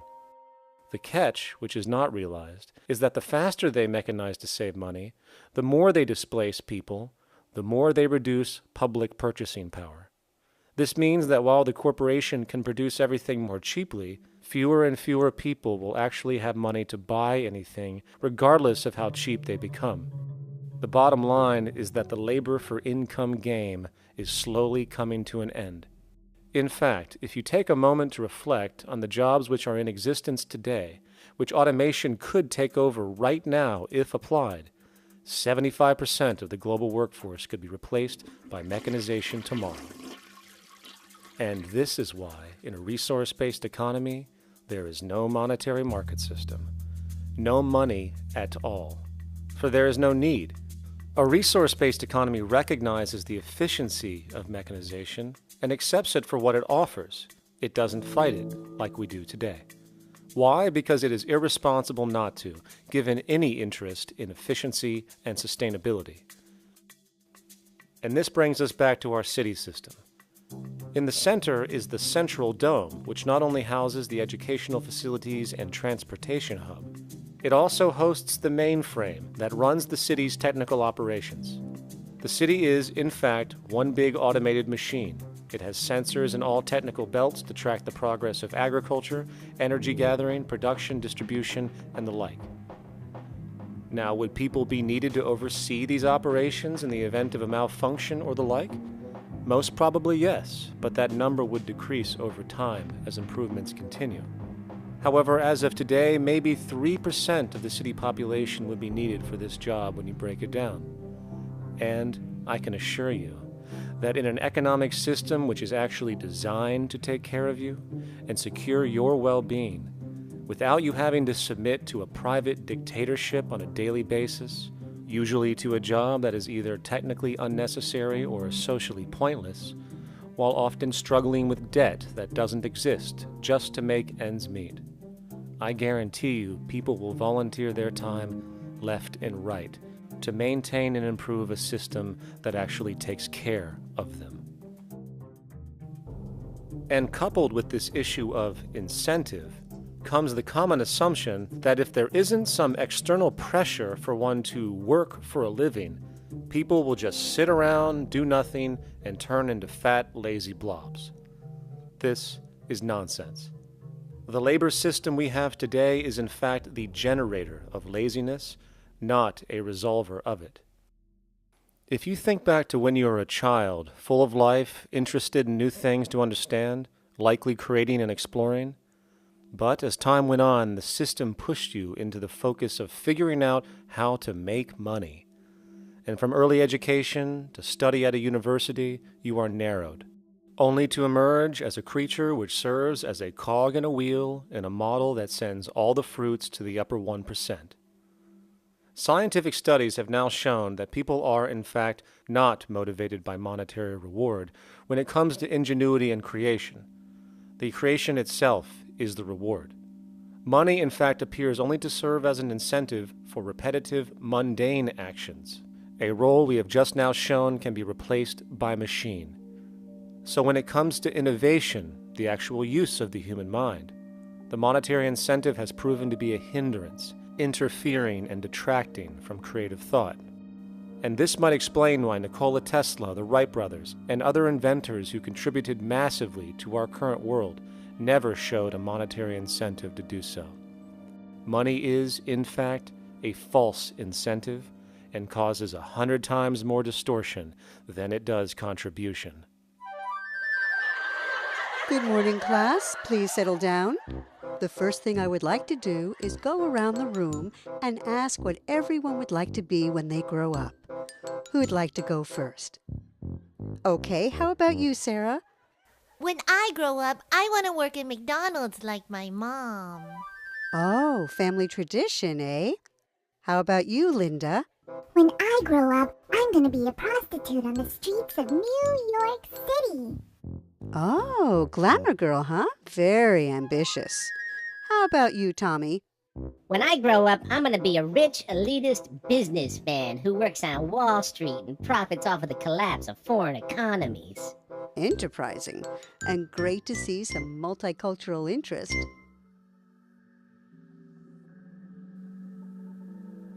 The catch, which is not realized, is that the faster they mechanize to save money, the more they displace people, the more they reduce public purchasing power. This means that while the corporation can produce everything more cheaply, fewer and fewer people will actually have money to buy anything, regardless of how cheap they become. The bottom line is that the labor for income game is slowly coming to an end. In fact, if you take a moment to reflect on the jobs which are in existence today, which automation could take over right now if applied, 75% of the global workforce could be replaced by mechanization tomorrow. And this is why, in a resource-based economy, there is no monetary market system, no money at all, for there is no need. A resource-based economy recognizes the efficiency of mechanization and accepts it for what it offers. It doesn't fight it like we do today. Why? Because it is irresponsible not to, given any interest in efficiency and sustainability. And this brings us back to our city system. In the center is the central dome, which not only houses the educational facilities and transportation hub, it also hosts the mainframe that runs the city's technical operations. The city is, in fact, one big automated machine. It has sensors in all technical belts to track the progress of agriculture, energy gathering, production, distribution, and the like. Now, would people be needed to oversee these operations in the event of a malfunction or the like? Most probably yes, but that number would decrease over time as improvements continue. However, as of today, maybe 3% of the city population would be needed for this job when you break it down. And I can assure you that in an economic system which is actually designed to take care of you and secure your well-being, without you having to submit to a private dictatorship on a daily basis, usually to a job that is either technically unnecessary or socially pointless, while often struggling with debt that doesn't exist just to make ends meet. I guarantee you people will volunteer their time left and right to maintain and improve a system that actually takes care of them. And coupled with this issue of incentive comes the common assumption that if there isn't some external pressure for one to work for a living, people will just sit around, do nothing, and turn into fat, lazy blobs. This is nonsense. The labor system we have today is in fact the generator of laziness, not a resolver of it. If you think back to when you were a child, full of life, interested in new things to understand, likely creating and exploring, but as time went on, the system pushed you into the focus of figuring out how to make money. And from early education to study at a university, you are narrowed, only to emerge as a creature which serves as a cog in a wheel in a model that sends all the fruits to the upper 1%. Scientific studies have now shown that people are, in fact, not motivated by monetary reward when it comes to ingenuity and creation. The creation itself is the reward. Money, in fact, appears only to serve as an incentive for repetitive, mundane actions, a role we have just now shown can be replaced by machine. So when it comes to innovation, the actual use of the human mind, the monetary incentive has proven to be a hindrance, interfering and detracting from creative thought. And this might explain why Nikola Tesla, the Wright brothers, and other inventors who contributed massively to our current world never showed a monetary incentive to do so. Money is, in fact, a false incentive and causes 100 times more distortion than it does contribution. Good morning, class. Please settle down. The first thing I would like to do is go around the room and ask what everyone would like to be when they grow up. Who would like to go first? Okay, how about you, Sarah? When I grow up, I want to work at McDonald's like my mom. Oh, family tradition, eh? How about you, Linda? When I grow up, I'm going to be a prostitute on the streets of New York City. Oh, glamour girl, huh? Very ambitious. How about you, Tommy? When I grow up, I'm going to be a rich, elitist businessman who works on Wall Street and profits off of the collapse of foreign economies. Enterprising, and great to see some multicultural interest.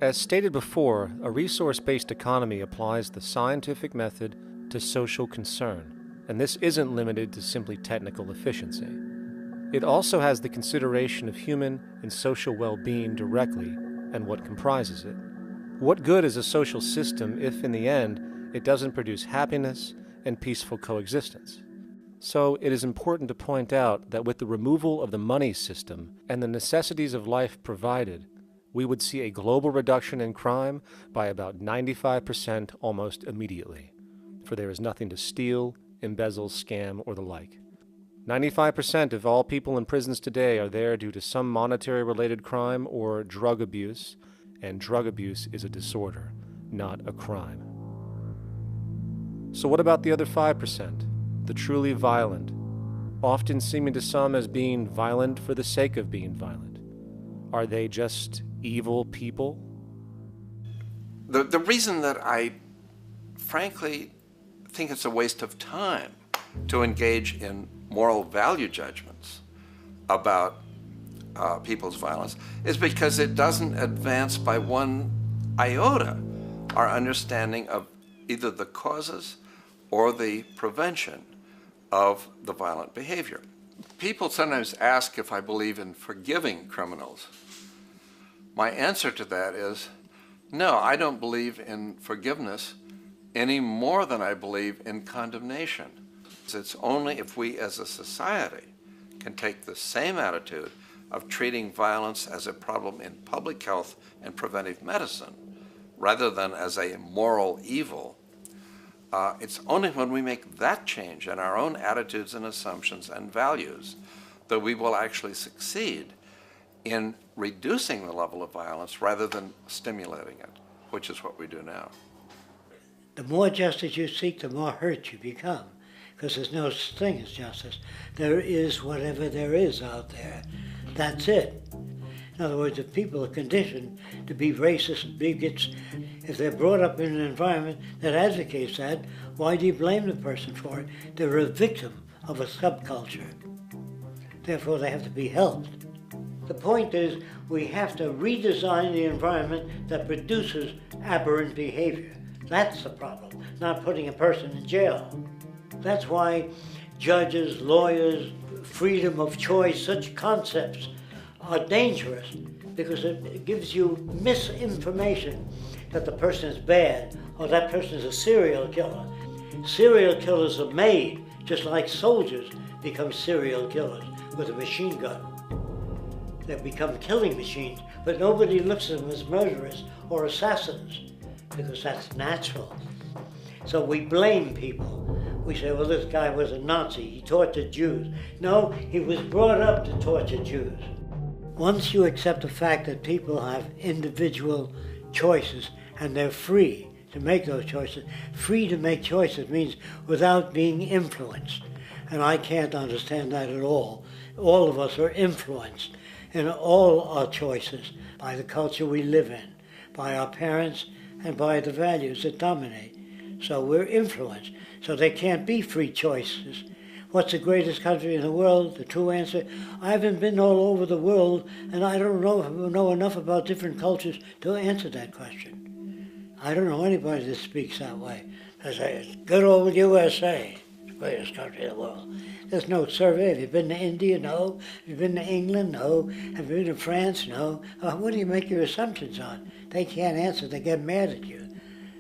As stated before, a resource-based economy applies the scientific method to social concern, and this isn't limited to simply technical efficiency. It also has the consideration of human and social well-being directly and what comprises it. What good is a social system if, in the end, it doesn't produce happiness and peaceful coexistence? So it is important to point out that with the removal of the money system and the necessities of life provided, we would see a global reduction in crime by about 95% almost immediately, for there is nothing to steal, embezzle, scam, or the like. 95% of all people in prisons today are there due to some monetary-related crime or drug abuse, and drug abuse is a disorder, not a crime. So what about the other 5%, the truly violent, often seeming to some as being violent for the sake of being violent? Are they just evil people? The reason that I frankly think it's a waste of time to engage in moral value judgments about people's violence is because it doesn't advance by one iota our understanding of either the causes or the prevention of the violent behavior. People sometimes ask if I believe in forgiving criminals. My answer to that is, no, I don't believe in forgiveness any more than I believe in condemnation. It's only if we as a society can take the same attitude of treating violence as a problem in public health and preventive medicine rather than as a moral evil. It's only when we make that change in our own attitudes and assumptions and values that we will actually succeed in reducing the level of violence rather than stimulating it, which is what we do now. The more justice you seek, the more hurt you become, because there's no such thing as justice. There is whatever there is out there. That's it. In other words, if people are conditioned to be racist and bigots, if they're brought up in an environment that advocates that, why do you blame the person for it? They're a victim of a subculture. Therefore, they have to be helped. The point is, we have to redesign the environment that produces aberrant behavior. That's the problem, not putting a person in jail. That's why judges, lawyers, freedom of choice, such concepts are dangerous, because it gives you misinformation that the person is bad or that person is a serial killer. Serial killers are made, just like soldiers become serial killers with a machine gun. They become killing machines, but nobody looks at them as murderers or assassins, because that's natural. So we blame people. We say, well, this guy was a Nazi, he tortured Jews. No, he was brought up to torture Jews. Once you accept the fact that people have individual choices and they're free to make those choices, free to make choices means without being influenced. And I can't understand that at all. All of us are influenced in all our choices by the culture we live in, by our parents, and by the values that dominate. So we're influenced. So there can't be free choices. What's the greatest country in the world? The true answer, I haven't been all over the world, and I don't know enough about different cultures to answer that question. I don't know anybody that speaks that way. They say, good old USA, the greatest country in the world. There's no survey. Have you been to India? No. Have you been to England? No. Have you been to France? No. What do you make your assumptions on? They can't answer. They get mad at you.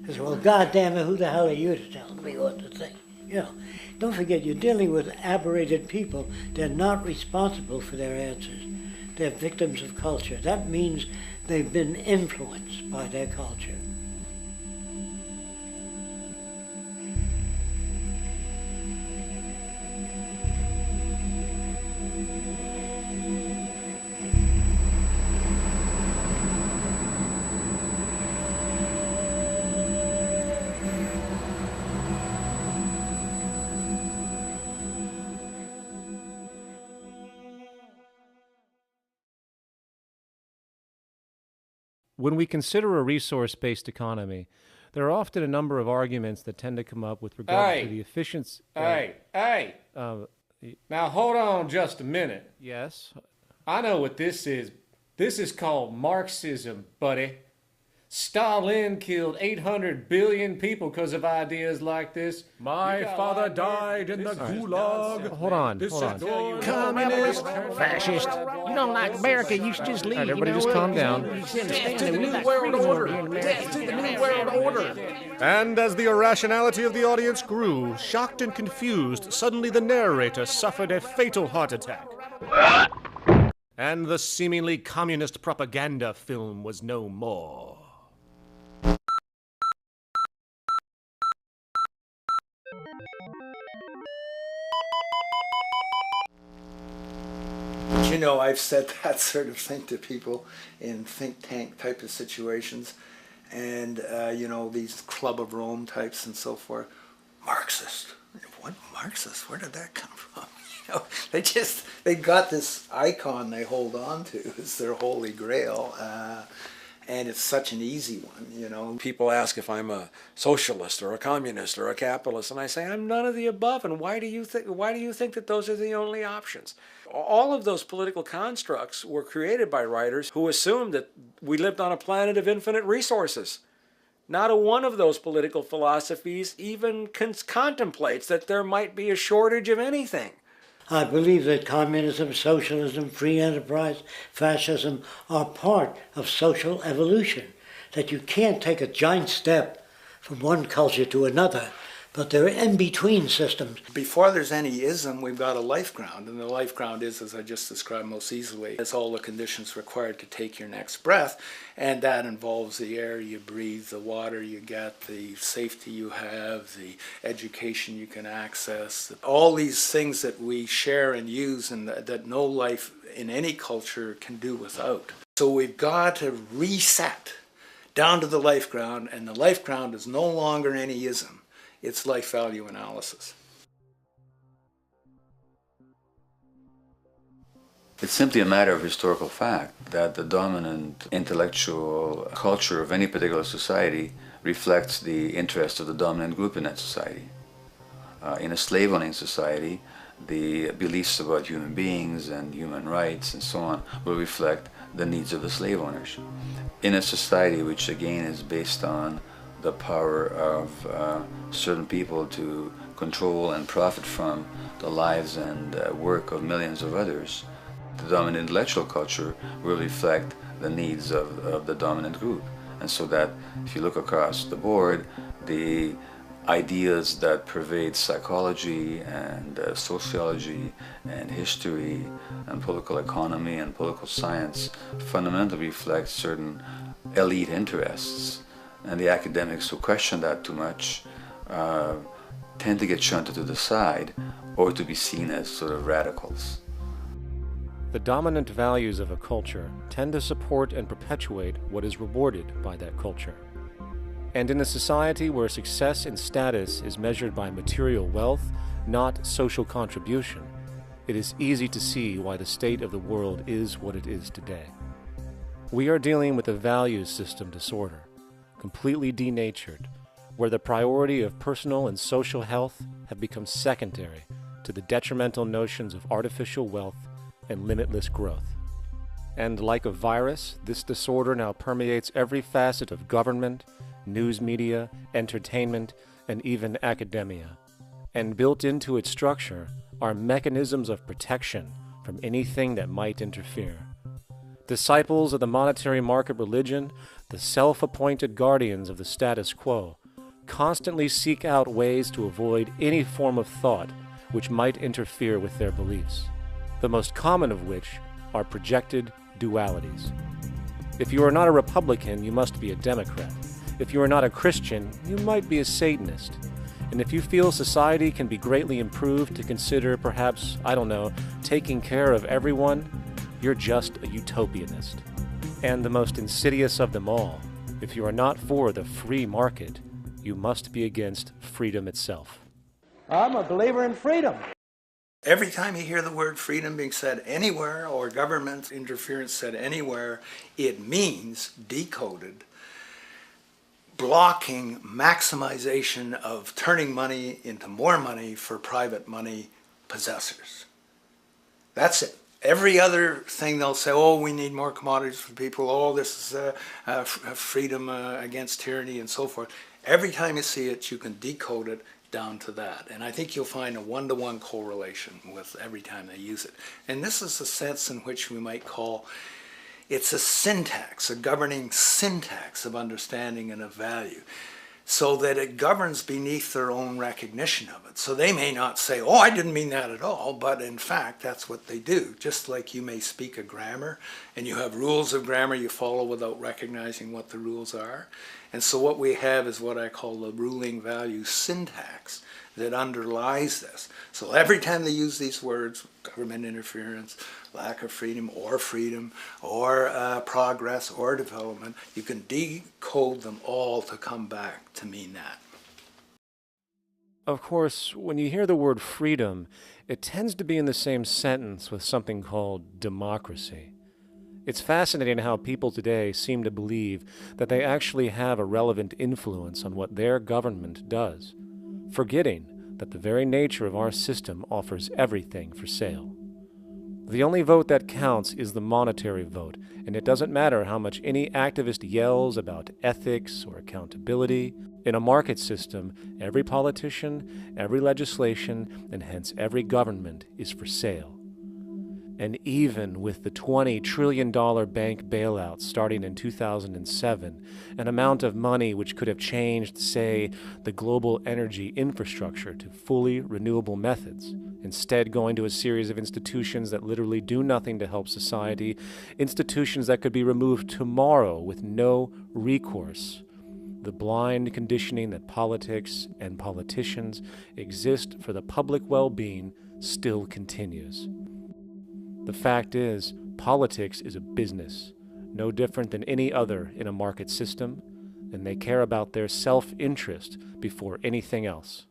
They say, well, goddamn it, who the hell are you to tell me what to think? You know, don't forget, you're dealing with aberrated people. They're not responsible for their answers. They're victims of culture. That means they've been influenced by their culture. When we consider a resource-based economy, there are often a number of arguments that tend to come up with regard to the efficiency. Now hold on just a minute. Yes? I know what this is. This is called Marxism, buddy. Stalin killed 800 billion people because of ideas like this. My father died in the gulag. Hold on. Communist, fascist. You don't like America, you should just leave. All right, everybody just calm down. Death to the New World Order. Death to the New World Order. And as the irrationality of the audience grew, shocked and confused, suddenly the narrator suffered a fatal heart attack. And the seemingly communist propaganda film was no more. You know, I've said that sort of thing to people in think tank type of situations, and you know, these Club of Rome types and so forth. Marxist. What Marxist? Where did that come from? You know, they got this icon they hold on to as their holy grail, and it's such an easy one, you know. People ask if I'm a socialist or a communist or a capitalist, and I say I'm none of the above. And why do you think that those are the only options? All of those political constructs were created by writers who assumed that we lived on a planet of infinite resources. Not a one of those political philosophies even contemplates that there might be a shortage of anything. I believe that communism, socialism, free enterprise, fascism are part of social evolution, that you can't take a giant step from one culture to another But they're in-between systems. Before there's any ism, we've got a life ground, and the life ground is, as I just described most easily, it's all the conditions required to take your next breath, and that involves the air you breathe, the water you get, the safety you have, the education you can access, all these things that we share and use and that no life in any culture can do without. So we've got to reset down to the life ground, and the life ground is no longer any ism. It's life value analysis. It's simply a matter of historical fact that the dominant intellectual culture of any particular society reflects the interests of the dominant group in that society. In a slave-owning society, the beliefs about human beings and human rights and so on will reflect the needs of the slave owners. In a society which again is based on the power of certain people to control and profit from the lives and work of millions of others, the dominant intellectual culture will reflect the needs of the dominant group. And so that if you look across the board, the ideas that pervade psychology and sociology and history and political economy and political science fundamentally reflect certain elite interests. And the academics who question that too much tend to get shunted to the side or to be seen as sort of radicals. The dominant values of a culture tend to support and perpetuate what is rewarded by that culture. And in a society where success and status is measured by material wealth, not social contribution, it is easy to see why the state of the world is what it is today. We are dealing with a values system disorder, completely denatured, where the priority of personal and social health have become secondary to the detrimental notions of artificial wealth and limitless growth. And like a virus, this disorder now permeates every facet of government, news media, entertainment, and even academia. And built into its structure are mechanisms of protection from anything that might interfere. Disciples of the monetary market religion, the self-appointed guardians of the status quo, constantly seek out ways to avoid any form of thought which might interfere with their beliefs, the most common of which are projected dualities. If you are not a Republican, you must be a Democrat. If you are not a Christian, you might be a Satanist. And if you feel society can be greatly improved to consider perhaps, I don't know, taking care of everyone, you're just a utopianist. And the most insidious of them all, if you are not for the free market, you must be against freedom itself. I'm a believer in freedom. Every time you hear the word freedom being said anywhere or government interference said anywhere, it means, decoded, blocking maximization of turning money into more money for private money possessors. That's it. Every other thing they'll say, oh, we need more commodities for people, oh, this is freedom against tyranny and so forth. Every time you see it, you can decode it down to that. And I think you'll find a one-to-one correlation with every time they use it. And this is a sense in which we might call, it's a syntax, a governing syntax of understanding and of value, so that it governs beneath their own recognition of it. So they may not say, oh, I didn't mean that at all, but in fact, that's what they do. Just like you may speak a grammar, and you have rules of grammar you follow without recognizing what the rules are. And so what we have is what I call the ruling value syntax that underlies this. So every time they use these words, government interference, lack of freedom, or progress, or development, you can decode them all to come back to mean that. Of course, when you hear the word freedom, it tends to be in the same sentence with something called democracy. It's fascinating how people today seem to believe that they actually have a relevant influence on what their government does, forgetting that the very nature of our system offers everything for sale. The only vote that counts is the monetary vote, and it doesn't matter how much any activist yells about ethics or accountability. In a market system, every politician, every legislation, and hence every government is for sale. And even with the $20 trillion bank bailout starting in 2007, an amount of money which could have changed, say, the global energy infrastructure to fully renewable methods, instead going to a series of institutions that literally do nothing to help society, institutions that could be removed tomorrow with no recourse. The blind conditioning that politics and politicians exist for the public well-being still continues. The fact is, politics is a business, no different than any other in a market system, and they care about their self-interest before anything else.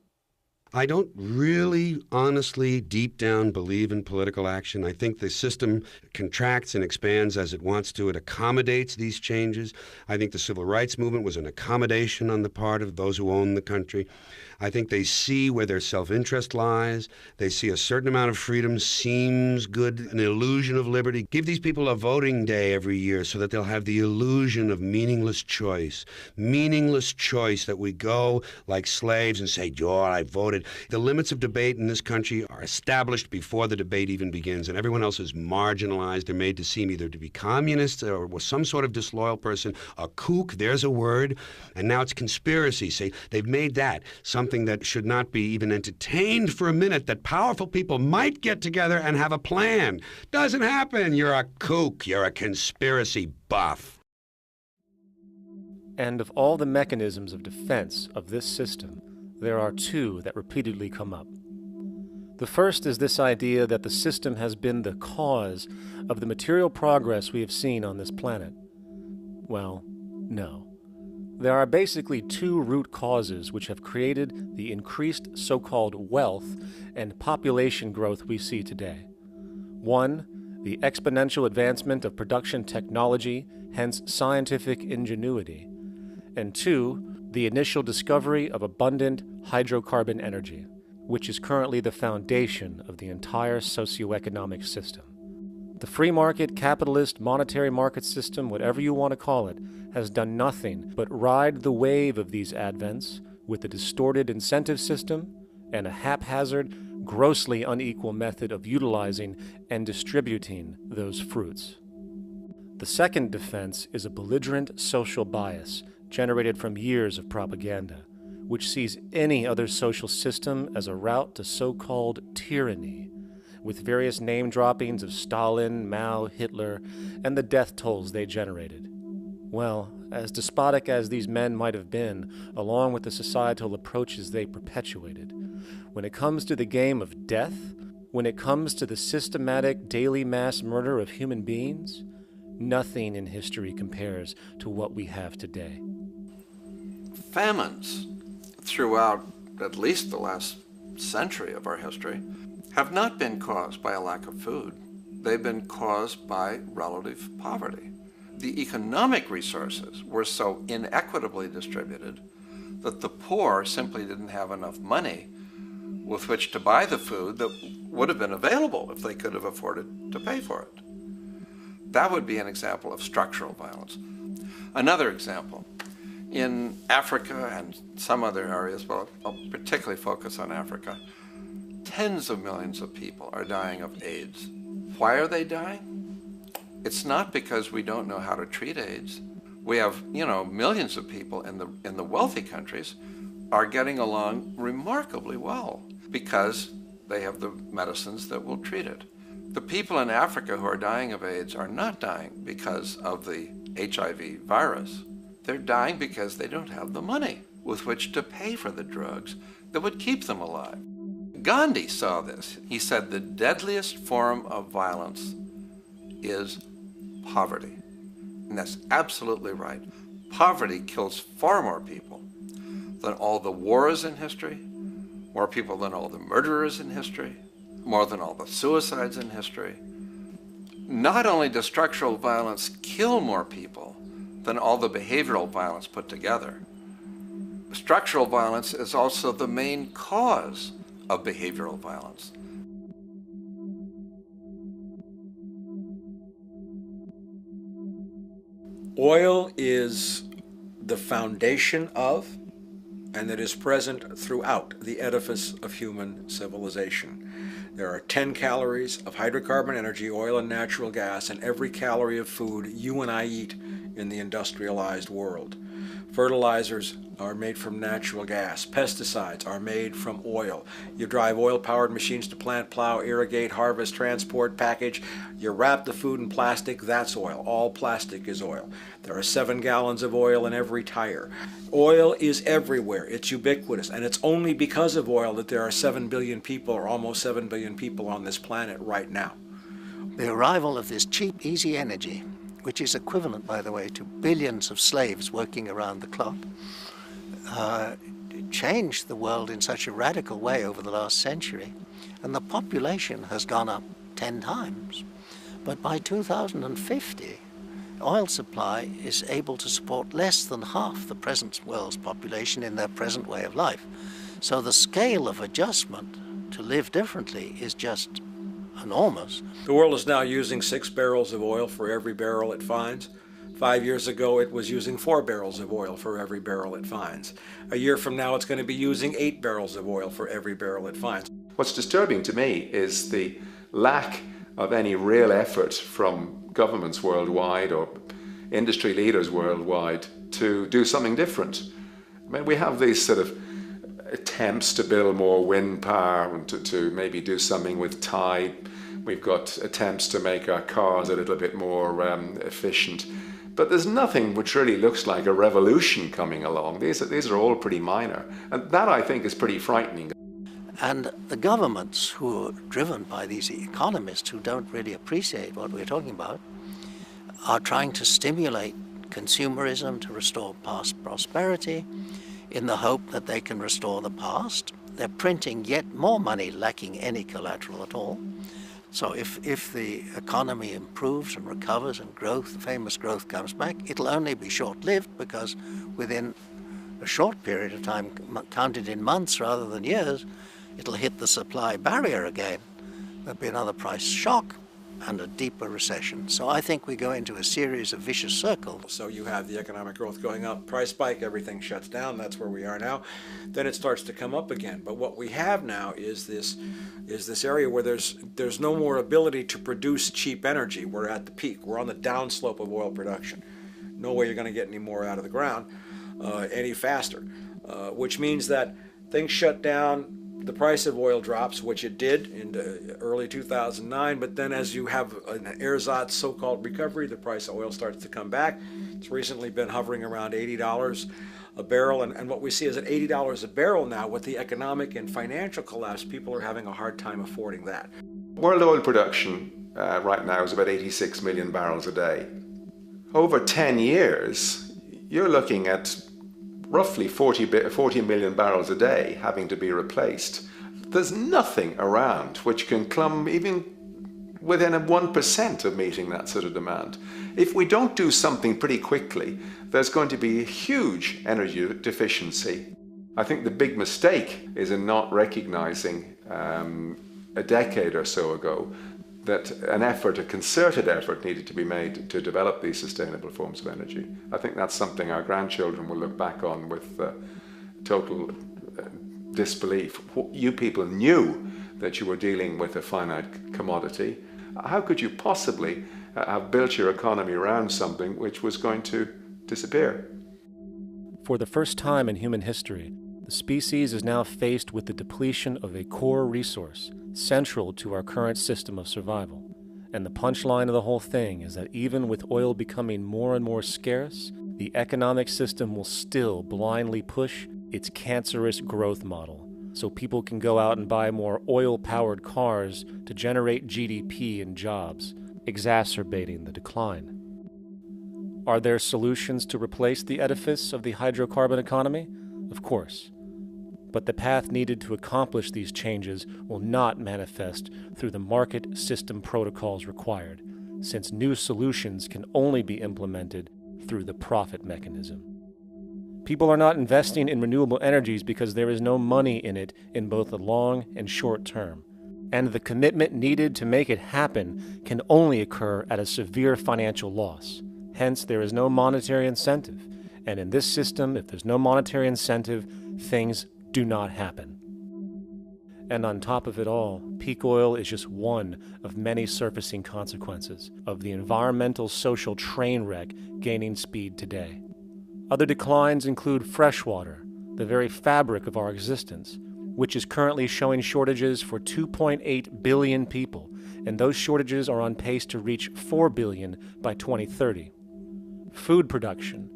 I don't really, honestly, deep down believe in political action. I think the system contracts and expands as it wants to. It accommodates these changes. I think the civil rights movement was an accommodation on the part of those who own the country. I think they see where their self-interest lies. They see a certain amount of freedom seems good, an illusion of liberty. Give these people a voting day every year so that they'll have the illusion of meaningless choice. Meaningless choice that we go like slaves and say, "Oh, I voted." The limits of debate in this country are established before the debate even begins, and everyone else is marginalized. They're made to seem either to be communists or some sort of disloyal person, a kook, there's a word, and now it's conspiracy. Say, they've made that something that should not be even entertained for a minute, that powerful people might get together and have a plan. Doesn't happen. You're a kook. You're a conspiracy buff. And of all the mechanisms of defense of this system, there are two that repeatedly come up. The first is this idea that the system has been the cause of the material progress we have seen on this planet. Well, no. There are basically two root causes which have created the increased so-called wealth and population growth we see today. One, the exponential advancement of production technology, hence scientific ingenuity. And two, the initial discovery of abundant hydrocarbon energy, which is currently the foundation of the entire socioeconomic system. The free market, capitalist, monetary market system, whatever you want to call it, has done nothing but ride the wave of these advents with a distorted incentive system and a haphazard, grossly unequal method of utilizing and distributing those fruits. The second defense is a belligerent social bias generated from years of propaganda, which sees any other social system as a route to so-called tyranny, with various name droppings of Stalin, Mao, Hitler, and the death tolls they generated. Well, as despotic as these men might have been, along with the societal approaches they perpetuated, when it comes to the game of death, when it comes to the systematic daily mass murder of human beings, nothing in history compares to what we have today. Famines throughout at least the last century of our history have not been caused by a lack of food. They've been caused by relative poverty. The economic resources were so inequitably distributed that the poor simply didn't have enough money with which to buy the food that would have been available if they could have afforded to pay for it. That would be an example of structural violence. Another example, in Africa and some other areas, but I'll particularly focus on Africa, tens of millions of people are dying of AIDS. Why are they dying? It's not because we don't know how to treat AIDS. We have, millions of people in the wealthy countries are getting along remarkably well because they have the medicines that will treat it. The people in Africa who are dying of AIDS are not dying because of the HIV virus. They're dying because they don't have the money with which to pay for the drugs that would keep them alive. Gandhi saw this. He said the deadliest form of violence is poverty. And that's absolutely right. Poverty kills far more people than all the wars in history, more people than all the murderers in history, more than all the suicides in history. Not only does structural violence kill more people than all the behavioral violence put together, structural violence is also the main cause of behavioral violence. Oil is the foundation of, and it is present throughout the edifice of human civilization. There are 10 calories of hydrocarbon energy, oil and natural gas, in every calorie of food you and I eat in the industrialized world. Fertilizers are made from natural gas. Pesticides are made from oil. You drive oil-powered machines to plant, plow, irrigate, harvest, transport, package. You wrap the food in plastic, that's oil. All plastic is oil. There are 7 gallons of oil in every tire. Oil is everywhere. It's ubiquitous. And it's only because of oil that there are 7 billion people, or almost 7 billion people on this planet right now. The arrival of this cheap, easy energy, which is equivalent, by the way, to billions of slaves working around the clock, changed the world in such a radical way over the last century, and the population has gone up 10 times. But by 2050, oil supply is able to support less than half the present world's population in their present way of life. So the scale of adjustment to live differently is just enormous. The world is now using 6 barrels of oil for every barrel it finds. 5 years ago, it was using 4 barrels of oil for every barrel it finds. A year from now, it's going to be using 8 barrels of oil for every barrel it finds. What's disturbing to me is the lack of any real effort from governments worldwide or industry leaders worldwide to do something different. I mean, we have these sort of attempts to build more wind power and to maybe do something with tide. We've got attempts to make our cars a little bit more efficient. But there's nothing which really looks like a revolution coming along. These are all pretty minor. And that, I think, is pretty frightening. And the governments who are driven by these economists who don't really appreciate what we're talking about are trying to stimulate consumerism to restore past prosperity in the hope that they can restore the past. They're printing yet more money lacking any collateral at all. So if the economy improves and recovers and growth, famous growth comes back, it'll only be short-lived because within a short period of time, counted in months rather than years, it'll hit the supply barrier again. There'll be another price shock and a deeper recession. So I think we go into a series of vicious circles. So you have the economic growth going up, price spike, everything shuts down, that's where we are now. Then it starts to come up again. But what we have now is this area where there's no more ability to produce cheap energy. We're at the peak. We're on the downslope of oil production. No way you're going to get any more out of the ground any faster, which means that things shut down. The price of oil drops, which it did in early 2009, but then as you have an ersatz so-called recovery, the price of oil starts to come back. It's recently been hovering around $80 a barrel, and what we see is at $80 a barrel now, with the economic and financial collapse, people are having a hard time affording that. World oil production right now is about 86 million barrels a day. Over 10 years, you're looking at roughly 40 million barrels a day having to be replaced. There's nothing around which can come even within 1% of meeting that sort of demand. If we don't do something pretty quickly, there's going to be a huge energy deficiency. I think the big mistake is in not recognizing a decade or so ago that a concerted effort needed to be made to develop these sustainable forms of energy. I think that's something our grandchildren will look back on with total disbelief. You people knew that you were dealing with a finite commodity. How could you possibly have built your economy around something which was going to disappear? For the first time in human history, the species is now faced with the depletion of a core resource central to our current system of survival. And the punchline of the whole thing is that even with oil becoming more and more scarce, the economic system will still blindly push its cancerous growth model, so people can go out and buy more oil-powered cars to generate GDP and jobs, exacerbating the decline. Are there solutions to replace the edifice of the hydrocarbon economy? Of course. But the path needed to accomplish these changes will not manifest through the market system protocols required, since new solutions can only be implemented through the profit mechanism. People are not investing in renewable energies because there is no money in it in both the long and short term, and the commitment needed to make it happen can only occur at a severe financial loss. Hence, there is no monetary incentive, and in this system, if there's no monetary incentive, things do not happen. And on top of it all, peak oil is just one of many surfacing consequences of the environmental social train wreck gaining speed today. Other declines include freshwater, the very fabric of our existence, which is currently showing shortages for 2.8 billion people, and those shortages are on pace to reach 4 billion by 2030. Food production,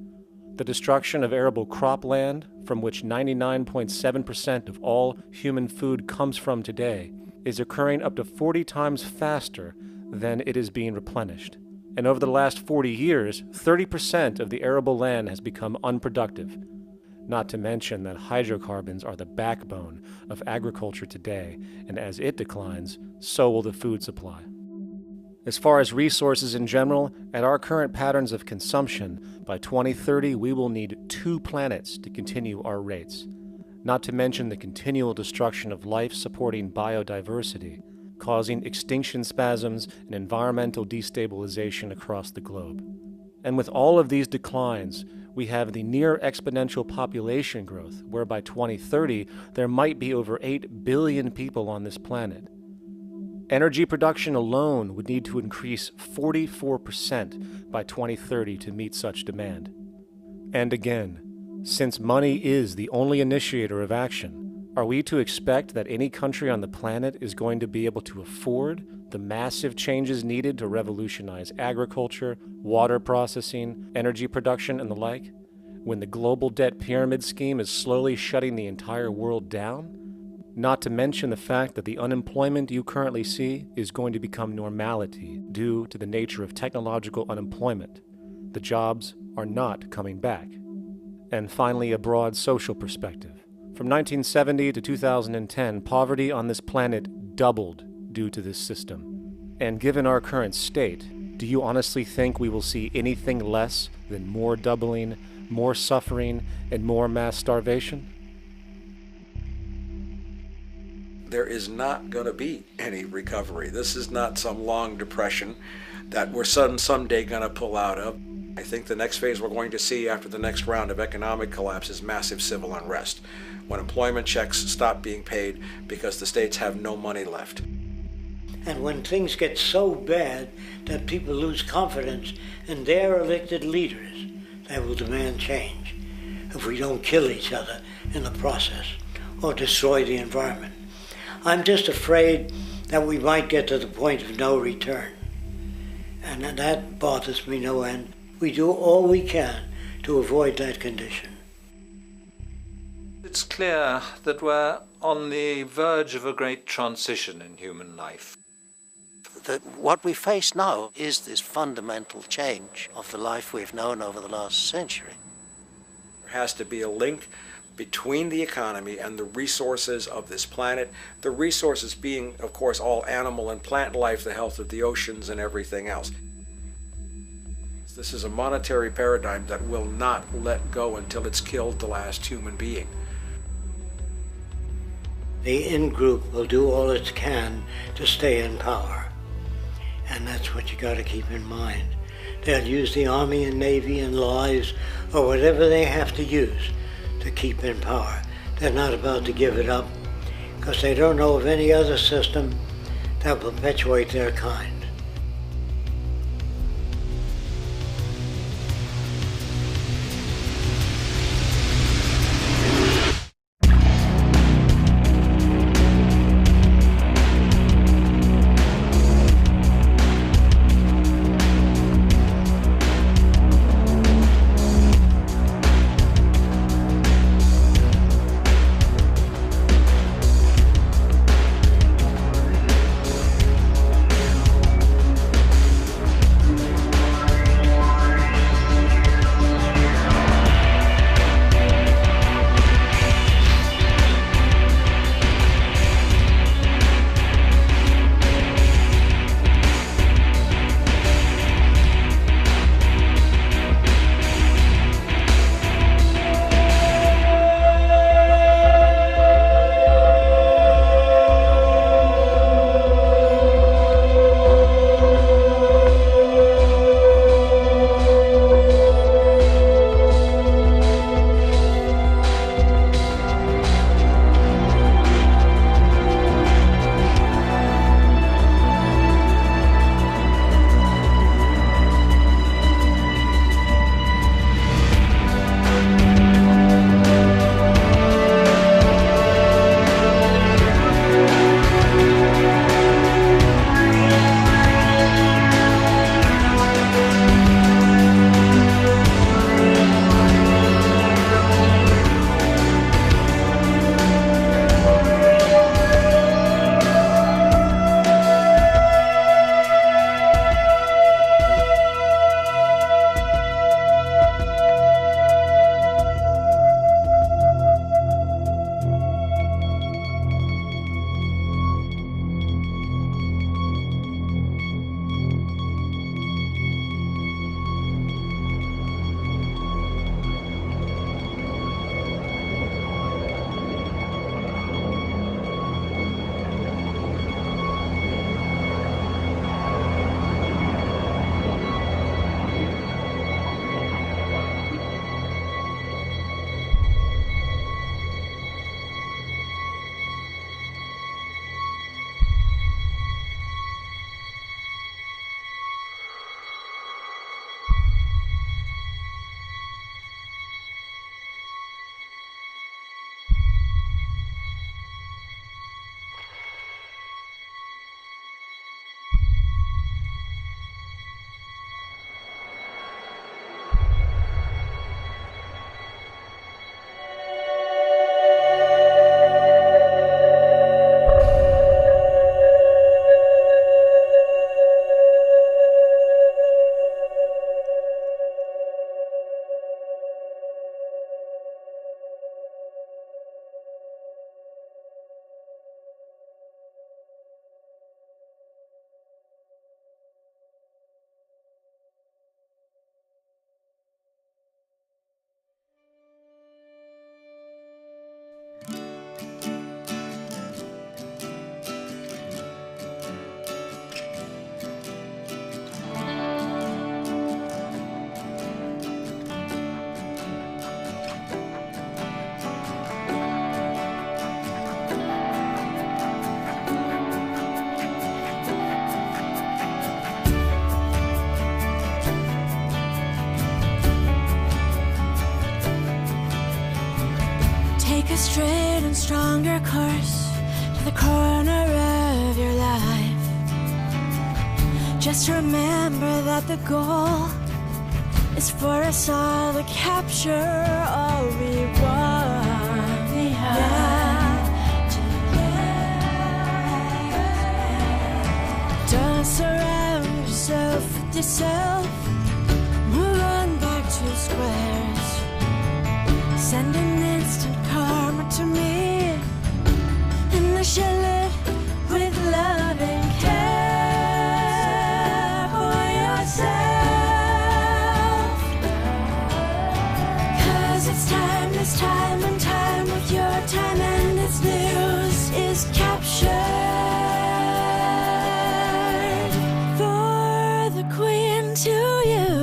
the destruction of arable cropland, from which 99.7% of all human food comes from today, is occurring up to 40 times faster than it is being replenished. And over the last 40 years, 30% of the arable land has become unproductive. Not to mention that hydrocarbons are the backbone of agriculture today, and as it declines, so will the food supply. As far as resources in general, at our current patterns of consumption, by 2030 we will need 2 planets to continue our rates, not to mention the continual destruction of life-supporting biodiversity, causing extinction spasms and environmental destabilization across the globe. And with all of these declines, we have the near exponential population growth, where by 2030 there might be over 8 billion people on this planet. Energy production alone would need to increase 44% by 2030 to meet such demand. And again, since money is the only initiator of action, are we to expect that any country on the planet is going to be able to afford the massive changes needed to revolutionize agriculture, water processing, energy production, and the like, when the global debt pyramid scheme is slowly shutting the entire world down? Not to mention the fact that the unemployment you currently see is going to become normality due to the nature of technological unemployment. The jobs are not coming back. And finally, a broad social perspective. From 1970 to 2010, poverty on this planet doubled due to this system. And given our current state, do you honestly think we will see anything less than more doubling, more suffering, and more mass starvation? There is not going to be any recovery. This is not some long depression that we're someday going to pull out of. I think the next phase we're going to see after the next round of economic collapse is massive civil unrest, when employment checks stop being paid because the states have no money left. And when things get so bad that people lose confidence in their elected leaders, they will demand change if we don't kill each other in the process or destroy the environment. I'm just afraid that we might get to the point of no return. And that bothers me no end. We do all we can to avoid that condition. It's clear that we're on the verge of a great transition in human life. What we face now is this fundamental change of the life we've known over the last century. There has to be a link between the economy and the resources of this planet, the resources being, of course, all animal and plant life, the health of the oceans and everything else. This is a monetary paradigm that will not let go until it's killed the last human being. The in-group will do all it can to stay in power. And that's what you got to keep in mind. They'll use the Army and Navy and lies or whatever they have to use to keep in power. They're not about to give it up because they don't know of any other system that will perpetuate their kind. straight and stronger course to the corner of your life. Just remember that the goal is for us all to capture all we want. We have to don't surround yourself with yourself. Move on back to squares. Send an instant karma to me, and I shall live with love and care for yourself. 'Cause it's time and time with your time, and its news is captured for the queen to use.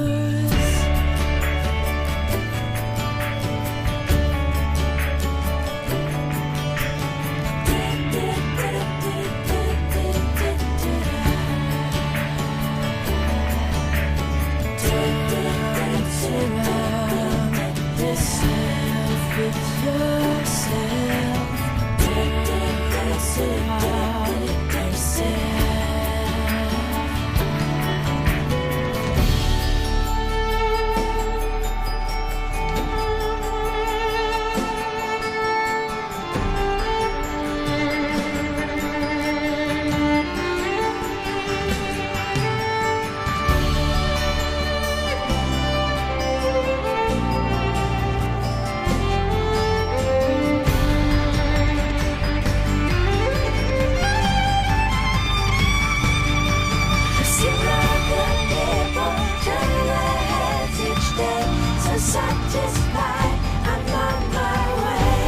Satisfied, I'm on my way.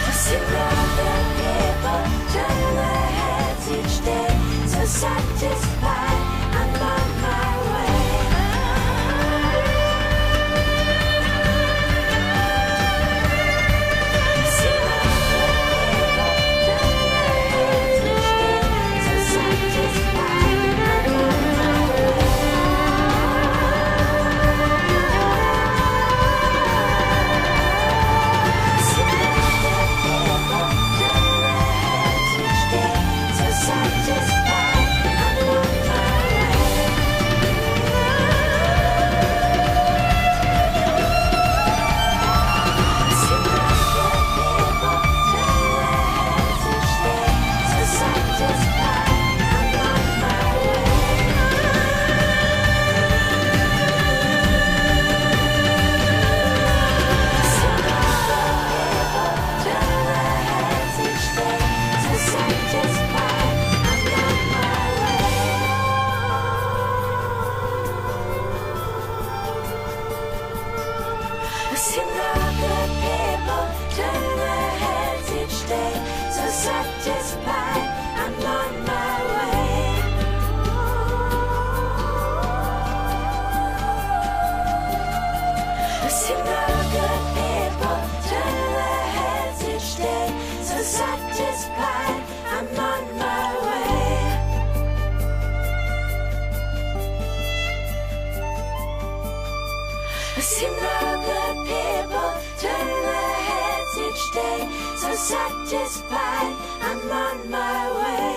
To see other people turn their heads each day. So satisfied, I'm on my way. To see other people turn their heads each day. So satisfied. Satisfied, I'm on my way. I see no good people turn their heads each day. So satisfied, I'm on my way. I see no good people turn their heads each day. So satisfied, I'm on my way.